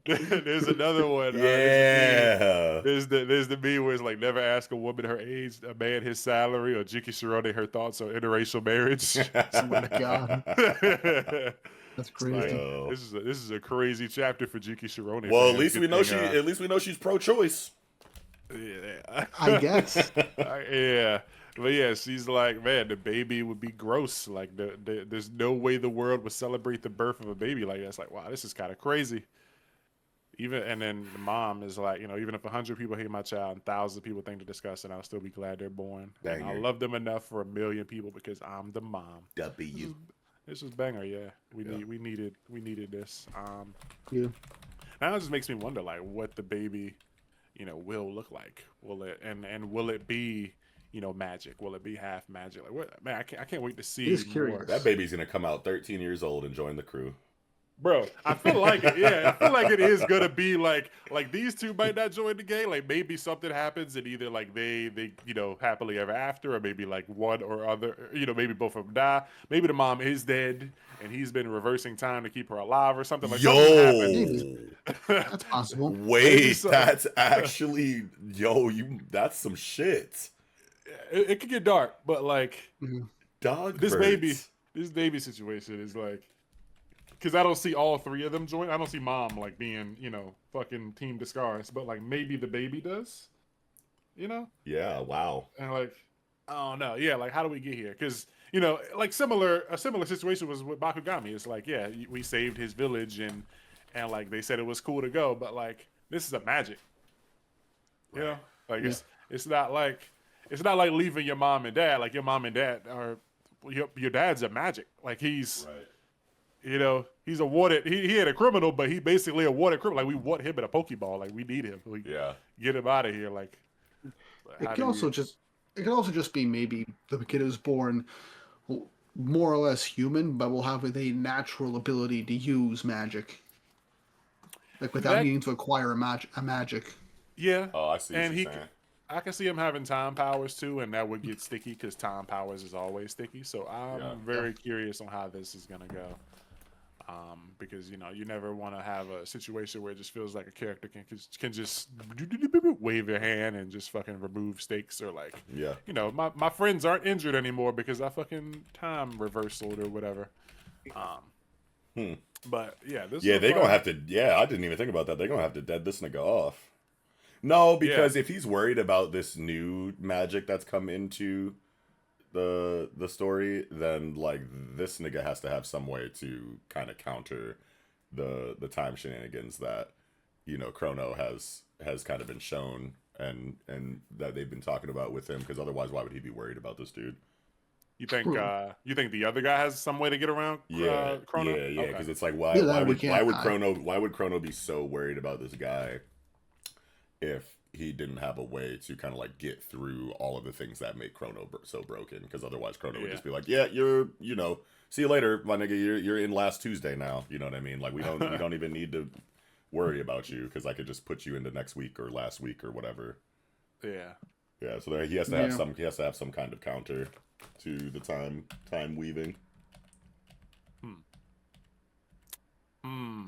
There's another one. There's the meme where it's like never ask a woman her age, a man his salary, or Jiki Shirone her thoughts on interracial marriage. Oh my god. That's crazy. Like, this is a crazy chapter for Jiki Shirone. Well, at least we know she's pro-choice. Yeah, I guess. Yeah, but yeah, she's like, man, the baby would be gross. Like, there's no way the world would celebrate the birth of a baby like that. It's like, wow, this is kind of crazy. And then the mom is like, you know, even if 100 people hate my child and thousands of people think they're disgusting, I'll still be glad they're born. And I love them enough for 1 million people because I'm the mom. W. This was banger, yeah. We needed this. Yeah. Now it just makes me wonder, like, what the baby, you know, will look like. Will it and will it be, you know, magic? Will it be half magic? Like, what? Man, I can't wait to see. He's curious. That baby's gonna come out 13 years old and join the crew. Bro, I feel like it. Yeah, I feel like it is gonna be like these two might not join the gang. Like maybe something happens and either like they you know happily ever after, or maybe like one or other. You know, maybe both of them die. Maybe the mom is dead and he's been reversing time to keep her alive or something. Like that's possible. Wait, that's actually that's some shit. It could get dark, but like this baby situation is like. Because I don't see all 3 of them join. I don't see mom like being, you know, fucking team Discards, but like maybe the baby does, you know? Yeah. Wow. And like, I don't know. Yeah, like how do we get here? Because you know, like a similar situation was with Bakugami. It's like, yeah, we saved his village and like they said it was cool to go, but like this is a magic, you know? Like it's not like leaving your mom and dad. Like your mom and dad are your dad's a magic. Like he's. Right. You know, he's awarded. He had a criminal, but he basically awarded criminal. Like we want him in a Pokeball. Like we need him. Like, get him out of here. Like it can also just be maybe the kid is born more or less human, but will have a natural ability to use magic, like without needing to acquire a magic. Yeah. Oh, I see. And I can see him having time powers too, and that would get sticky because time powers is always sticky. So I'm very curious on how this is gonna go. Because you know you never want to have a situation where it just feels like a character can just wave their hand and just fucking remove stakes or like you know my friends aren't injured anymore because I fucking time reversaled or whatever. But yeah, this Yeah, is they a gonna fire. have to. Yeah, I didn't even think about that. They're gonna have to dead this nigga off. No, Yeah, because if he's worried about this new magic that's come into the story, then like this nigga has to have some way to kind of counter the time shenanigans that Chrono has kind of been shown and that they've been talking about with him. Because otherwise, why would he be worried about this dude? True. you think the other guy has some way to get around Yeah, Chrono? yeah, yeah. Okay. Because it's like Yeah, that we why can't. would Chrono be so worried about this guy if he didn't have a way to kind of like get through all of the things that make Chrono so broken? Because otherwise, Chrono would Yeah. just be like, "Yeah, you're, see you later, my nigga. You're in last Tuesday now. You know what I mean? Like we don't even need to worry about you because I could just put you into next week or last week or whatever." Yeah. Yeah. So there, he has to have some kind of counter to the time weaving. Hmm.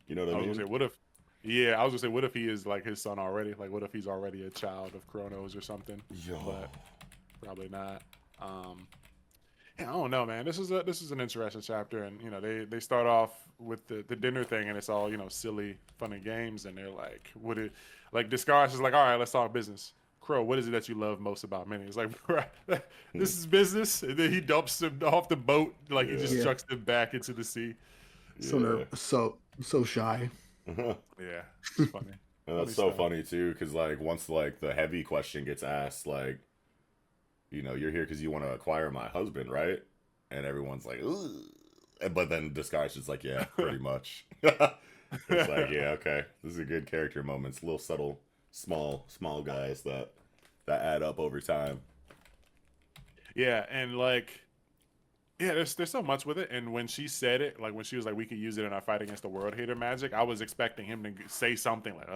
You know what I I was mean? gonna say, what if? Yeah, I was gonna say, what if he is like his son already? Like, what if he's already a child of Chronos or something? Yo. But probably not. Yeah, I don't know, man. This is an interesting chapter, and they start off with the dinner thing, and it's all silly, funny games, and they're like, what it like Discards is like, all right, let's talk business. Crow, what is it that you love most about Minnie? It's like, bro, this is business, and then he dumps him off the boat, like he just Yeah. chucks him back into the sea. Yeah. So shy. Yeah, it's funny. And Funny that's so stuff. funny too, because like once like the heavy question gets asked, like, you're here because you want to acquire my husband, right? And everyone's like, ooh. But then Disguise is like, yeah, pretty much. It's like, yeah, okay, this is a good character moments, little subtle, small guys that add up over time. Yeah, and like, yeah, there's so much with it. And when she said it, like when she was like, we could use it in our fight against the world hater magic, I was expecting him to say something like,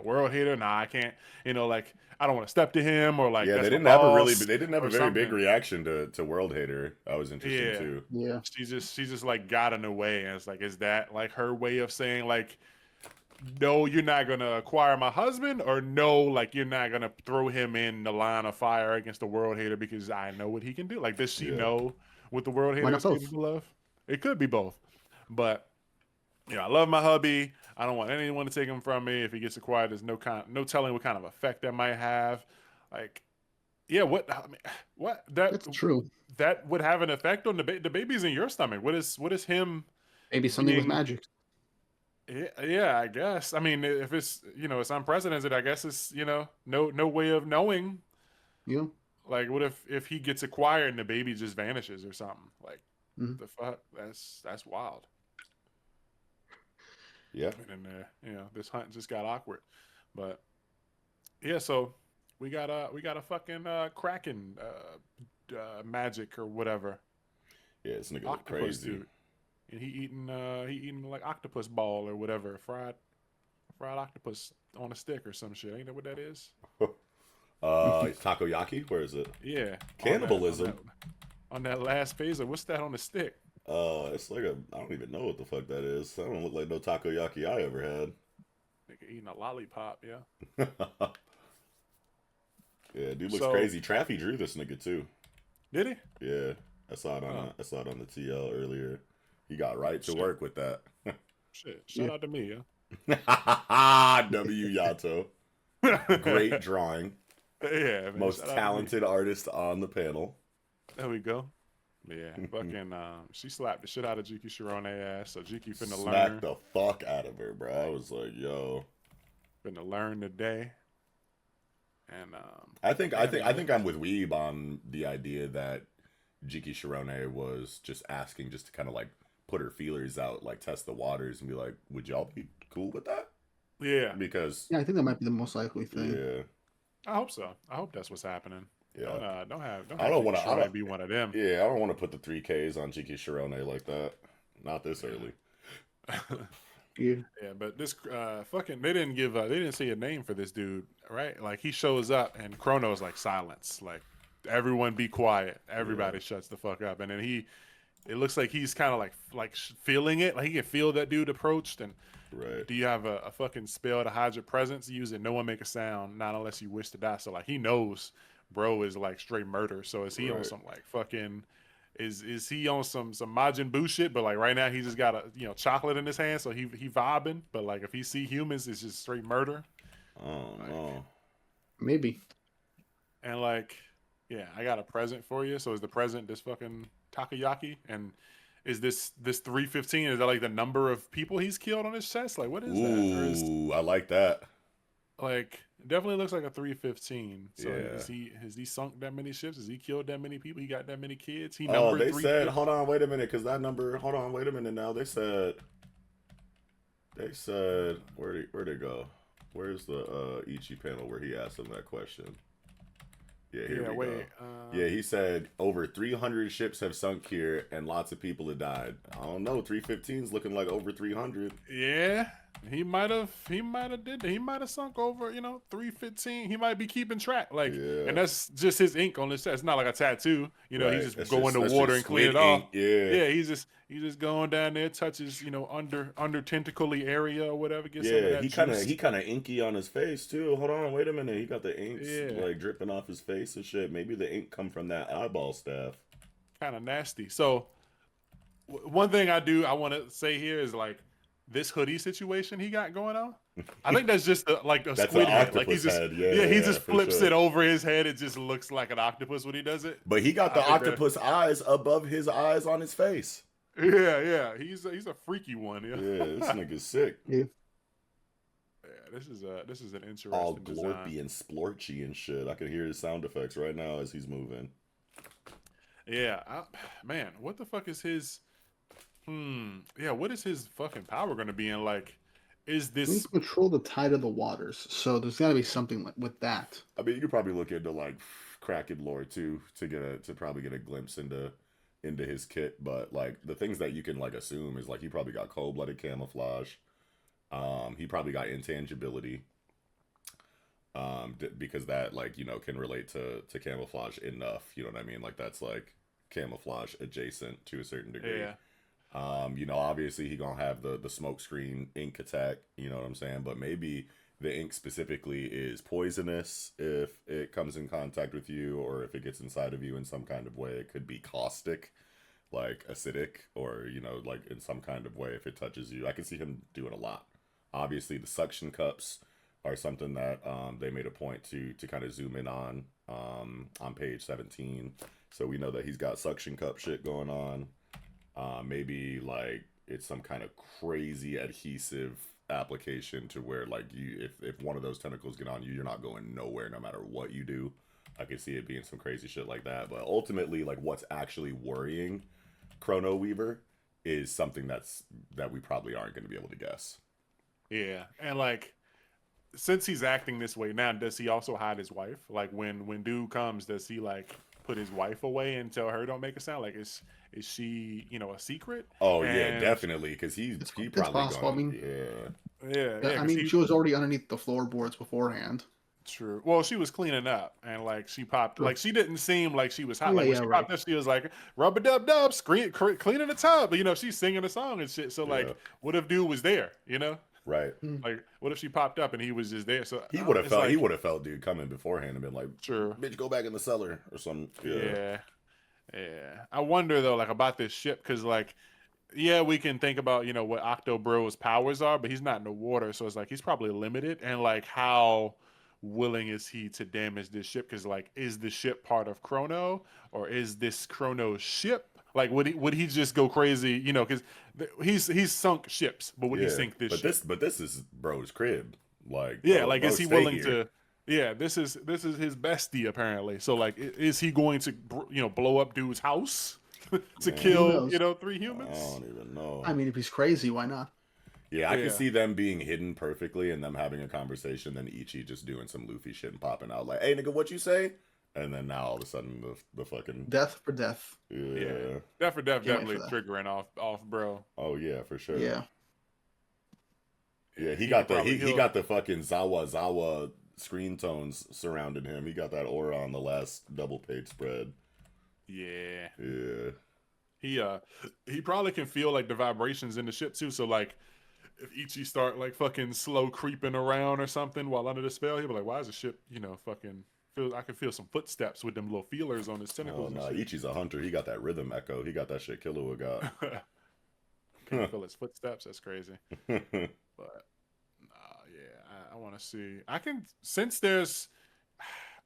world hater, nah, I can't, like I don't want to step to him, or like Yeah, that's my boss, they didn't have a or very big something. reaction to World Hater. That was interesting Yeah, too. Yeah. she just like got in the way, and it's like, is that like her way of saying like, no, you're not gonna acquire my husband, or no, like you're not gonna throw him in the line of fire against the world hater because I know what he can do. Like, does she Yeah. know what the world Why hater not is both? capable of? It could be both, but I love my hubby. I don't want anyone to take him from me. If he gets acquired, there's no telling what kind of effect that might have. Like, yeah, what That's true. that would have an effect on the baby's in your stomach. What is him Maybe something with being? magic. Yeah, I guess. I mean, if it's it's unprecedented, I guess it's no way of knowing. You know? Like, what if he gets acquired and the baby just vanishes or something? Like, Mhm. the fuck? That's wild. Yeah. And then this hunt just got awkward. But yeah, so we got a fucking kraken magic or whatever Yeah, this nigga look octopus crazy. dude, and he eating like octopus ball or whatever, fried octopus on a stick or some shit. Ain't that what that is? It's takoyaki. Where is it? Yeah, Cannibalism. on that last phase. Of what's that on the stick? It's like I don't even know what the fuck that is. That don't look like no takoyaki I ever had. Nigga eating a lollipop. Yeah. Yeah, dude looks So crazy. Traffy drew this nigga too. did he? Yeah, I saw it on the TL earlier. He got right to work with that. Shit. Shout out to me. W Yato. Yeah. Great drawing. Yeah. Man, Most shout out to me. talented artist on the panel. There we go. Yeah, fucking. She slapped the shit out of Jiki Shirone ass. So Jiki finna Smacked learn. the fuck out of her, bro. I was like, yo. Finna learn today. And I think I'm with Weeb on the idea that Jiki Shirone was just asking just to kind of like put her feelers out, like test the waters and be like, would y'all be cool with that? yeah, Because Yeah, I think that might be the most likely thing. yeah, I hope so. I hope that's what's happening. yeah. Don't have I don't Jiki want Shirone to be one of them. Yeah, I don't want to put the 3Ks on Jiki Shirone like that. Not this early. Yeah. Yeah, but this fucking they didn't say a name for this dude, right? Like he shows up and Chrono's like silence, like everyone be quiet, everybody shuts the fuck up, and then it looks like he's kind of like feeling it, like he can feel that dude approached. And Right. do you have a fucking spell to hide your presence? Use it. No one make a sound, not unless you wish to die. So like he knows, bro is like straight murder. So is he on Right. some like fucking Is he on some Majin Buu shit? But like right now, he just got a chocolate in his hand, so he vibing. But like if he see humans, it's just straight murder. Oh Like, no. Maybe. And like, yeah, I got a present for you. So is the present this fucking takoyaki? And is this 315? Is that like the number of people he's killed on his chest? Like what is that? Or is Ooh, I like that. like it definitely looks like a 315. So Yeah. has he sunk that many ships? Has he killed that many people? He got that many kids? He Oh, numbered they three said, ships? hold on, wait a minute, because that number, hold on, wait a minute now. They said, where'd it go? Where's the Ichi panel where he asked him that question? Yeah, here we go. Yeah, he said over 300 ships have sunk here and lots of people have died. I don't know, 315's looking like over 300. Yeah, he might have sunk over 315. He might be keeping track, like, Yeah. and that's just his ink on his chest. It's not like a tattoo, Right. He's just That's go in the that's water just and clean it squid off. ink. Yeah. Yeah, he's just going down there, touches under tentacly area or whatever. Get some of Yeah, that juice. he kind of inky on his face too. Hold on, wait a minute. He got the inks Yeah. like dripping off his face and shit. Maybe the ink come from that eyeball staff. Kind of nasty. So one thing I want to say here is like this hoodie situation he got going on. I think that's just like a That's squid an head. Like octopus he's just head. he just For flips sure. it over his head. It just looks like an octopus when he does it. But he got the I think octopus eyes above his eyes on his face. Yeah. He's a freaky one. Yeah, this nigga's sick. Yeah. Yeah, this is an interesting All design. glorpy and splorchy and shit. I can hear his sound effects right now as he's moving. Yeah, man, what the fuck is his? Yeah, what is his fucking power going to be in? Like, is He this? can control the tide of the waters, so there's got to be something like with that. I mean, you could probably look into like Kraken lore too to probably get a glimpse into his kit. But like the things that you can like assume is like he probably got cold-blooded camouflage. He probably got intangibility. Because that like can relate to camouflage enough. You know what I mean? Like that's like camouflage adjacent to a certain degree. Yeah. Obviously he gonna have the smoke screen ink attack, you know what I'm saying? But maybe the ink specifically is poisonous if it comes in contact with you, or if it gets inside of you in some kind of way. It could be caustic, like acidic, or like in some kind of way if it touches you. I can see him doing a lot. Obviously the suction cups are something that they made a point to kind of zoom in on page 17. So we know that he's got suction cup shit going on. Maybe like it's some kind of crazy adhesive application to where like if one of those tentacles get on you, you're not going nowhere no matter what you do. I could see it being some crazy shit like that. But ultimately, like what's actually worrying Chrono Weaver is something that we probably aren't going to be able to guess. Yeah, and like since he's acting this way now, does he also hide his wife? Like when dude comes, does he like put his wife away and tell her don't make a sound? Like is she a secret? Oh yeah, definitely, because he It's probably possible. gonna, I mean, yeah. I mean, she was already underneath the floorboards beforehand. True. Well, she was cleaning up, and like she popped, like she didn't seem like she was hot. Yeah, Like when yeah, she right. popped up, she was like rub a dub dub, cleaning the tub. She's singing a song and shit. So like, Yeah. what if dude was there? right. Like what if she popped up and he was just there? So He would have felt like, he would have felt dude coming beforehand and been like, True. bitch, go back in the cellar or something. Yeah. I wonder though, like about this ship, because like, yeah, we can think about what Octo Bro's powers are, but he's not in the water, so it's like he's probably limited. And like, how willing is he to damage this ship? Because like, is the ship part of Chrono, or is this Chrono's ship? Like, would he just go crazy? Because he's sunk ships, but would he sink this ship? But this is bro's crib. Like Yeah, like is he stay willing here. to? Yeah, this is his bestie apparently. So like, is he going to blow up dude's house to kill knows? 3 humans? I don't even know. I mean, if he's crazy, why not? Yeah, I can see them being hidden perfectly and them having a conversation, then Ichi just doing some Luffy shit and popping out like, hey nigga, what you say? And then now all of a sudden the fucking Death for death. yeah. Death for death, Can't wait definitely for that. triggering off, bro. Oh yeah, for sure. Yeah. Yeah, he could got probably he got the fucking Zawa screen tones surrounding him. He got that aura on the last double page spread. Yeah. Yeah. He probably can feel like the vibrations in the ship too. So like, if Ichi start like fucking slow creeping around or something while under the spell, he'll be like, "Why is the ship, fucking I can feel some footsteps with them little feelers on his Oh tentacles. no, Ichi's a hunter. He got that rhythm echo. He got that shit Killua got. Can feel his footsteps. That's crazy. But yeah, I want to see. I can since there's.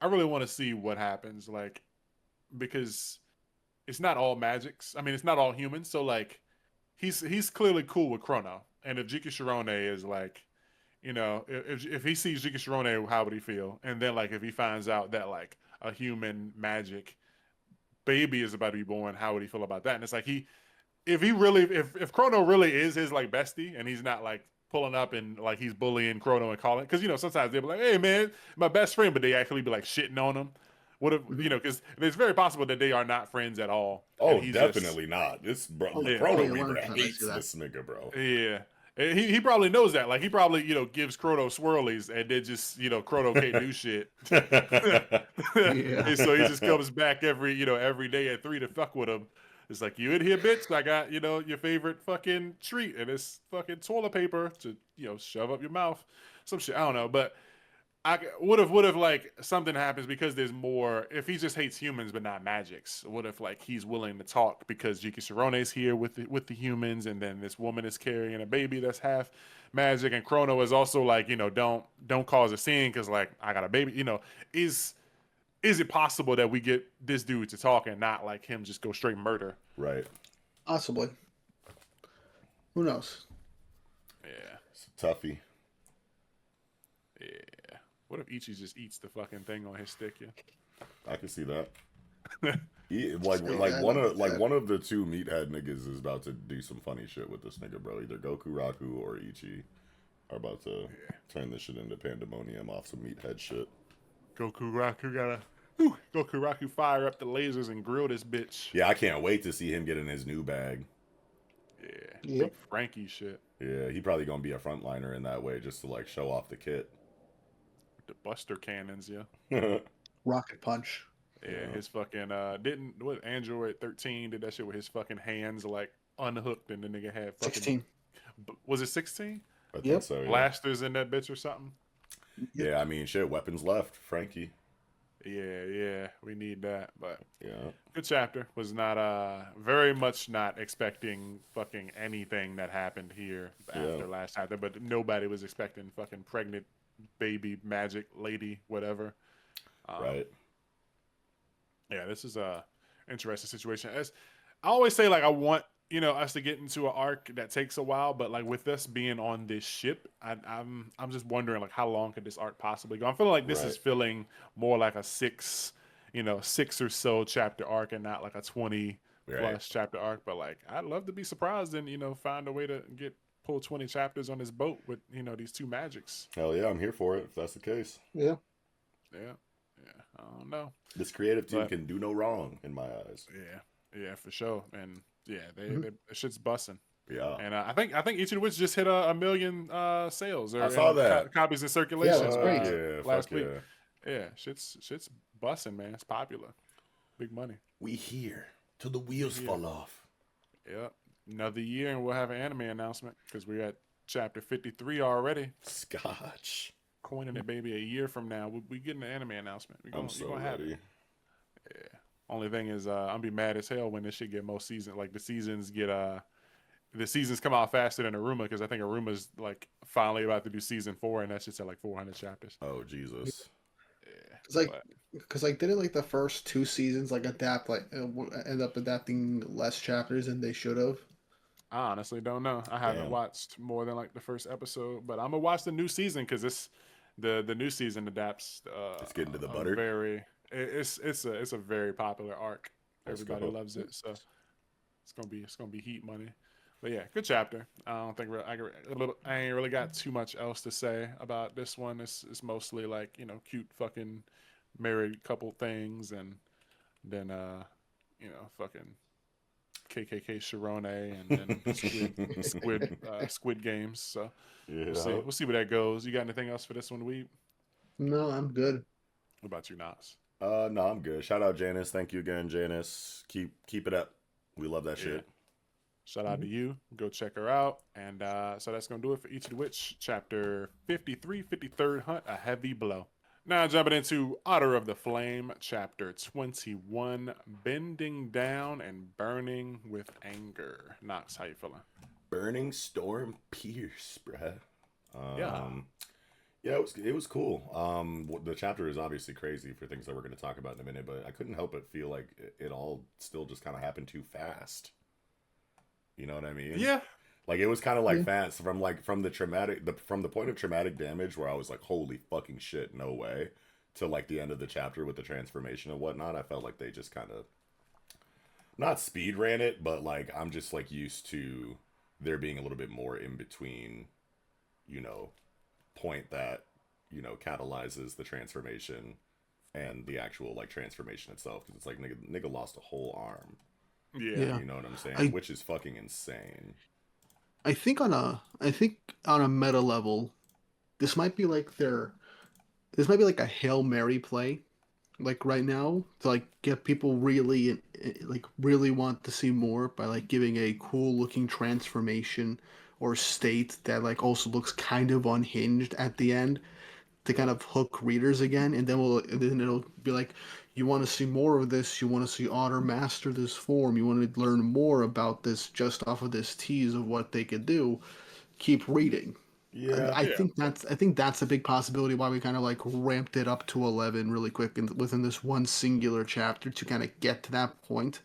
I really want to see what happens, like, because it's not all magics. I mean, it's not all humans. So like, he's clearly cool with Chrono, and if Jiki Shirone is like, if he sees Jiki Shirone, how would he feel? And then like if he finds out that like a human magic baby is about to be born, how would he feel about that? And it's like if Chrono really is his like bestie, and he's not like pulling up and like he's bullying Chrono and calling, because sometimes they'll be like, hey man, my best friend, but they actually be like shitting on him. What if because it's very possible that they are not friends at all. Oh, definitely not. This bro, yeah. Chrono Yeah, Reaper 100% hates that. this nigga, bro. Yeah. He probably knows that. Like he probably, gives Chrono swirlies and then just, Chrono can't do shit. And so he just comes back every day at 3 to fuck with him. It's like, you in here, bitch? I got, your favorite fucking treat, and it's fucking toilet paper to, shove up your mouth. Some shit. I don't know. But what if like something happens because there's more, if he just hates humans but not magics, what if like he's willing to talk because Jiki Shirone's here with the humans, and then this woman is carrying a baby that's half magic, and Chrono is also like, don't cause a scene because like I got a baby, is it possible that we get this dude to talk and not like him just go straight murder? Right. Possibly. Who knows? Yeah. It's a toughie. Yeah. What if Ichi just eats the fucking thing on his stick? Yeah. I can see that. One of the two meathead niggas is about to do some funny shit with this nigga, bro. Either Gokuraku or Ichi are about to turn this shit into pandemonium off some meathead shit. Gokuraku fire up the lasers and grill this bitch. Yeah, I can't wait to see him get in his new bag. Yeah. Big Frankie shit. Yeah, he probably gonna be a frontliner in that way just to like show off the kit. The Buster Cannons, yeah. Rocket Punch. Yeah, his fucking Android 13 did that shit with his fucking hands like unhooked, and the nigga had fucking 16. Was it 16? I think so. Yeah. Blasters in that bitch or something. Yep. Yeah, I mean, shit, weapons left, Frankie. Yeah, we need that. But yeah, good chapter. Was not very much not expecting fucking anything that happened here after last chapter, but nobody was expecting fucking pregnant baby magic lady whatever. Right. Yeah, this is a interesting situation. As I always say, like I want us to get into an arc that takes a while, but like with us being on this ship, I'm just wondering like how long could this arc possibly go? I'm feeling like this is feeling more like a 6 or so chapter arc and not like a 20 plus chapter arc. But like I'd love to be surprised and find a way to pull 20 chapters on this boat with these two magics. Hell yeah, I'm here for it if that's the case. Yeah. I don't know. This creative team can do no wrong in my eyes. Yeah, for sure. And yeah, they shit's busting. Yeah, and I think Ichi The Witch just hit a million sales. Or, I saw that copies in circulation. Yeah, that's great. Last week. Yeah, shit's busting, man. It's popular, big money. We here till the wheels fall off. Yep, another year and we'll have an anime announcement because we're at chapter 53 already. Scotch. Coining it, baby. A year from now, we getting an anime announcement. I'm so ready. Yeah. Only thing is, I'm be mad as hell when this shit get most season. Like the seasons come out faster than Aruma because I think Aruma's like finally about to do season 4 and that shit's at like 400 chapters. Oh Jesus. Yeah. Because didn't like the first 2 seasons like adapt end up adapting less chapters than they should have. I honestly don't know. I haven't watched more than like the first episode, but I'm gonna watch the new season because the new season adapts. It's getting to the butter. It's a very popular arc. Everybody loves it, so it's gonna be heat money. But yeah, good chapter. I don't think I ain't really got too much else to say about this one. It's mostly like cute fucking married couple things, and then fucking KKK Shirone and then Squid Games. So we'll see where that goes. You got anything else for this one, Weeb? No, I'm good. What about you, Nas? No, I'm good. Shout out Janice. Thank you again, Janice. Keep it up. We love that shit. Shout out to you. Go check her out. And so that's going to do it for Ichi The Witch, chapter 53, 53rd Hunt, A Heavy Blow. Now jumping into Otr of the Flame, chapter 21, Bending Down and Burning with Anger. Knox, how you feeling? Burning Storm Pierce, bruh. Yeah. Yeah, it was cool. The chapter is obviously crazy for things that we're going to talk about in a minute, but I couldn't help but feel like it all still just kind of happened too fast. You know what I mean? Yeah. Like it was kind of like Yeah. fast from the from the point of traumatic damage where I was like, holy fucking shit, no way, to like the end of the chapter with the transformation and whatnot. I felt like they just kind of not speed ran it, but like I'm just like used to there being a little bit more in between, you know, point that catalyzes the transformation and the actual like transformation itself, because it's like nigga lost a whole arm. Yeah. Yeah. You know what I'm saying? I Which is fucking insane. I think on a meta level, this might be like this might be like a Hail Mary play, like right now, to like get people really like really want to see more by like giving a cool looking transformation or state that like also looks kind of unhinged at the end to kind of hook readers again, and then it'll be like, you want to see more of this, you want to see Otter master this form, you want to learn more about this just off of this tease of what they could do. Keep reading. Yeah. Yeah. I think that's a big possibility why we kind of like ramped it up to 11 really quick within this one singular chapter to kind of get to that point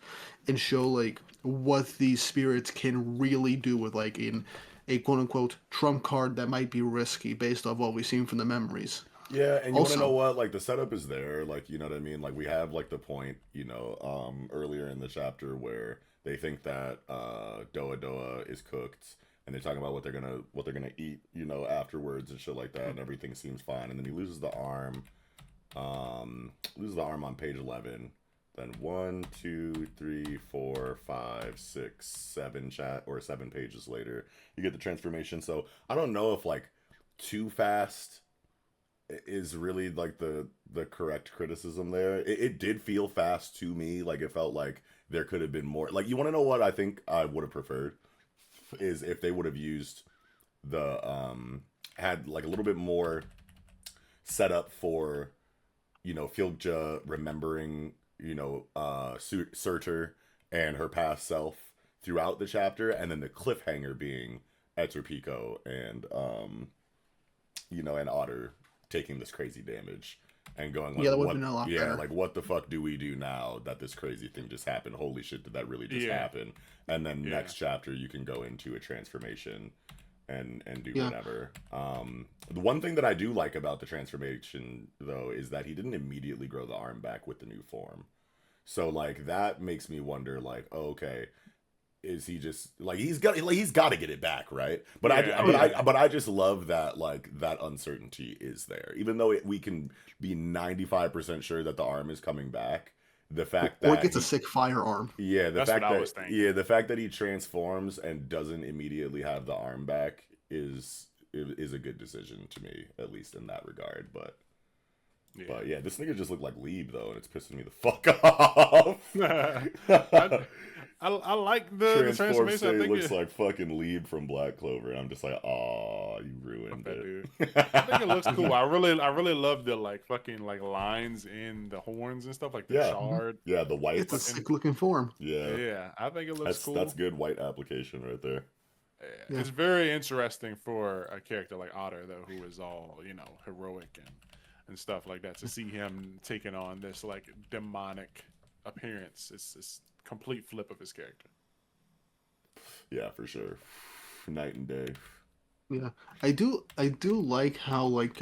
and show like what these spirits can really do with like in a quote unquote trump card that might be risky based off what we've seen from the memories. Yeah, and you want to know Also, what? Like the setup is there. Like you know what I mean. Like we have like the point, earlier in the chapter where they think that Doa Doa is cooked, and they're talking about what they're gonna eat, afterwards and shit like that, and everything seems fine. And then he loses the arm on page 11. Then 1, 2, 3, 4, 5, 6, 7 pages later, you get the transformation. So I don't know if like too fast is really like the correct criticism there. It did feel fast to me. Like it felt like there could have been more. Like you want to know what I think I would have preferred is if they would have used the had like a little bit more set up for Filja remembering Surtur and her past self throughout the chapter, and then the cliffhanger being Eter Pico and and Otter taking this crazy damage and going like, yeah, that would have what? been a lot Yeah, better. like what the fuck do we do now that this crazy thing just happened? Holy shit, did that really just Yeah. happen? And then Yeah. next chapter you can go into a transformation and do Yeah. whatever. The one thing that I do like about the transformation though is that he didn't immediately grow the arm back with the new form. So like that makes me wonder like, oh, okay, is he just like he's got to get it back, right? But Yeah, but I just love that like that uncertainty is there, even though we can be 95% sure that the arm is coming back. The fact Or it that gets a sick firearm. That's what I was thinking. the fact that he transforms and doesn't immediately have the arm back is a good decision to me, at least in that regard. But Yeah. but yeah, this nigga just looked like Lieb though, and it's pissing me the fuck off. I like the Transform transformation. I State think looks like fucking Lieb from Black Clover, and I'm just like, oh, you ruined that it. dude. I think it looks cool. I really love the like fucking like lines in the horns and stuff like the Yeah. shard. Yeah, the white. It's a fucking- sick looking form. Yeah, Yeah, I think it looks that's cool. that's good white application right there. Yeah. Yeah. It's very interesting for a character like Otter though, who is all heroic and stuff like that. To see him taking on this like demonic appearance, it's complete flip of his character. Yeah, for sure. Night and day. Yeah, I do like how like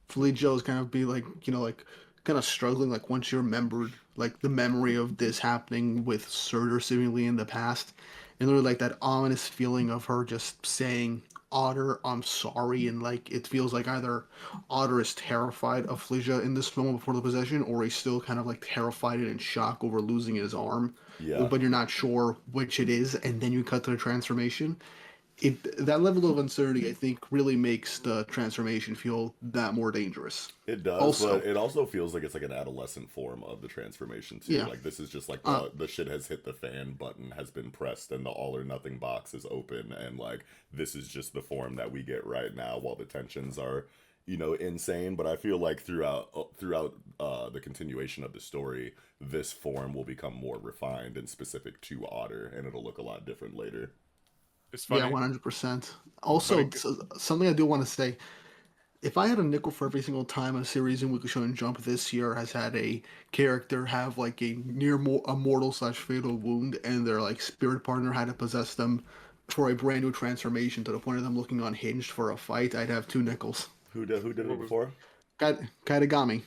Flea Joe's kind of be like like kind of struggling like once you remembered like the memory of this happening with Surtur seemingly in the past, and really like that ominous feeling of her just saying, Otter, I'm sorry, and like it feels like either Otter is terrified of Fleja in this moment before the possession, or he's still kind of like terrified and in shock over losing his arm, Yeah. but you're not sure which it is, and then you cut to the transformation. that level of uncertainty, I think, really makes the transformation feel that more dangerous. It does, Also, but it also feels like it's like an adolescent form of the transformation too. yeah, Like this is just like uh, the shit has hit the fan button has been pressed and the all or nothing box is open and like this is just the form that we get right now while the tensions are, insane. But I feel like throughout the continuation of the story, this form will become more refined and specific to Otter, and it'll look a lot different later. It's yeah, funny. 100%. It's funny. Also, something I do want to say: if I had a nickel for every single time a series in Weekly Shonen Jump this year has had a character have like a a mortal slash fatal wound, and their like spirit partner had to possess them for a brand new transformation to the point of them looking unhinged for a fight, I'd have 2 nickels. Who did it What was? before? Kaitagami.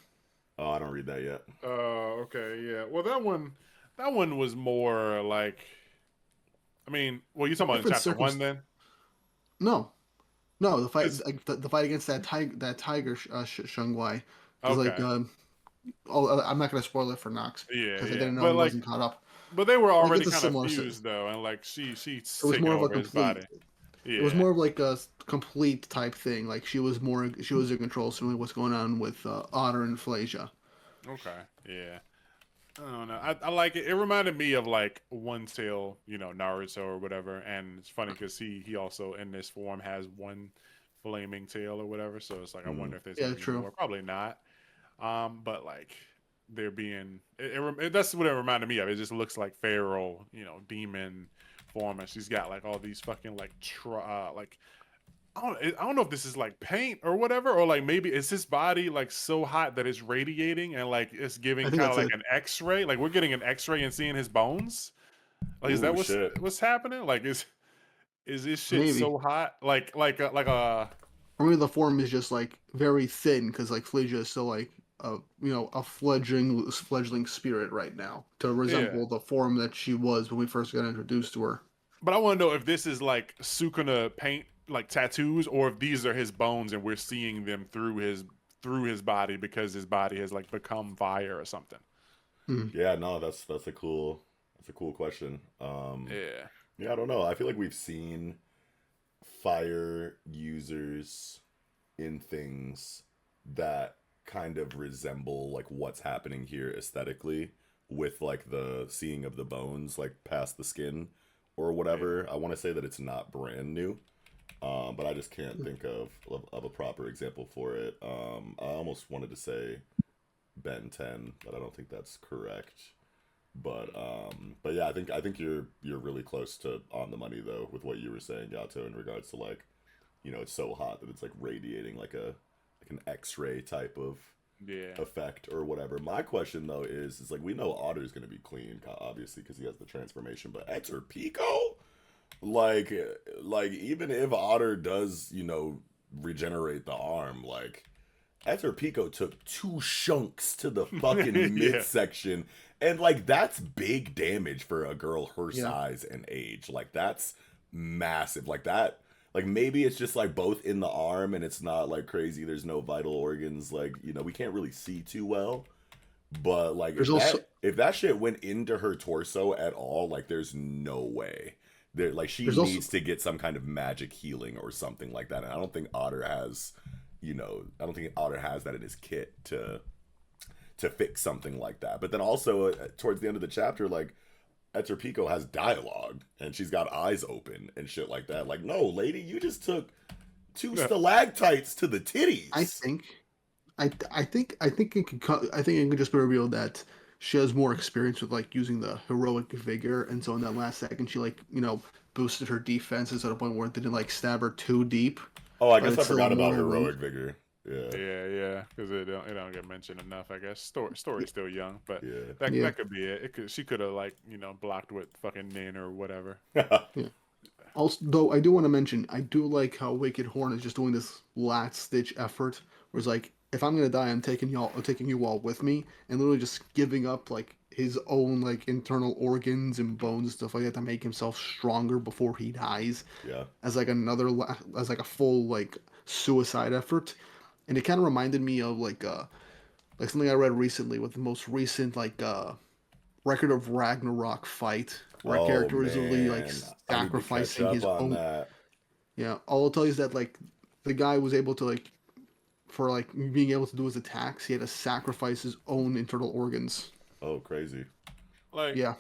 Oh, I don't read that yet. Okay, yeah. Well, that one was more like. I mean, well, you talking about in Different chapter one circums. then? No, no, the fight, 'Cause- like, the fight against that tiger, Shungwai. Because like, okay, I'm not gonna spoil it for Knox yeah, because I yeah. didn't know But he like, wasn't caught up. but they were Like already it's a kind of similar. fused though, and like she's It was taking more of a over his complete. body. It was Yeah. more of like a complete type thing. Like she was in control, seeing what's going on with Otter and Flasia. Okay. Yeah. I don't know. I like it. It reminded me of like One Tail, Naruto or whatever. And it's funny because he also in this form has one flaming tail or whatever. So it's like I Mm. wonder if there's Yeah, gonna be true. more. Probably not. But like they're being that's what it reminded me of. It just looks like feral, demon form, and she's got like all these fucking like like I don't know if this is like paint or whatever, or like maybe is his body like so hot that it's radiating and like it's I giving think kind of that's like it. an X-ray. Like we're getting an X-ray and seeing his bones. Like is that Ooh, what's shit. what's happening? Like is this shit Maybe. so hot? Like a Or maybe the form is just like very thin because like Flasia is still like a fledgling spirit right now to yeah. resemble the form that she was when we first got introduced to her. But I want to know if this is like Sukuna paint like tattoos, or if these are his bones and we're seeing them through his body because his body has like become fire or something. Mm. Yeah, no, that's a cool question. Yeah. Yeah, I don't know. I feel like we've seen fire users in things that kind of resemble like what's happening here aesthetically with like the seeing of the bones like past the skin or Yeah. whatever. I want to say that it's not brand new. But I just can't think of a proper example for it. I almost wanted to say Ben 10, but I don't think that's correct. But yeah, I think you're really close to on the money though with what you were saying, Yato, in regards to like, it's so hot that it's like radiating like an X-ray type of Yeah. effect or whatever. My question though is like we know Otter's gonna be clean, obviously, because he has the transformation, but Enter Pico, like even if Otter does regenerate the arm, like Ether Pico took 2 shunks to the fucking Yeah. midsection. And like that's big damage for a girl her Yeah. size and age. Like that's massive. Like that like maybe it's just like both in the arm and it's not like crazy. There's no vital organs. Like, we can't really see too well. But like There's if also that shit went into her torso at all, like there's no way. Like she there's also needs to get some kind of magic healing or something like that. And I don't think Otter has that in his kit to fix something like that. But then also towards the end of the chapter, like Etzer Pico has dialogue and she's got eyes open and shit like that. Like, no, lady, you just took 2 stalactites to the I titties. think I think I think it can just be revealed that she has more experience with like using the heroic vigor, and so in that last second she like boosted her defenses to the point where it didn't like stab her too deep, Oh, I but guess I it's still a forgot about mortal wound. heroic vigor. Yeah, Yeah, yeah, because it don't get mentioned enough. I guess story's still young, but that Yeah, that could be it. She could have like blocked with fucking Nin or whatever. yeah. yeah. Also, though, I do want to mention, I do like how Wicked Horn is just doing this last ditch effort, where it's like, if I'm gonna die, I'm taking you all with me, and literally just giving up like his own like internal organs and bones and stuff like that to make himself stronger before he dies, Yeah. as like as like a full like suicide effort, and it kind of reminded me of like something I read recently with the most recent Record of Ragnarok fight, where a Oh character is literally like man, I need to catch sacrificing up his on own that. Yeah, all I'll tell you is that like the guy was able to like for like being able to do his attacks, he had to sacrifice his own internal organs. Oh, crazy. Like, Yeah,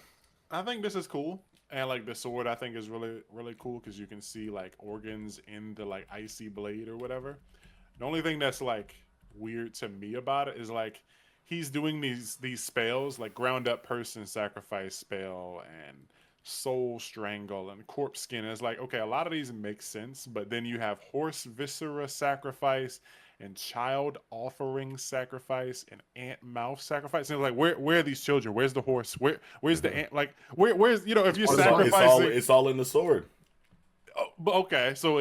I think this is cool. And like the sword, I think is really really cool because you can see like organs in the like icy blade or whatever. The only thing that's like weird to me about it is like he's doing these spells like ground up person sacrifice spell and soul strangle and corpse skin. It's like okay, a lot of these make sense, but then you have horse viscera sacrifice and child offering sacrifice and ant mouth sacrifice. And it's like where are these children? Where's the horse? Where's the ant? Like where's if you're part of the body. sacrificing It's all in the sword. oh, but okay, so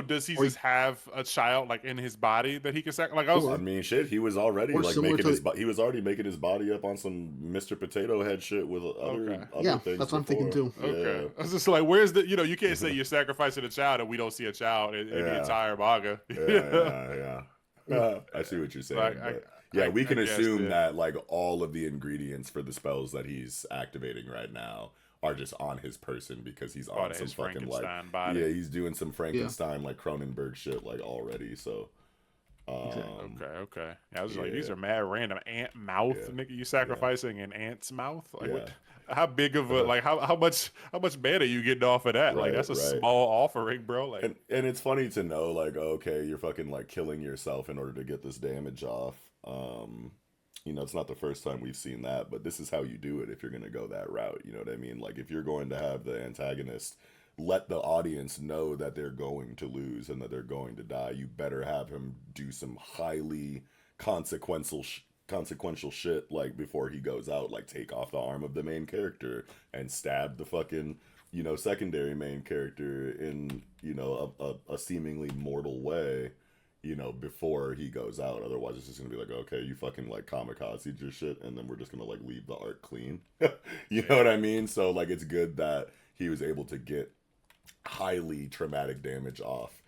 does he Or just have a child like in his body that he can like I was I mean, shit. He was already Or like similar making to- his he was already making his body up on some Mr. Potato Head shit with Okay. other Yeah, things. that's what I'm thinking before. too. okay. Yeah. I was just like where's the you can't say you're sacrificing a child and we don't see a child in the Yeah. entire manga. Yeah. I see what you're saying. Like, But yeah, we can I guess, assume yeah. that like all of the ingredients for the spells that he's activating right now are just on his person because he's Part on of some his fucking like Frankenstein body. yeah, he's doing some Frankenstein like Cronenberg shit like already. So Okay. Yeah, I was like, yeah. these are mad random ant mouth, Yeah. nigga. You sacrificing an ant's mouth? Like, Yeah. what? How big of a like? How much mana are you getting off of that? Like, that's a Right. small offering, bro. Like, And it's funny to know like okay, you're fucking like killing yourself in order to get this damage off. It's not the first time we've seen that, but this is how you do it if you're going to go that route. You know what I mean? Like if you're going to have the antagonist let the audience know that they're going to lose and that they're going to die, you better have him do some highly consequential shit like before he goes out, like take off the arm of the main character and stab the fucking secondary main character in a seemingly mortal way, before he goes out. Otherwise, it's just gonna be like, okay, you fucking like kamikaze your shit, and then we're just gonna like leave the art clean. You know what I mean? So like, it's good that he was able to get highly traumatic damage off,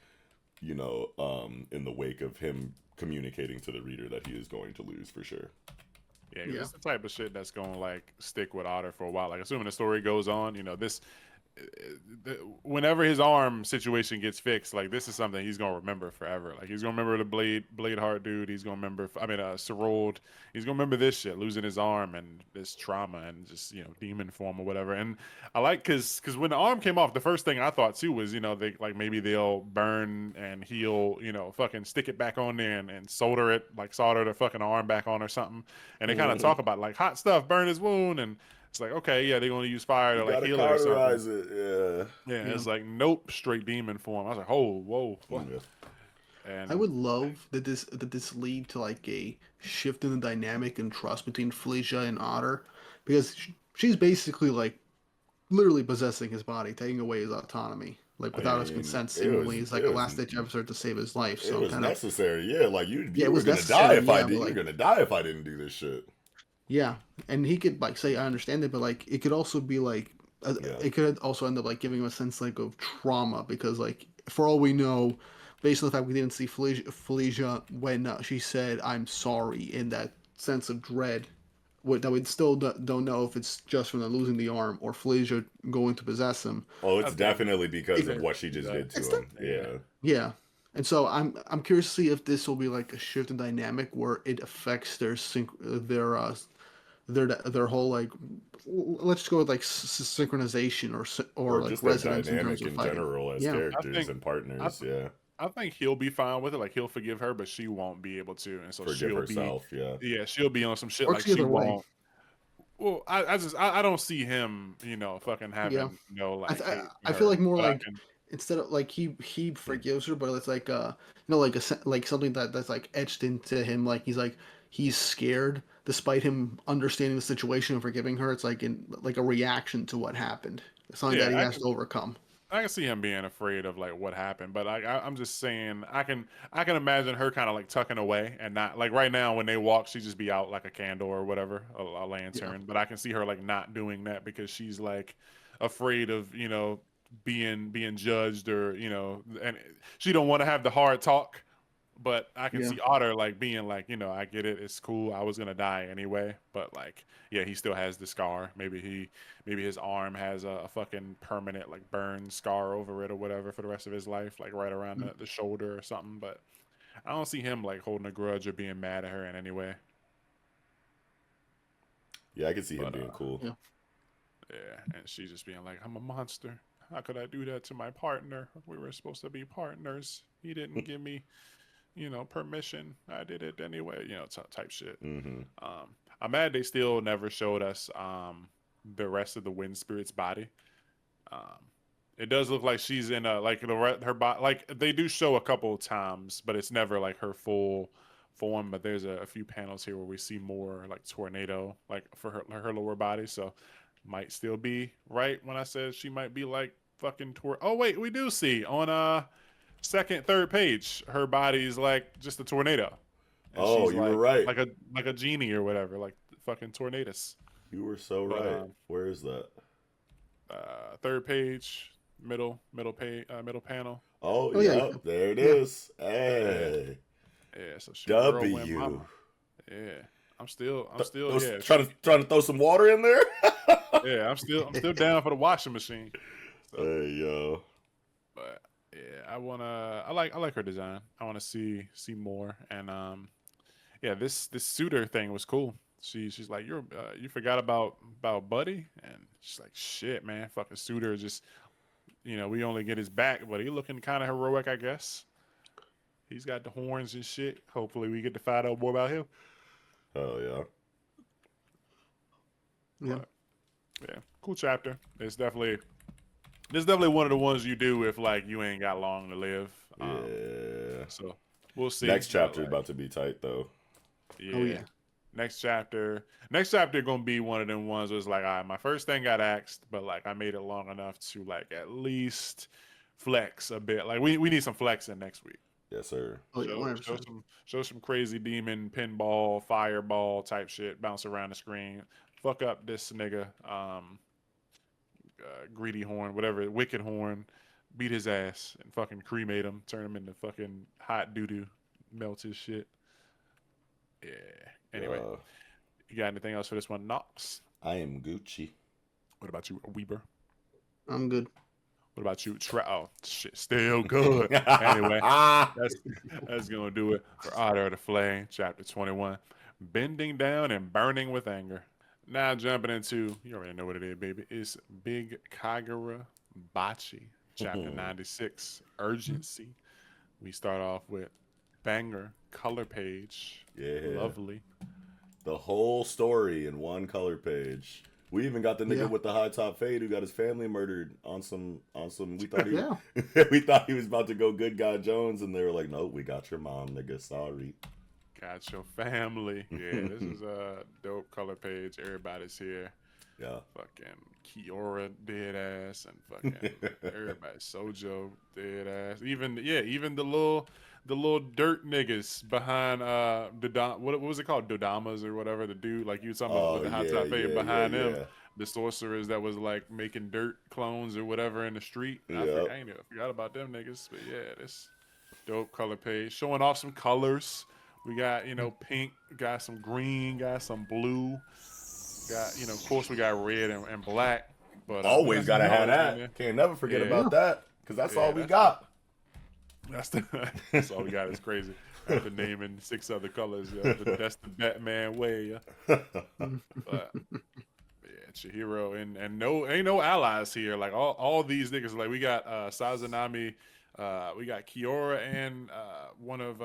in the wake of him communicating to the reader that he is going to lose for sure. yeah, 'cause it's the type of shit that's gonna like stick with Otter for a while. Like, assuming the story goes on, this whenever his arm situation gets fixed, like this is something he's gonna remember forever. Like he's gonna remember the blade heart dude. He's gonna remember. Serold. He's gonna remember this shit, losing his arm and this trauma and just demon form or whatever. And I like because when the arm came off, the first thing I thought too was they like maybe they'll burn and heal, fucking stick it back on there and solder it, like solder the fucking arm back on or something. And they kind of talk about like hot stuff burn his wound and. It's like, okay, yeah, they're going to use fire to like heal it or Cauterize something. it, Yeah, it's like, nope, straight demon form. I was like, oh, whoa. yeah. And I would love that this lead to like a shift in the dynamic and trust between Felicia and Otter, because she's basically like literally possessing his body, taking away his autonomy, like without his mean, consent. it Seemingly, was- it's like it a was- last ditch effort to save his life. It So was kind of necessary, yeah. Like you it were was gonna necessary, die if I yeah, did. but, You were like- gonna die if I didn't do this shit. yeah, and he could like say I understand it, but like it could also be like Yeah. it could also end up like giving him a sense like of trauma because like for all we know, based on the fact we didn't see Felicia when she said I'm sorry in that sense of dread, that we still don't know if it's just from the losing the arm or Felicia going to possess him. Oh, it's Okay. definitely because of what she just did It's to him. Yeah. Yeah. And so I'm curious to see if this will be like a shift in dynamic where it affects their whole like let's just go with like synchronization or Or like just their resonance in terms dynamic of in fighting. general as Yeah. characters think- and partners. Yeah. I think he'll be fine with it. Like he'll forgive her, but she won't be able to, and so Forgive she'll herself. Yeah. she'll be on some shit Works like she either way. won't. Well, I don't see him, fucking having Yeah. like. hate I for feel her, like more but I like can- instead of like he forgives her, but it's like like something that's like etched into him. Like he's scared despite him understanding the situation and forgiving her. It's like in like a reaction to what happened. It's something that he has to overcome. I can see him being afraid of like what happened, but I'm just saying I can imagine her kind of like tucking away and not like right now when they walk she just be out like a candle or whatever a lantern, but I can see her like not doing that because she's like afraid of being judged or and she don't want to have the hard talk But I can see Otter like being like, I get it, it's cool. I was gonna die anyway, but like, yeah, he still has the scar. Maybe his arm has a fucking permanent like burn scar over it or whatever for the rest of his life, like right around the shoulder or something. But I don't see him like holding a grudge or being mad at her in any way. Yeah, I can see him being cool. Yeah, and she's just being like, I'm a monster. How could I do that to my partner? We were supposed to be partners. He didn't give me, permission. I did it anyway, type shit. Mm-hmm. I'm mad they still never showed us the rest of the Wind Spirit's body. It does look like she's in her body. Like they do show a couple of times, but it's never like her full form. But there's a few panels here where we see more like tornado, like for her lower body. So might still be right when I said she might be like fucking Oh wait, we do see on second, third page her body's like just a tornado. And she's you were right. Like a genie or whatever, like fucking tornadoes. You were so right. Where is that? Third page, middle panel. Oh yeah, there it is. Hey. Yeah, so she W. Yeah. I'm still trying to throw some water in there. Yeah, I'm still down for the washing machine. So, hey yo. But yeah, I like her design. I wanna see more. And yeah, this suitor thing was cool. She's like, you forgot about Buddy? And she's like, shit, man, fucking suitor just we only get his back, but he looking kinda heroic, I guess. He's got the horns and shit. Hopefully we get to find out more about him. Oh yeah. Yeah. But, yeah. Cool chapter. It's definitely one of the ones you do if like you ain't got long to live. Yeah. So we'll see. Next chapter about to be tight though. Yeah. Oh yeah. Next chapter gonna be one of them ones where it's like, all right, my first thing got axed, but like I made it long enough to like at least flex a bit. Like we need some flexing next week. Yes, sir. Oh yeah. Show some crazy demon pinball, fireball type shit, bounce around the screen, fuck up this nigga, greedy horn, whatever, wicked horn, beat his ass and fucking cremate him, turn him into fucking hot doo doo, melt his shit. Yeah. Anyway, you got anything else for this one, Knox? I am Gucci. What about you, Weber? I'm good. What about you, Oh, shit, still good. Anyway, that's gonna do it for Otr of the Flame, chapter 21. Bending down and burning with anger. Now jumping into, you already know what it is, baby. It's Big Kagurabachi, chapter 96, Urgency. We start off with banger color page. Yeah. Lovely. The whole story in one color page. We even got the nigga with the high top fade who got his family murdered on some we thought we thought he was about to go good guy Jones, and they were like, nope, we got your mom, nigga, sorry. Got your family. Yeah, this is a dope color page. Everybody's here. Yeah. Fucking Kiora dead ass and fucking everybody. Sojo dead ass. Even the little dirt niggas behind what was it called? Dodamas or whatever, the dude like you talking about with the hot top fade behind them. The sorcerers that was like making dirt clones or whatever in the street. I forgot about them niggas. But yeah, this dope color page. Showing off some colors. We got, pink, got some green, got some blue. Got, of course we got red and black. But always gotta have that. Can't never forget about that. Because that's all we got. That's all we got. It's crazy. After naming 6 other colors, that's the Batman way. But yeah, Chihiro and ain't no allies here. Like all these niggas. Like we got Sazanami, we got Kiora and one of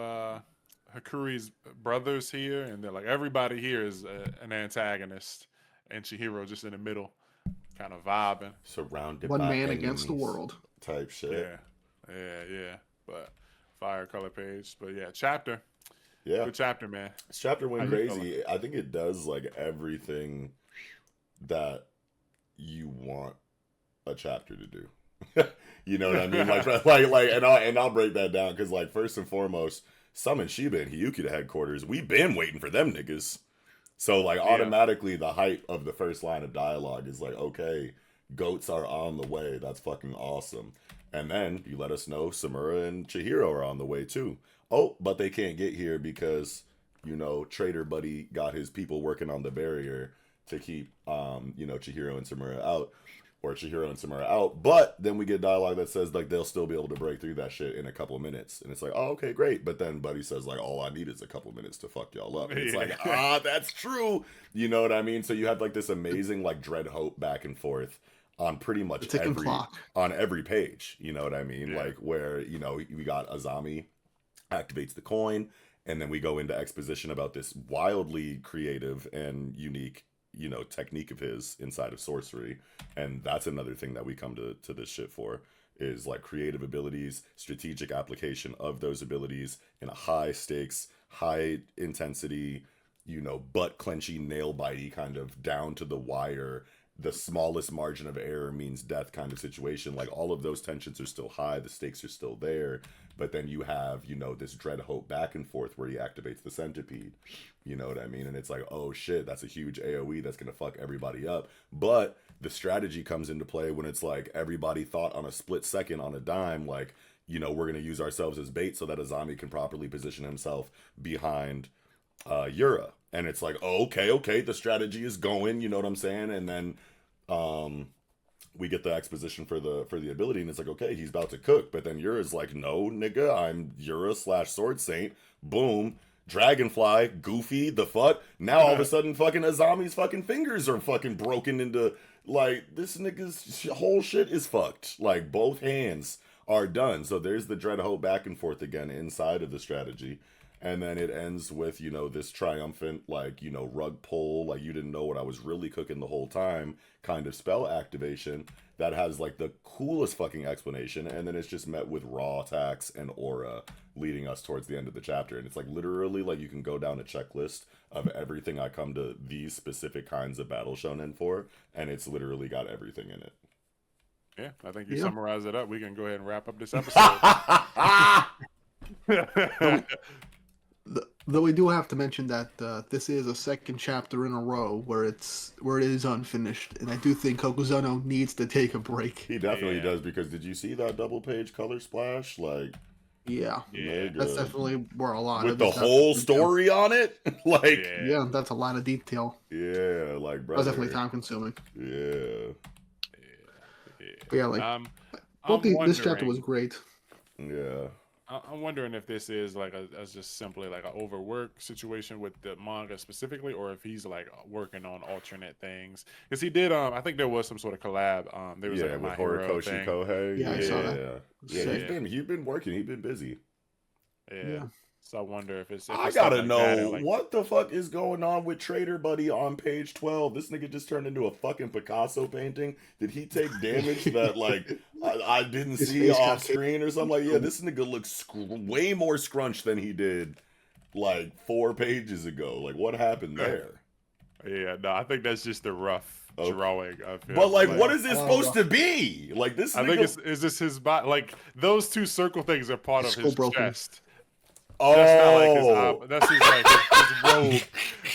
Hakuri's brothers here, and they're like everybody here is an antagonist, and Chihiro just in the middle, kind of vibing, surrounded one by man enemies against the world type shit. Yeah. But fire color page. But yeah, chapter. Yeah. Good chapter, man. This chapter went crazy. I think it does like everything that you want a chapter to do. You know what I mean? And I'll break that down because like first and foremost, summon Shiba and Hiyuki to headquarters. We've been waiting for them niggas. So like automatically the hype of the first line of dialogue is like, okay, goats are on the way. That's fucking awesome. And then you let us know Samura and Chihiro are on the way too. oh, but they can't get here because, Trader Buddy got his people working on the barrier to keep, Chihiro and Samura out. Or Chihiro and Samura out. But then we get dialogue that says, like, they'll still be able to break through that shit in a couple of minutes. And it's like, oh, okay, great. But then Buddy says, like, all I need is a couple of minutes to fuck y'all up. And it's like, that's true. You know what I mean? So you had, like, this amazing, like, dread hope back and forth on pretty much every page. You know what I mean? Like, where, we got Azami activates the coin. And then we go into exposition about this wildly creative and unique technique of his inside of sorcery. And that's another thing that we come to this shit for, is like creative abilities, strategic application of those abilities in a high stakes, high intensity, butt clenchy, nail bitey kind of down to the wire, the smallest margin of error means death kind of situation. Like, all of those tensions are still high, the stakes are still there, but then you have, this dread hope back and forth where he activates the centipede. You know what I mean? And it's like, oh shit, that's a huge AoE that's gonna fuck everybody up. But the strategy comes into play when it's like everybody thought on a split second, on a dime, like, we're gonna use ourselves as bait so that Azami can properly position himself behind Yura. And it's like, oh, okay, the strategy is going, you know what I'm saying? And then we get the exposition for the ability, and it's like, okay, he's about to cook. But then Yura's like, no, nigga, I'm Yura / Sword Saint. Boom. Dragonfly, Goofy, the fuck. Now all of a sudden fucking Azami's fucking fingers are fucking broken into, like, this nigga's whole shit is fucked. Like, both hands are done. So there's the dread hope back and forth again inside of the strategy. And then it ends with, this triumphant, like, rug pull, like, you didn't know what I was really cooking the whole time kind of spell activation that has, like, the coolest fucking explanation. And then it's just met with raw attacks and aura leading us towards the end of the chapter. And it's, like, literally, like, you can go down a checklist of everything I come to these specific kinds of battle shonen for, and it's literally got everything in it. Yeah, I think you summarized it up. We can go ahead and wrap up this episode. Though we do have to mention that this is a second chapter in a row where it is unfinished, and I do think Kokuzono needs to take a break. He definitely does, because did you see that double page color splash? Like, that's definitely where a lot with of the whole story on it. Like, that's a lot of detail. Yeah, like, brother. That's definitely time consuming. Yeah. But yeah, like, this chapter was great. Yeah. I'm wondering if this is like as just simply like an overwork situation with the manga specifically, or if he's like working on alternate things. Because he did, I think there was some sort of collab. There was like a with My Hero Horikoshi thing. Kohei. Yeah, I saw that. Yeah, he's been working. He's been busy. Yeah. So I wonder if it's. I gotta know what the fuck is going on with Trader Buddy on page 12. This nigga just turned into a fucking Picasso painting. Did he take damage that like I didn't see off screen or something? Like, yeah, this nigga looks way more scrunched than he did like 4 pages ago. Like, what happened there? Yeah, no, I think that's just a rough drawing of him. But like, what is this supposed to be? Like, this. I think is this his body? Like, those 2 circle things are part of his chest. Oh, that's his like his robe.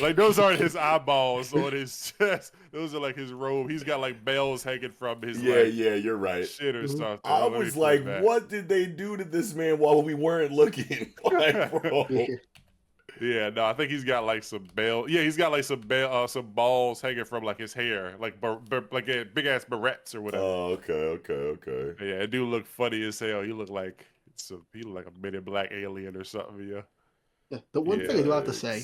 Like, those aren't his eyeballs on his chest. Those are like his robe. He's got like bells hanging from his you're right. Shit or something. I was like, what did they do to this man while we weren't looking? Like, bro. Yeah, no, I think he's got like some he's got like some balls hanging from like his hair, like big ass barrettes or whatever. Oh, okay. Yeah, it do look funny as hell. He look like a Men in Black alien or something. Yeah. The one thing I do have to say,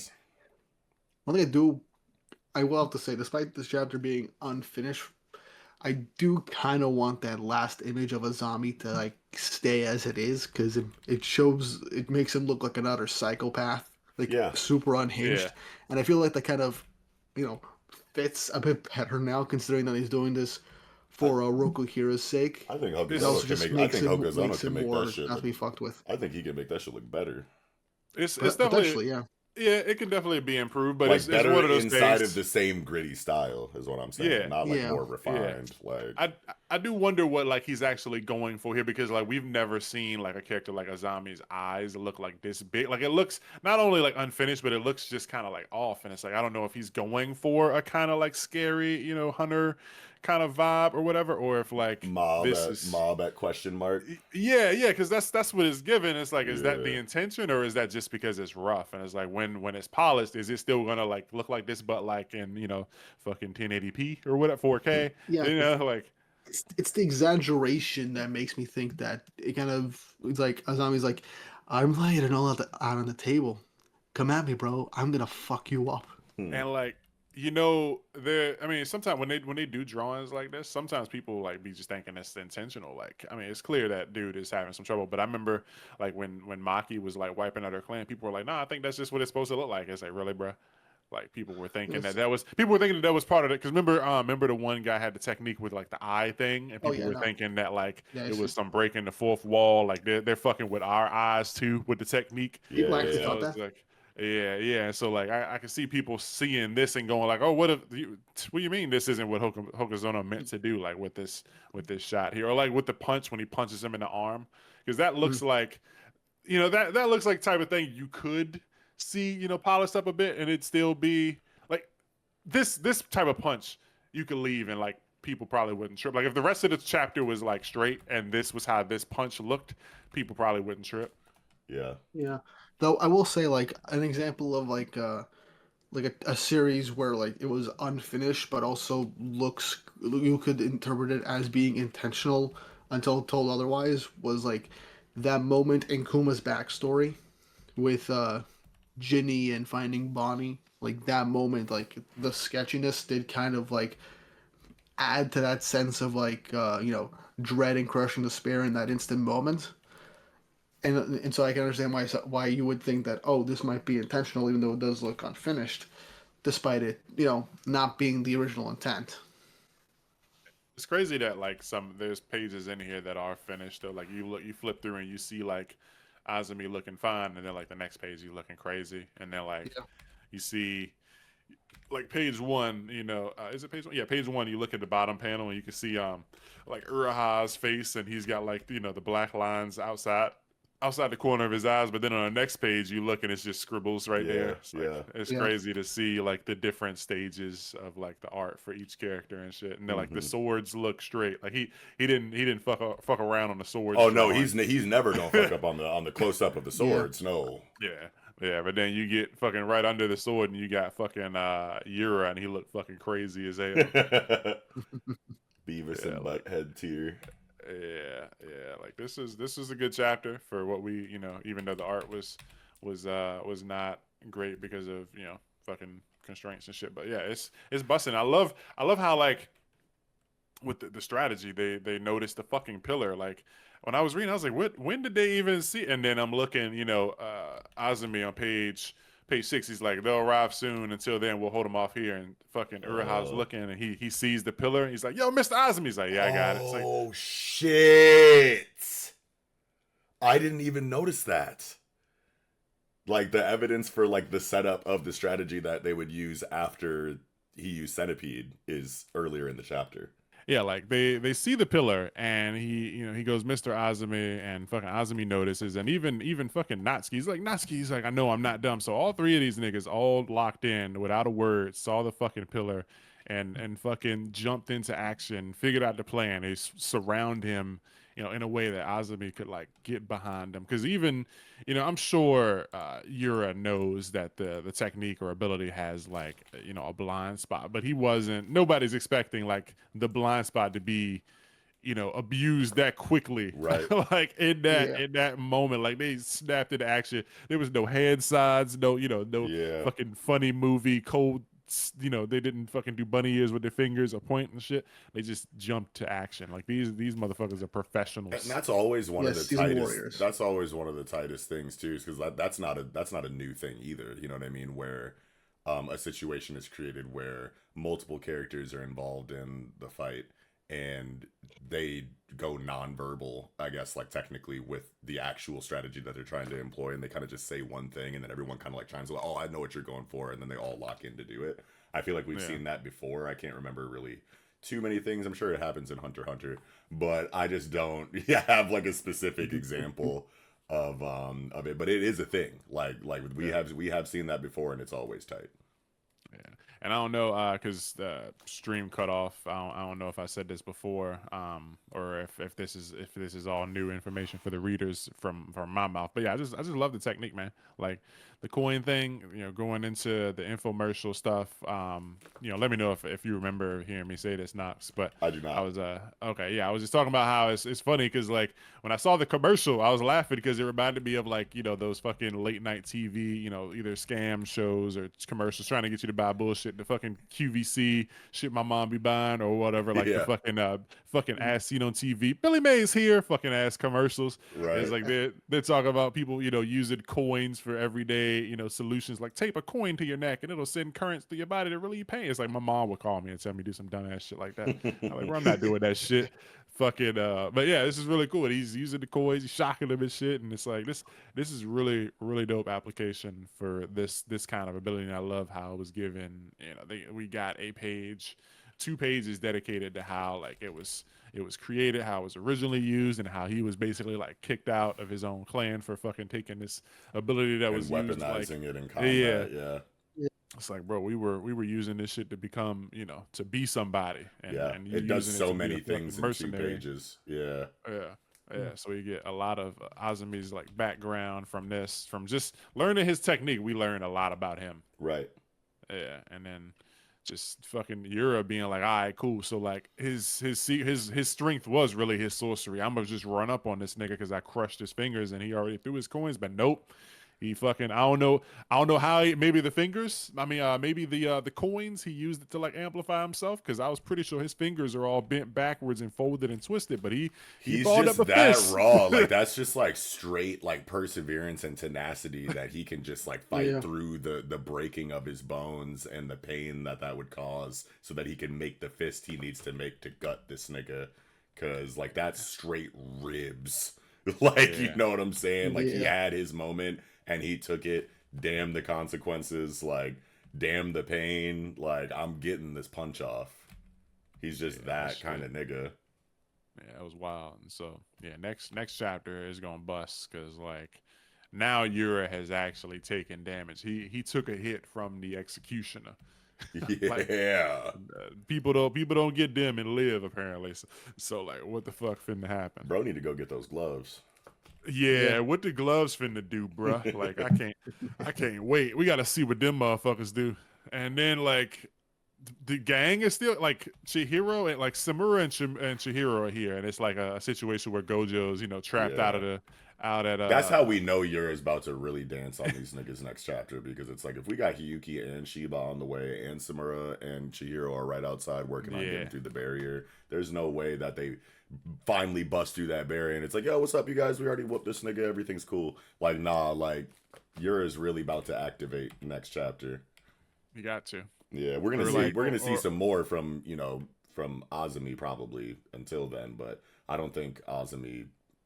I will have to say, despite this chapter being unfinished, I do kind of want that last image of Azami to like stay as it is, because it makes him look like an utter psychopath, like super unhinged, and I feel like that kind of, fits a bit better now, considering that he's doing this for Rokuhira's sake. I think Hokuzono can make that shit not to be fucked with. I think he can make that shit look better. It's definitely it can definitely be improved, but like it's better one of those inside things. of the same gritty style is what I'm saying. Not like more refined. Like, I do wonder what like he's actually going for here, because like we've never seen like a character like Azami's eyes look like this big. Like, it looks not only like unfinished, but it looks just kind of like off, and it's like I don't know if he's going for a kind of like scary, hunter kind of vibe or whatever, or if like this is mob at question mark. yeah, because that's what it's given. It's like, is that the Yeah. intention, or is that just because it's rough? And it's like, when it's polished, is it still gonna like look like this, but like in fucking 1080p or what, 4K? Yeah, Like it's the exaggeration that makes me think that it kind of it's like Azami's like, I'm laying it all out on the table. Come at me, bro. I'm gonna fuck you up. and like there. I mean, sometimes when they do drawings like this, sometimes people like be just thinking it's intentional. Like, I mean, it's clear that dude is having some trouble. But I remember like when Maki was like wiping out her clan, people were like, "Nah, I think that's just what it's supposed to look like." It's like, really, bro? Like people were thinking that was part of it. Because remember the one guy had the technique with like the eye thing, and Oh people yeah, were no. thinking that like Yeah, it was some breaking the fourth wall. Like they're fucking with our eyes too with the technique. people Yeah, actually yeah. thought It's that. like, yeah. So like, I can see people seeing this and going like, oh, what do you mean this isn't what Hokuzono meant to do? Like with this shot here, or like with the punch when he punches him in the arm, because that looks Mhm. like, that looks like type of thing you could see, polished up a bit, and it'd still be like this type of punch you could leave and like people probably wouldn't trip. Like if the rest of the chapter was like straight and this was how this punch looked, people probably wouldn't trip. Yeah. Yeah. Though I will say like an example of like a series where like it was unfinished but also looks you could interpret it as being intentional until told otherwise was like that moment in Kuma's backstory with Ginny and finding Bonnie. Like that moment, like the sketchiness did kind of like add to that sense of like dread and crushing despair in that instant moment. And so I can understand why you would think that, oh, this might be intentional even though it does look unfinished, despite it not being the original intent. It's crazy that like there's pages in here that are finished though. Like you flip through and you see like Azumi looking fine, and then like the next page he's looking crazy, and then like Yeah. you see like page one, is it page one? Yeah, page one. You look at the bottom panel and you can see like Uraha's face, and he's got like the black lines outside the corner of his eyes. But then on the next page, you look and it's just scribbles right there. Yeah, It's like, yeah. it's Yeah. crazy to see like the different stages of like the art for each character and shit. And then like the Mhm. swords look straight. Like he didn't fuck around on the swords. Oh no, drawing. he's never gonna fuck up on the close up of the swords. No. Yeah. Yeah, but then you get fucking right under the sword and you got fucking Yura, and he looked fucking crazy as hell. Beavis Yeah, and like Butthead tier. yeah. Like this is a good chapter for what we, even though the art was not great because of, fucking constraints and shit. But yeah, it's busting. I love how like with the strategy they noticed the fucking pillar. Like when I was reading, I was like, when did they even see? And then I'm looking, Azumi on page 6, he's like, they'll arrive soon. Until then, we'll hold them off here. And fucking Uraha's looking, and he sees the pillar. He's like, yo, Mr. Azumi. He's like, yeah, I got it. It's like, Oh shit! I didn't even notice that. Like the evidence for like the setup of the strategy that they would use after he used Centipede is earlier in the chapter. yeah, like they see the pillar, and he goes, Mr. Azumi, and fucking Azumi notices, and even fucking Natsuki's like, Natsuki's like, I know I'm not dumb. So all three of these niggas all locked in without a word, saw the fucking pillar, and fucking jumped into action, figured out the plan. They surround him, in a way that Azumi could like get behind him. Because even, I'm sure Yura knows that the technique or ability has like, a blind spot, but he wasn't. Nobody's expecting like the blind spot to be, abused that quickly. Right. Like Yeah. in that moment, like they snapped into action. There was no hand signs, no Yeah. fucking funny movie cold. They didn't fucking do bunny ears with their fingers or point and shit. They just jumped to action. Like these motherfuckers are professionals. And that's always one of the Seasoned tightest. warriors. That's always one of the tightest things too, because that's not a new thing either. You know what I mean? Where a situation is created where multiple characters are involved in the fight, and they go nonverbal, I guess, like technically with the actual strategy that they're trying to employ, and they kind of just say one thing, and then everyone kind of like chimes, oh, I know what you're going for, and then they all lock in to do it. I feel like we've seen that before. I can't remember really too many things. I'm sure it happens in Hunter x Hunter, but I just don't have like a specific example of it. But it is a thing. Like we have seen that before, and it's always tight. Yeah. And I don't know, because the stream cut off. I don't know if I said this before, or if this is all new information for the readers from my mouth. But yeah, I just love the technique, man. Like the coin thing, going into the infomercial stuff. Let me know if you remember hearing me say this, Knox. But I do not. I was okay. Yeah, I was just talking about how it's funny because like when I saw the commercial, I was laughing because it reminded me of like those fucking late night TV, either scam shows or commercials trying to get you to buy bullshit. The fucking QVC shit my mom be buying or whatever. Like the fucking ass seen on TV. Billy Mays here. Fucking ass commercials. Right. It's like they're talking about people using coins for everyday solutions, like tape a coin to your neck and it'll send currents to your body to relieve pain. It's like my mom would call me and tell me do some dumbass shit like that. I'm like, bro, I'm not doing that shit. Fucking but yeah, this is really cool. He's using the coins, he's shocking them and shit, and it's like this is really really dope application for this kind of ability. And I love how it was given. We got a page, 2 pages dedicated to how like it was created, how it was originally used, and how he was basically like kicked out of his own clan for fucking taking this ability that was weaponizing it in combat. Yeah. It's like, bro, we were using this shit to become, to be somebody. And it does so many things in 2 pages. Yeah. Yeah. So we get a lot of Azumi's like background from just learning his technique. We learn a lot about him. Right. Yeah. And then just fucking Yura being like, all right, cool. So like his strength was really his sorcery. I'm gonna just run up on this nigga because I crushed his fingers and he already threw his coins, but nope. He fucking I don't know how maybe the fingers. I mean maybe the coins he used it to like amplify himself, because I was pretty sure his fingers are all bent backwards and folded and twisted, but he's balled just up a that fist. raw. Like that's just like straight like perseverance and tenacity that he can just like fight through the breaking of his bones and the pain that would cause, so that he can make the fist he needs to make to gut this nigga, because like that's straight ribs. Like you know what I'm saying? Like he had his moment and he took it. Damn the consequences. Like, damn the pain. Like, I'm getting this punch off. He's just that kind of nigga. Yeah, it was wild. And so, yeah, next chapter is gonna bust, because like now Yura has actually taken damage. He took a hit from the executioner. Like, people don't get them and live apparently. So like, what the fuck finna happen? Bro, need to go get those gloves. Yeah, what the gloves finna do, bruh? Like, I can't wait. We gotta see what them motherfuckers do. And then like the gang is still like Chihiro and like Samura and Chihiro are here, and it's like a situation where Gojo's trapped out at That's how we know Yura's about to really dance on these niggas next chapter, because it's like if we got Hiyuki and Shiba on the way and Samura and Chihiro are right outside working on getting through the barrier, there's no way that they finally bust through that barrier and it's like, yo, what's up, you guys? We already whooped this nigga. Everything's cool. Like, nah, like Yura's really about to activate next chapter. You got to. Yeah, we're gonna see some more from from Azumi probably until then, but I don't think Azumi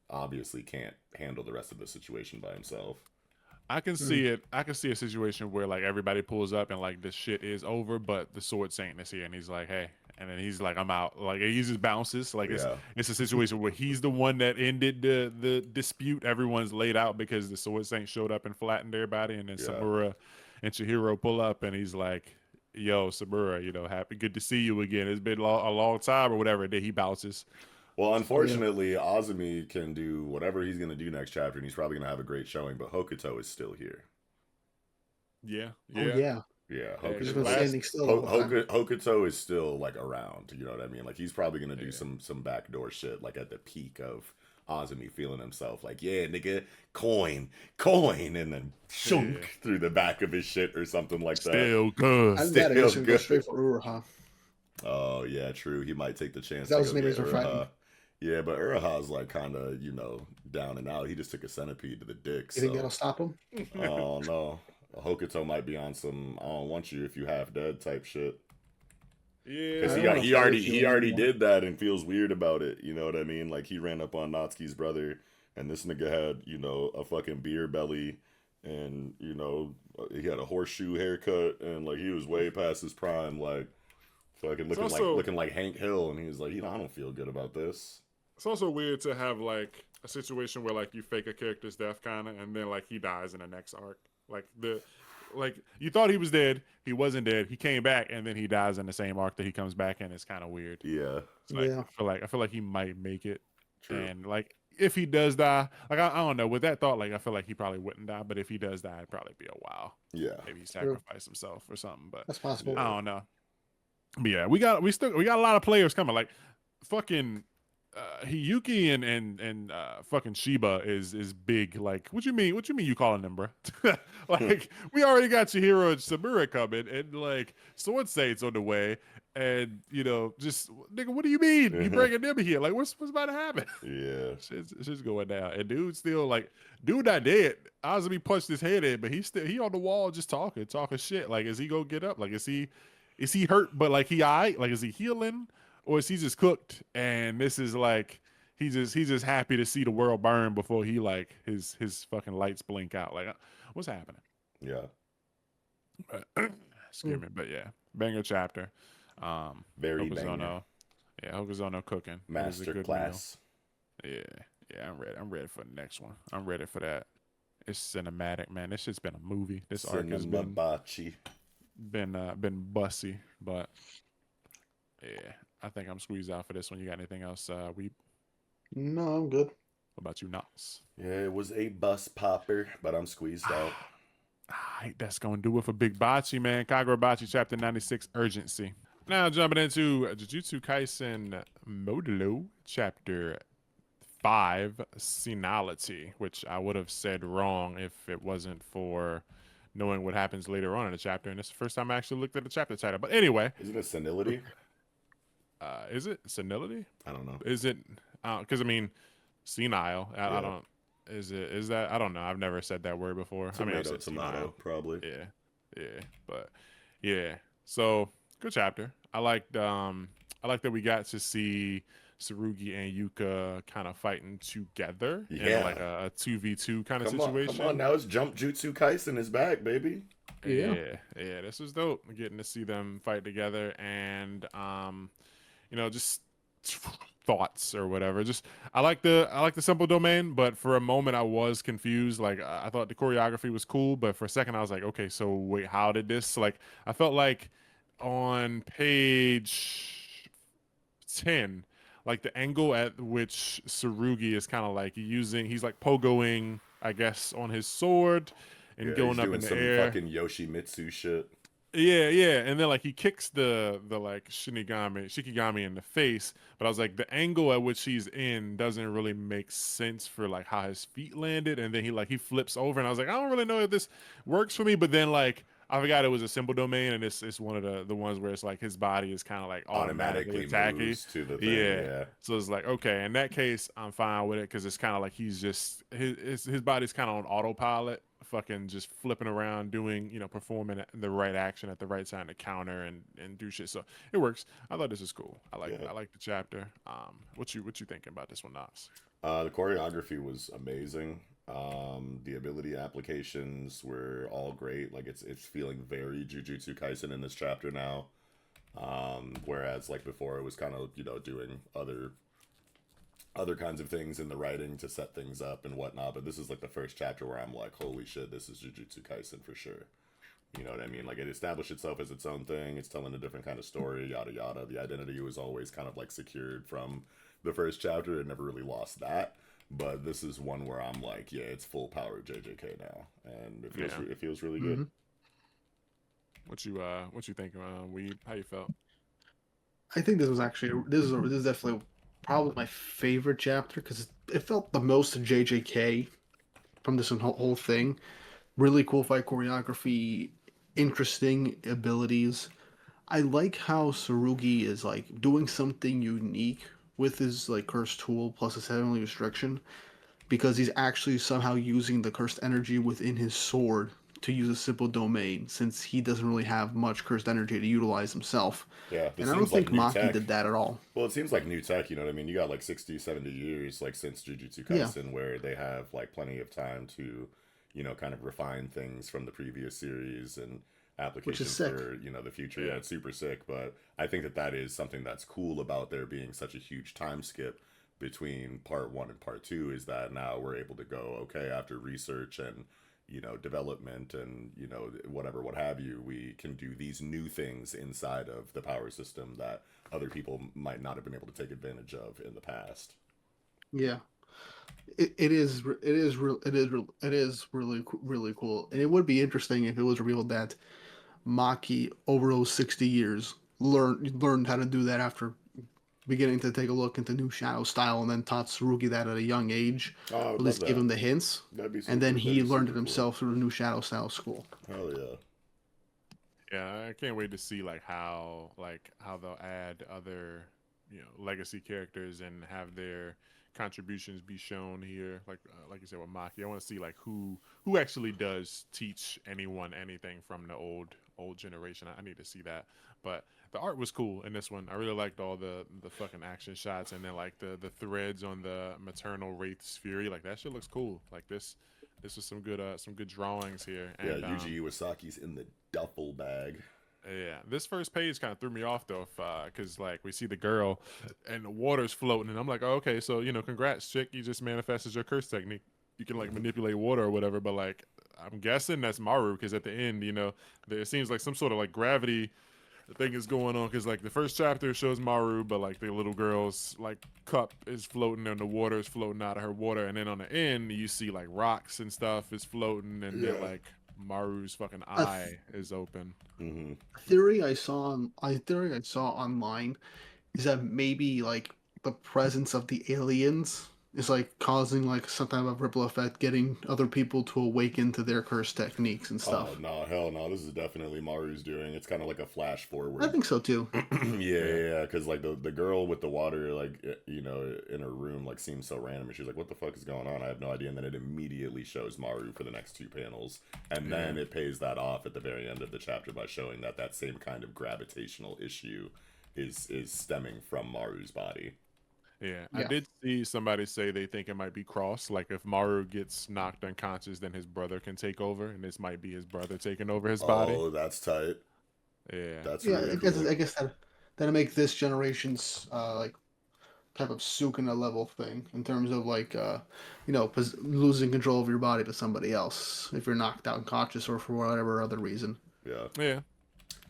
obviously can't handle the rest of the situation by himself. I can see it. I can see a situation where like everybody pulls up and like this shit is over, but the Sword Saint is here and he's like, hey, and then he's like, I'm out. Like he just bounces. Like it's a situation where he's the one that ended the dispute. Everyone's laid out because the Sword Saint showed up and flattened everybody, and then Samura and Chihiro pull up and he's like, yo, Samura, happy, good to see you again. It's been a long time or whatever. And then he bounces. Well, unfortunately, Azumi can do whatever he's going to do next chapter, and he's probably going to have a great showing, but Hokuto is still here. Yeah. Hokuto is still, like, around, you know what I mean? Like, he's probably going to do some backdoor shit, like, at the peak of Azumi feeling himself, like, yeah, nigga, coin, and then shunk through the back of his shit or something like that. Still good. I gotta go straight for Uruha. Oh, yeah, true. He might take the chance that to was go the get reason Uruha. Yeah, but Uraha's like kind of, down and out. He just took a centipede to the dick. You think that'll stop him? Oh, no. Hokuto might be on some I don't want you if you half dead type shit. Yeah. Because he already did that and feels weird about it. You know what I mean? Like he ran up on Natsuki's brother and this nigga had, a fucking beer belly and, he had a horseshoe haircut and like he was way past his prime, like fucking looking like Hank Hill, and he was like, I don't feel good about this. It's also weird to have like a situation where like you fake a character's death kind of, and then like he dies in the next arc. Like like you thought he was dead. He wasn't dead. He came back, and then he dies in the same arc that he comes back in. It's kind of weird. Yeah, It's like Yeah. I feel like he might make it, true. and like if he does die, like I don't know. With that thought, like I feel like he probably wouldn't die, but if he does die, it'd probably be a while. Yeah, Maybe he True. sacrificed himself or something. But That's possible. I don't know. But yeah, we got a lot of players coming. Like fucking Hiyuki and fucking Shiba is big. Like what you mean? What you mean you calling them, bro? Like we already got Chihiro and Samura coming, and like Sword Saint's on the way, and you know just nigga, what do you mean you bringing them here? Like what's about to happen? yeah. Shit's going down, and dude's still like dude not dead. Azumi punched his head in, but he on the wall just talking shit. Like is he gonna get up? Like is he hurt? But like he alright? Like is he healing? Or is he just cooked? And this is like he's just happy to see the world burn before he like his fucking lights blink out. Like what's happening? Yeah. Excuse me, but yeah, banger chapter. Very banger. Hokuzono, yeah, Hokuzono cooking. It was a Master good class. meal. Yeah, I'm ready. I'm ready for the next one. I'm ready for that. It's cinematic, man. This shit's been a movie. This arc has Cinemabachi. been bussy, but yeah, I think I'm squeezed out for this one. You got anything else? No, I'm good. What about you, Knox? Yeah, it was a bus popper, but I'm squeezed out. That's gonna do it for Big Bachi, man. Kagurabachi chapter 96, urgency. Now jumping into Jujutsu Kaisen Modulo chapter 5, senility, which I would have said wrong if it wasn't for knowing what happens later on in the chapter. And it's the first time I actually looked at the chapter title. But anyway, Isn't it senility? is it senility? I don't know. Is it? Because I mean, senile. I Yeah. don't. Is that? I don't know. I've never said that word before. I mean, I've said Tomato, senile. probably. Yeah, but yeah. So good chapter. I liked that we got to see Tsurugi and Yuka kind of fighting together Yeah. in like a 2v2 kind of Come situation. on, now it's Jump Jutsu Kaisen is back, baby. Yeah, this was dope. Getting to see them fight together and just thoughts or whatever. Just I like the simple domain, but for a moment I was confused. Like I thought the choreography was cool, but for a second I was like, okay, so wait, how did this? Like I felt like on page 10, like the angle at which Tsurugi is kind of like he's like pogoing, I guess, on his sword and going he's up doing in the some air. fucking Yoshimitsu shit. Yeah, and then like he kicks the like Shikigami in the face, but I was like the angle at which he's in doesn't really make sense for like how his feet landed, and then he flips over, and I was like I don't really know if this works for me, but then like I forgot it was a simple domain, and it's one of the ones where it's like his body is kind of like automatically attacking. moves to the thing. Yeah. So it's like okay, in that case I'm fine with it because it's kind of like he's just his body's kind of on autopilot, fucking just flipping around, doing performing the right action at the right time to counter and do shit. So it works. I thought this is cool. I like the chapter. What you thinking about this one, Knox? The choreography was amazing. The ability applications were all great. Like it's feeling very Jujutsu Kaisen in this chapter now. Whereas like before it was kind of doing other kinds of things in the writing to set things up and whatnot. But this is like the first chapter where I'm like, holy shit, this is Jujutsu Kaisen for sure. You know what I mean? Like it established itself as its own thing. It's telling a different kind of story, yada yada. The identity was always kind of like secured from the first chapter. It never really lost that. But this is one where I'm like, yeah, it's full power JJK now, and it feels really good. What you think, Weed? How you felt? I think this is definitely probably my favorite chapter because it felt the most JJK from this whole thing. Really cool fight choreography, interesting abilities. I like how Tsurugi is like doing something unique with his like cursed tool plus his heavenly restriction, because he's actually somehow using the cursed energy within his sword to use a simple domain, since he doesn't really have much cursed energy to utilize himself. Yeah, and I don't think Maki did that at all. Well, it seems like new tech, you know what I mean? You got like 60, 70 years like since Jujutsu Kaisen where they have like plenty of time to, kind of refine things from the previous series and applications for the future. Yeah, it's super sick, but I think that is something that's cool about there being such a huge time skip between part 1 and part 2 is that now we're able to go, okay, after research and you know, development and, you know, whatever, what have you, we can do these new things inside of the power system that other people might not have been able to take advantage of in the past. Yeah. It is really cool, and it would be interesting if it was revealed that Maki over those 60 years learned how to do that after beginning to take a look into new shadow style, and then taught Tsurugi that at a young age, Oh, I at would love least give that. him the hints, That'd be and super. then That'd he be learned it super cool. himself through the new shadow style school. Hell yeah. Yeah, I can't wait to see how they'll add other, you know, legacy characters and have their contributions be shown here. Like you said with Maki, I want to see like who actually does teach anyone anything from the old generation. I need to see that. But the art was cool in this one. I really liked all the fucking action shots, and then like the threads on the maternal Wraith's Fury. Like that shit looks cool. Like this was some good drawings here. And, Yeah, Yuji Iwasaki's in the duffel bag. yeah, this first page kind of threw me off though, because like we see the girl and the water's floating, and I'm like, oh, okay, so you know, congrats, chick, you just manifested your curse technique. You can like manipulate water or whatever, but like I'm guessing that's Maru because at the end, you know, there seems like some sort of like gravity thing is going on because like the first chapter shows Maru, but like the little girl's like cup is floating and the water is floating out of her water, and then on the end you see like rocks and stuff is floating, and then like Maru's fucking eye is open. Mm-hmm. Theory I saw online is that maybe like the presence of the aliens is like causing like some type of ripple effect, getting other people to awaken to their curse techniques and Oh stuff. no, hell no! This is definitely Maru's doing. It's kind of like a flash I forward. think so too. Yeah, because like the girl with the water, like you know, in her room, like seems so random. And she's like, "What the fuck is going on?" I have no idea. And then it immediately shows Maru for the next two panels, and then it pays that off at the very end of the chapter by showing that that same kind of gravitational issue is stemming from Maru's body. Yeah, I Yeah. did see somebody say they think it might be cross. Like if Maru gets knocked unconscious, then his brother can take over, and this might be his brother taking over his body. Oh, that's tight. Yeah, That's Yeah, really cool. I guess that'll make this generation's like type of Sukuna level thing in terms of like you know, losing control of your body to somebody else if you're knocked out unconscious or for whatever other reason. Yeah. yeah,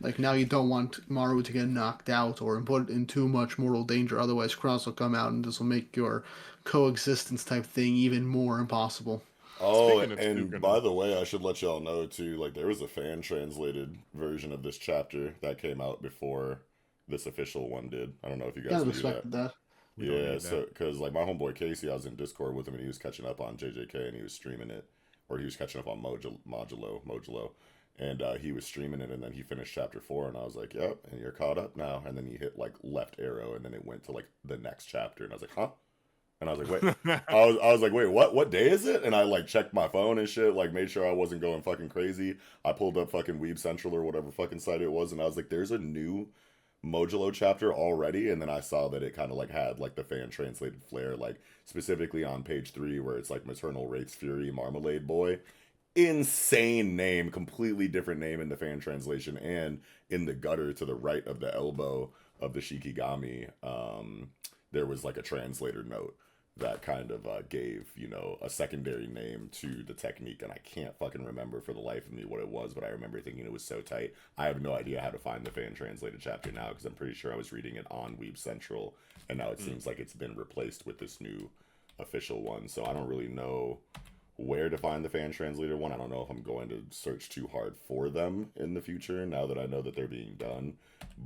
Like now you don't want Maru to get knocked out or put in too much mortal danger, otherwise Cross will come out and this will make your coexistence type thing even more impossible. Oh, Speaking of and by Sukuna, the way, I should let y'all know too, like there was a fan translated version of this chapter that came out before this official one did. I don't know if you Kind guys of knew that. expected that. we don't Yeah, need so that. because like my homeboy Casey, I was in Discord with him and he was catching up on JJK and he was streaming it, or he was catching up on Modulo, and he was streaming it and then he finished chapter 4 and I was like, "Yep," and you're caught up now. And then he hit like left arrow and then it went to like the next chapter and I was like, "Huh?" And I was like, "Wait." I was like, "Wait, what day is it?" And I like checked my phone and shit, like made sure I wasn't going fucking crazy. I pulled up fucking Weeb Central or whatever fucking site it was, and I was like, "There's a new Modulo chapter already." And then I saw that it kind of like had like the fan translated flair, like specifically on page 3 where it's like Maternal Wraith's Fury Marmalade Boy. Insane name, completely different name in the fan translation, and in the gutter to the right of the elbow of the Shikigami, there was like a translator note that kind of gave, you know, a secondary name to the technique, and I can't fucking remember for the life of me what it was, but I remember thinking it was so tight. I have no idea how to find the fan translated chapter now because I'm pretty sure I was reading it on Weeb Central, and now it seems like it's been replaced with this new official one. So I don't really know where to find the fan translator one. I don't know if I'm going to search too hard for them in the future now that I know that they're being done.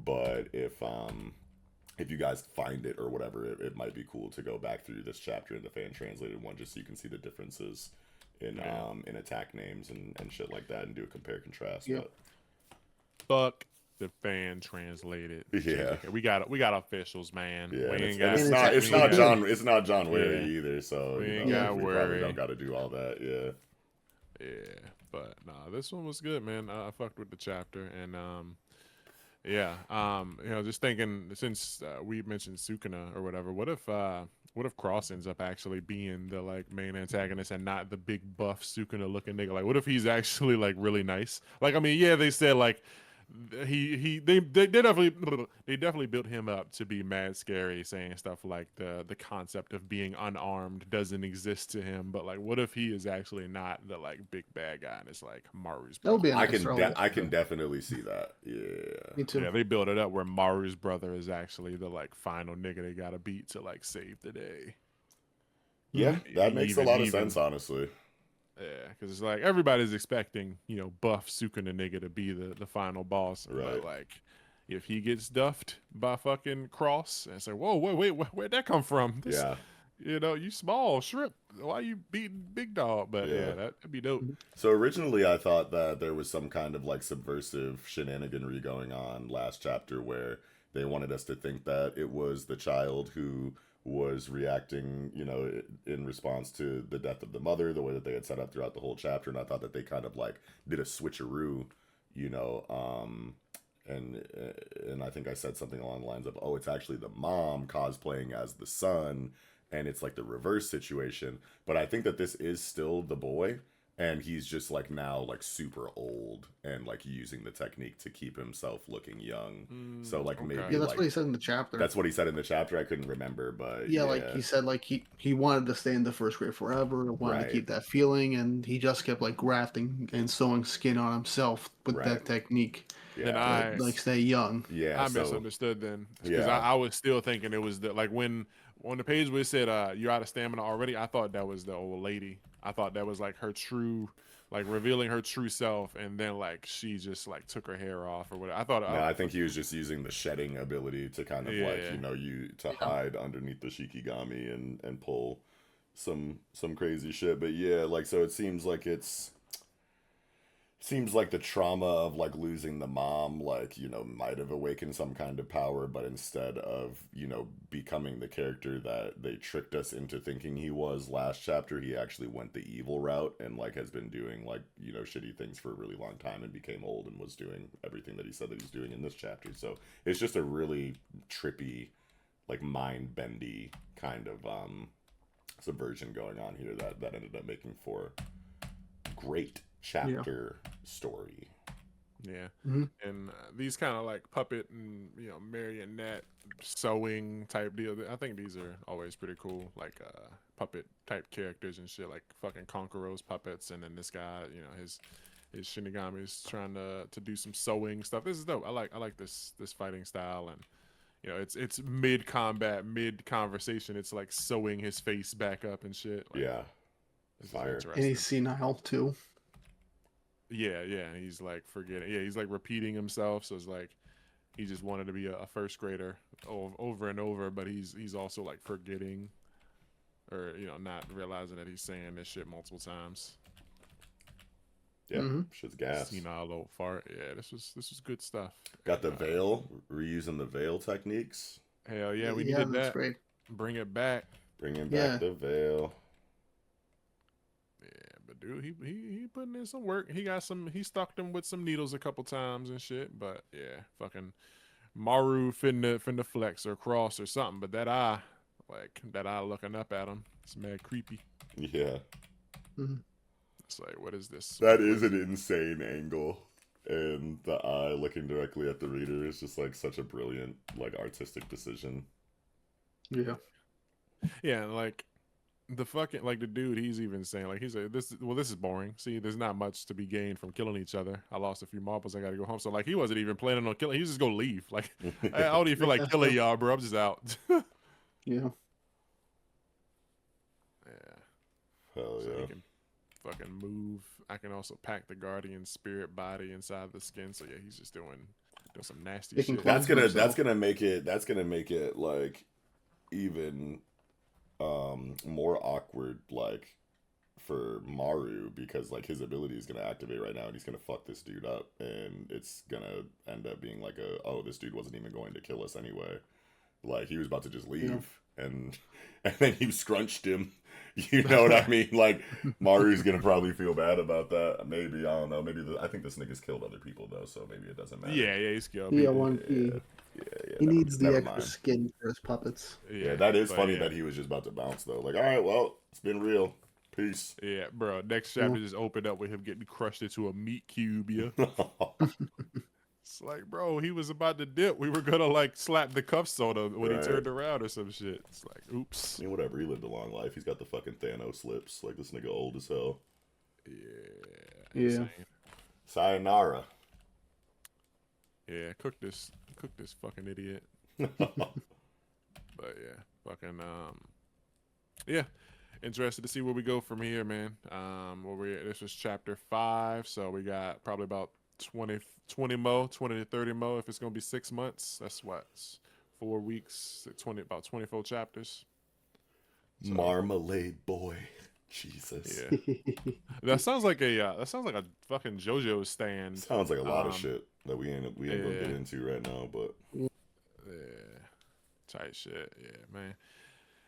But if you guys find it or whatever, it might be cool to go back through this chapter in the fan translated one just so you can see the differences in attack names and shit like that and do a compare contrast. Yeah. Fuck the fan translated. Yeah. We got officials, man. Yeah, We and ain't it's got. it's not good. John Wary Yeah. either, so We you ain't know, gotta we probably worry. don't got to do all that. Yeah. Yeah, but nah, this one was good, man. I fucked with the chapter, and yeah, you know, just thinking since we mentioned Sukuna or whatever, what if Cross ends up actually being the like main antagonist and not the big buff Sukuna looking nigga? Like, what if he's actually like really nice? Like, I mean, yeah, they said like they definitely built him up to be mad scary, saying stuff like the concept of being unarmed doesn't exist to him. But like, what if he is actually not the like big bad guy and it's like Maru's That would brother? be a I nice throwaway. I can definitely see that. Yeah. Me too. Yeah, they build it up where Maru's brother is actually the like final nigga they gotta beat to like save the day. Yeah, that makes a lot of Even sense, honestly. yeah, because it's like everybody's expecting, buff Sukuna nigga to be the final boss. Right. But like, if he gets duffed by fucking Cross, and it's like, whoa, wait, where'd that come from? This, Yeah. you small shrimp. Why you beating big dog? But yeah, that'd be dope. So originally I thought that there was some kind of like subversive shenaniganry going on last chapter where they wanted us to think that it was the child who was reacting, in response to the death of the mother, the way that they had set up throughout the whole chapter. And I thought that they kind of like did a switcheroo, and I think I said something along the lines of, oh, it's actually the mom cosplaying as the son, and it's like the reverse situation. But I think that this is still the boy, and he's just like now like super old and like using the technique to keep himself looking young. So like maybe Yeah, that's like, what he said in the chapter. that's what he said in the chapter. I couldn't remember, but yeah, like he said, like he wanted to stay in the first grade forever, wanted to keep that feeling, and he just kept like grafting and sewing skin on himself with that technique. Then like stay young. Yeah, I misunderstood then because Yeah. I was still thinking it was like when on the page where it said you're out of stamina already. I thought that was the old lady. I thought that was like her true, like revealing her true self, and then like she just like took her hair off or whatever. I thought. No, I think he was just using the shedding ability to kind of like to hide underneath the Shikigami and pull some crazy shit. But yeah, like so it seems like the trauma of like losing the mom, like, might have awakened some kind of power, but instead of, becoming the character that they tricked us into thinking he was last chapter, he actually went the evil route and like has been doing like, shitty things for a really long time and became old and was doing everything that he said that he's doing in this chapter. So it's just a really trippy, like mind bendy kind of subversion going on here that ended up making for great chapter story. Yeah. And these kind of like puppet and marionette sewing type deal, I think these are always pretty cool, like puppet type characters and shit, like fucking Konkuro's puppets, and then this guy, his Shinigami is trying to do some sewing stuff. This is dope. I like this fighting style, and it's mid combat, mid conversation, it's like sewing his face back up and shit. Like, yeah, fire. And he's senile too. Yeah, he's like forgetting. Yeah, he's like repeating himself. So it's like he just wanted to be a first grader over and over, but he's also like forgetting, or not realizing that he's saying this shit multiple times. Yeah, shit's gas. Senile old fart. Yeah, this was good stuff. Got the veil, reusing the veil techniques. Hell yeah, we needed that. Great. Bring it back. Bringing back the veil. Dude, he putting in some work. He stuck them with some needles a couple times and shit. But yeah, fucking Maru finna flex or cross or something. But that eye looking up at him, it's mad creepy. Yeah. It's like, what is this? That is an insane angle. And the eye looking directly at the reader is just like such a brilliant like artistic decision. Yeah. Yeah, like the fucking like the dude, he's even saying like he's like this is boring. See, there's not much to be gained from killing each other. I lost a few marbles, I gotta go home. So like he wasn't even planning on killing, he was just gonna leave. Like I don't even feel like killing y'all, bro. I'm just out. Yeah. Hell so yeah. he can fucking move. I can also pack the guardian spirit body inside the skin. So yeah, he's just doing some nasty shit. That's gonna make it like even more awkward like for Maru, because like his ability is gonna activate right now and he's gonna fuck this dude up, and it's gonna end up being like this dude wasn't even going to kill us anyway. Like he was about to just leave, and then you scrunched him. You know what I mean? Like Maru's gonna probably feel bad about that. Maybe, I don't know. Maybe I think this nigga's killed other people though, so maybe it doesn't matter. Yeah, he's killed. Yeah, he needs the extra skin for his puppets. Yeah, that is funny that he was just about to bounce though. Like, all right, well, it's been real. Peace. Yeah, bro. Next chapter just opened up with him getting crushed into a meat cube. Yeah. It's like, bro, he was about to dip. We were gonna like slap the cuffs on him when Right. he turned around or some shit. It's like, oops. I mean, whatever. He lived a long life. He's got the fucking Thanos lips. Like, this nigga old as hell. Yeah. Yeah. Sayonara. Yeah, cook this fucking idiot. But yeah, fucking yeah. Interested to see where we go from here, man. This was chapter 5, so we got probably about 20 to 30 mo. If it's gonna be 6 months, that's what, 4 weeks, about 24 chapters. So, Marmalade boy. Jesus. Yeah. that sounds like a fucking JoJo stand. Sounds like a lot of shit that we ain't gonna get into right now, but yeah, tight shit. Yeah, man.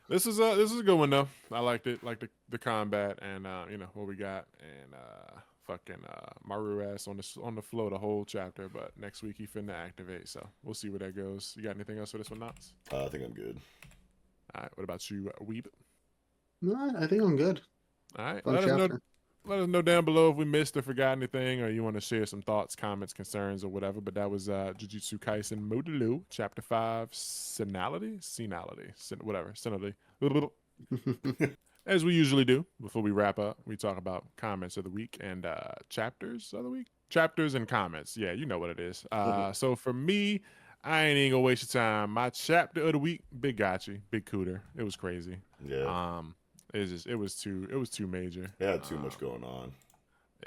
This is a good one though. I liked it, like the combat and what we got, and fucking Maru ass on the floor the whole chapter. But next week he finna activate, so we'll see where that goes. You got anything else for this one, Knox? I think I'm good. All right. What about you, Weeb? No, I think I'm good. All right. Fun Let chapter. us know down below if we missed or forgot anything, or you want to share some thoughts, comments, concerns, or whatever. But that was Jujutsu Kaisen Modulo, Chapter 5, Senality? As we usually do before we wrap up, we talk about comments of the week and chapters of the week. Chapters and comments. Yeah, you know what it is. So for me, I ain't even gonna waste your time. My chapter of the week, Big Gachi, Big Cooter. It was crazy. Yeah. It was too major. It had too much going on.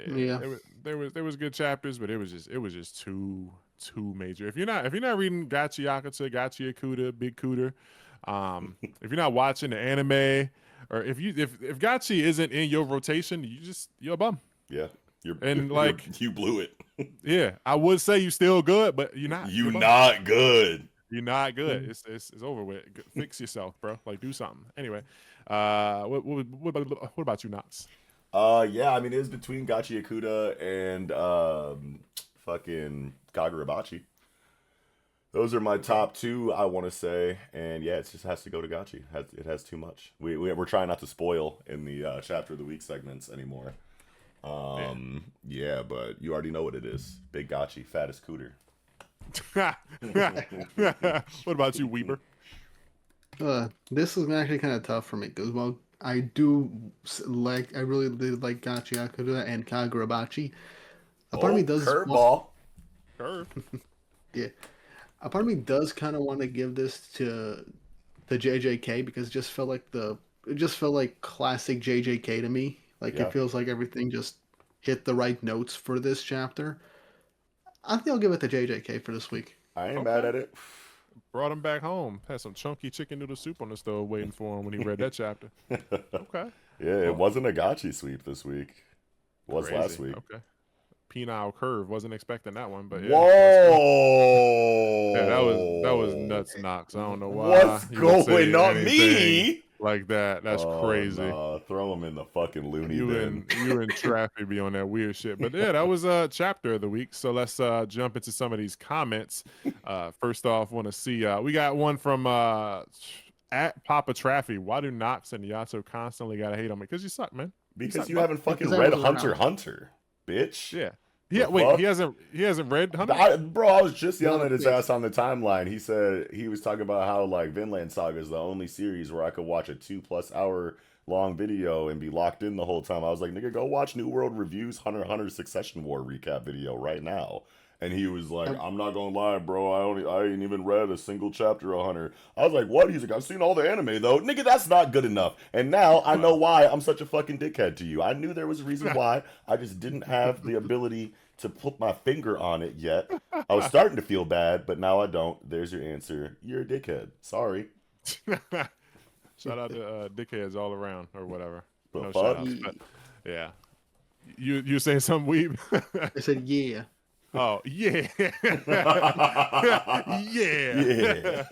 Yeah. There was good chapters, but it was just too major. If you're not reading Gachiakuta, Big Cooter, if you're not watching the anime, or if Gachi isn't in your rotation, you're a bum. Yeah. You blew it. Yeah, I would say you still good, but you're not. You're not good. You're not good. It's over with. Fix yourself, bro. Like, do something. Anyway, what about you, Knox? Yeah, I mean, it was between Gachiakuta and fucking Kagurabachi. Those are my top two, I want to say, and yeah, it just has to go to Gachi. It has too much. We're trying not to spoil in the chapter of the week segments anymore. Yeah, but you already know what it is. Big Gachi, fattest cooter. What about you, Weber? This is actually kind of tough for me because, well, I really did like Gachiakuta and Kagurabachi. A part of me does curveball. Yeah, a part of me does kind of want to give this to the JJK because it just felt like classic JJK to me. Like It feels like everything just hit the right notes for this chapter. I think I'll give it to JJK for this week. I ain't mad at it. Brought him back home. Had some chunky chicken noodle soup on the stove waiting for him when he read that chapter. Okay. Yeah, it wasn't a Gachi sweep this week. It was Crazy. last week. Okay. Penile curve. Wasn't expecting that one, but yeah. Whoa! Yeah, that was nuts, Knox. I don't know why. What's going on me? Like that. That's crazy. Nah, throw him in the fucking loony bin. You and Traffy be on that weird shit. But yeah, that was a chapter of the week. So let's jump into some of these comments. First off, want to see we got one from at Papa Traffy. Why do Knox and Yato constantly gotta hate on me? Because you suck, man. Because you haven't fucking read Hunter x Hunter, bitch. Yeah. Yeah, wait, he hasn't read Hunter? Bro, I was just yelling at his ass on the timeline. He said he was talking about how like Vinland Saga is the only series where I could watch a 2+ hour long video and be locked in the whole time. I was like, nigga, go watch New World Reviews Hunter x Hunter Succession War recap video right now. And he was like, I'm not gonna lie, bro. I ain't even read a single chapter of Hunter. I was like, what? He's like, I've seen all the anime though. Nigga, that's not good enough. And now I know why I'm such a fucking dickhead to you. I knew there was a reason why. I just didn't have the ability to put my finger on it yet. I was starting to feel bad, but now I don't. There's your answer. You're a dickhead. Sorry. Shout out to dickheads all around or whatever. The no fuck? shout outs, but yeah. You saying something, Weeb? I said, yeah. Oh, yeah. Yeah.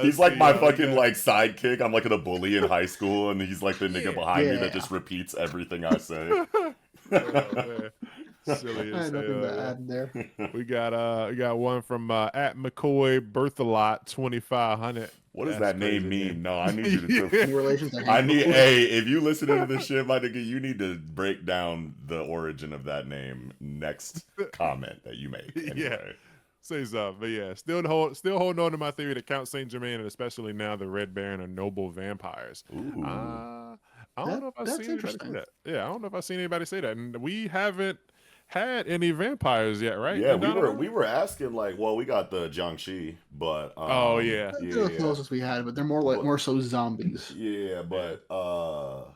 He's like my fucking like sidekick. I'm like the bully in high school, and he's like the nigga behind me that just repeats everything I say. Silly I as had nothing to hell. add there. We got one from at McCoy Berthelot 2500. What does that name mean? No, I need you to. In relation to Hey, if you listen to this shit, my nigga, you need to break down the origin of that name next comment that you make. Anyway. Say something, but yeah, still holding on to my theory that Count Saint Germain and especially now the Red Baron are noble vampires. Ooh. I don't know if I've That's seen anybody say interesting. that. Yeah, I don't know if I've seen anybody say that, and we haven't had any vampires yet, right? Yeah, And we were asking like, well, we got the Jiangxi, but Oh yeah, They're the yeah, closest we had, but they're more like but more so zombies. yeah, yeah. but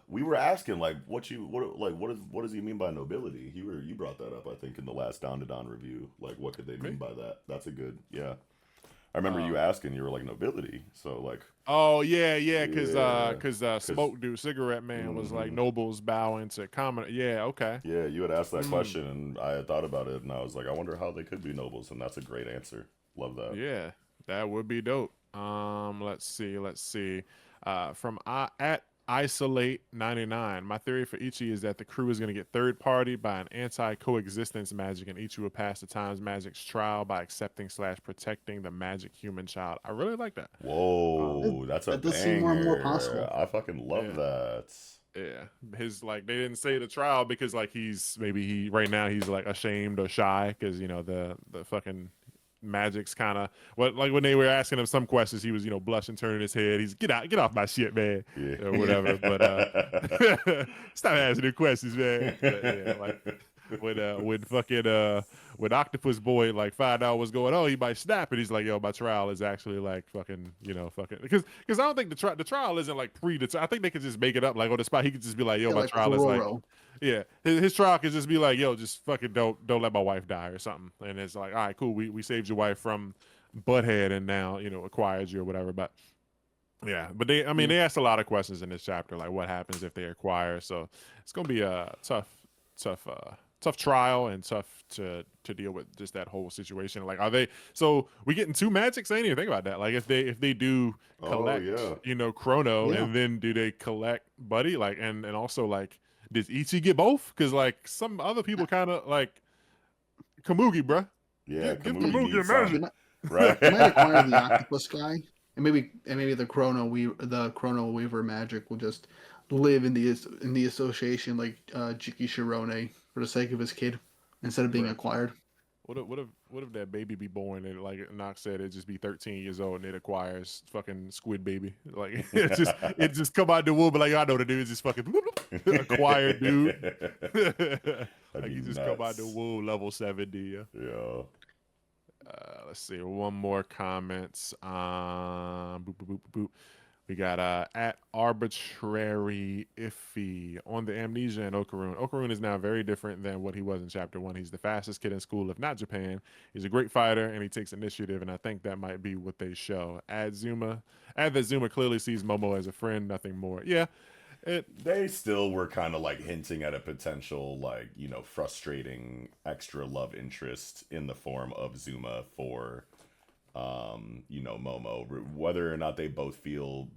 we were asking like, what does he mean by nobility? You brought that up, I think, in the last Down to Dawn review. Like, what could they mean Me? by that? That's a good, yeah. I remember you Um, asking, you were like nobility, so like, oh yeah, yeah, cause because Smoke Dude Cigarette Man was like hmm nobles bowing to common. Yeah, okay. yeah, you had asked that Mm, question, and I had thought about it, and I was like, I wonder how they could be nobles, and that's a great answer. Love that. yeah, that would be dope. Let's see. From at Isolate 99. My theory for Ichi is that the crew is going to get third party by an anti coexistence magic, and Ichi will pass the times magic's trial by accepting / protecting the magic human child. I really like that. Um, That, Whoa, that's a that does seem more and more banger. possible. I fucking love yeah. that. Yeah, his like they didn't say the trial because like he's maybe he right now he's like ashamed or shy because the fucking magic's kind of what like when they were asking him some questions he was blushing turning his head he's get off my shit man or whatever but stop asking the questions man but yeah like when fucking when Octopus Boy like find out what's going on, he might snap and he's like, "Yo, my trial is actually like fucking, fucking." Because I don't think the trial isn't like I think they could just make it up like on the spot. He could just be like, "Yo, Yeah, my like trial is like." Roro. Yeah, his trial could just be like, "Yo, just fucking don't let my wife die or something." And it's like, "All right, cool. We saved your wife from Butthead and now acquired you or whatever." But yeah, but I mean, Yeah. they asked a lot of questions in this chapter, like what happens if they acquire. So it's gonna be a tough, tough trial and tough to deal with just that whole situation. Like, are they? So we getting two magics? I didn't even think about that. Like, if they do Oh collect, yeah. Chrono, Yeah. and then do they collect Buddy? Like, and also like, does Ichi get both? Because like some other people kind of like Kamugi, bruh. Yeah, Give Kamui Kamugi a needs They some. magic. might, Right. they might acquire the octopus guy, and maybe the Chrono Weaver magic will just live in the association like Jiki Shirone for the sake of his kid instead of being Bruh. acquired. What if that baby be born and like Knox said it just be 13 years old and it acquires fucking squid baby like it just come out the womb but like I know the dude is just fucking acquired dude That'd like be he just come out the nuts. womb level 70 yeah. Yeah. Let's see one more comments boop, boop, boop, boop, boop. We got at arbitrary iffy on the amnesia and Okarun. Okarun is now very different than what he was in chapter 1. He's the fastest kid in school, if not Japan. He's a great fighter and he takes initiative, and I think that might be what they show. Add that Zuma clearly sees Momo as a friend, nothing more. Yeah, it They still were kind of like hinting at a potential, like, frustrating extra love interest in the form of Zuma for, Momo. Whether or not they both feel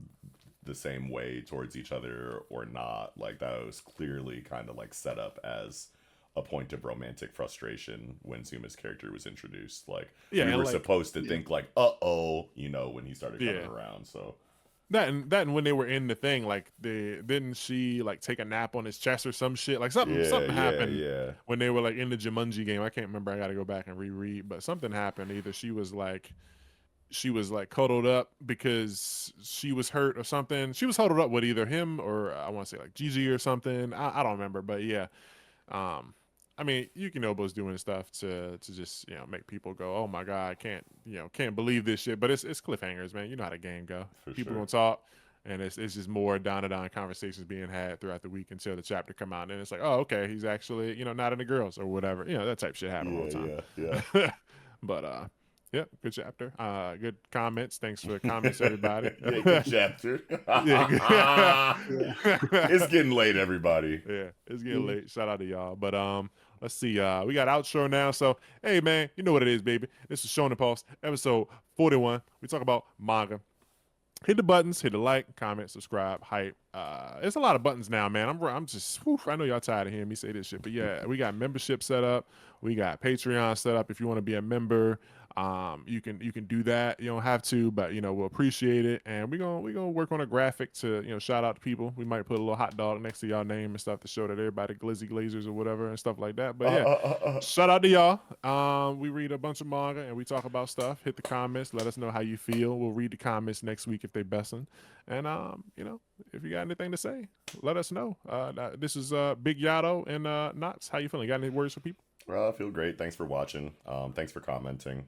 the same way towards each other or not, like, that was clearly kind of like set up as a point of romantic frustration when Zuma's character was introduced. Like, yeah, we and were like supposed to Yeah. think, like, when he started coming yeah. around, so. That and when they were in the thing, like didn't she like take a nap on his chest or some shit? Like something Yeah, something yeah, happened yeah. when they were like in the Jumanji game. I can't remember. I got to go back and reread. But something happened. Either she was like cuddled up because she was hurt or something. She was huddled up with either him or I want to say like Gigi or something. I don't remember. But yeah, um, I mean, Yukinobo's doing stuff to just make people go, oh my god, I can't believe this shit. But it's cliffhangers, man. You know how the game go. For People sure. gonna talk, and it's just more down and down conversations being had throughout the week until the chapter come out, and it's like, oh okay, he's actually not into girls or whatever. That type of shit happen all Yeah, the yeah, yeah. time. But yeah, good chapter. Good comments. Thanks for the comments, everybody. Yeah, good chapter. Yeah, Yeah. It's getting late, everybody. yeah, it's getting Yeah. late. Shout out to y'all. But let's see. We got outro now. So hey man, you know what it is, baby. This is Shonen Pulse, episode 41. We talk about manga. Hit the buttons, hit the like, comment, subscribe, hype. It's a lot of buttons now, man. I'm just whew, I know y'all tired of hearing me say this shit, but yeah, we got membership set up. We got Patreon set up if you want to be a member. You can do that. You don't have to, but we'll appreciate it. And we gonna work on a graphic to shout out to people. We might put a little hot dog next to y'all name and stuff to show that everybody glizzy glazers or whatever and stuff like that. But yeah, shout out to y'all. We read a bunch of manga and we talk about stuff. Hit the comments. Let us know how you feel. We'll read the comments next week if they bessin'. And if you got anything to say, let us know. This is Big Yato and Knots. How you feeling? Got any words for people? Well, I feel great. Thanks for watching. Thanks for commenting.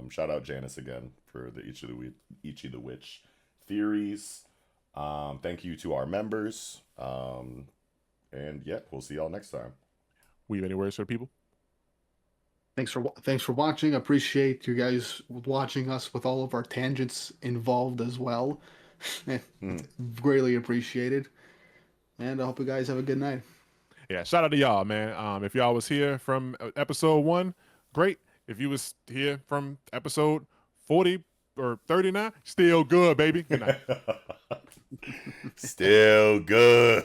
Shout out Janice again for the Ichi the Witch theories. Thank you to our members. And yeah, we'll see y'all next time. We have any words for the people? Thanks for watching. Appreciate you guys watching us with all of our tangents involved as well. Greatly appreciated. And I hope you guys have a good night. Yeah, shout out to y'all, man. If y'all was here from episode 1, great. If you was here from episode 40 or 39, still good, baby. Good night. Still good.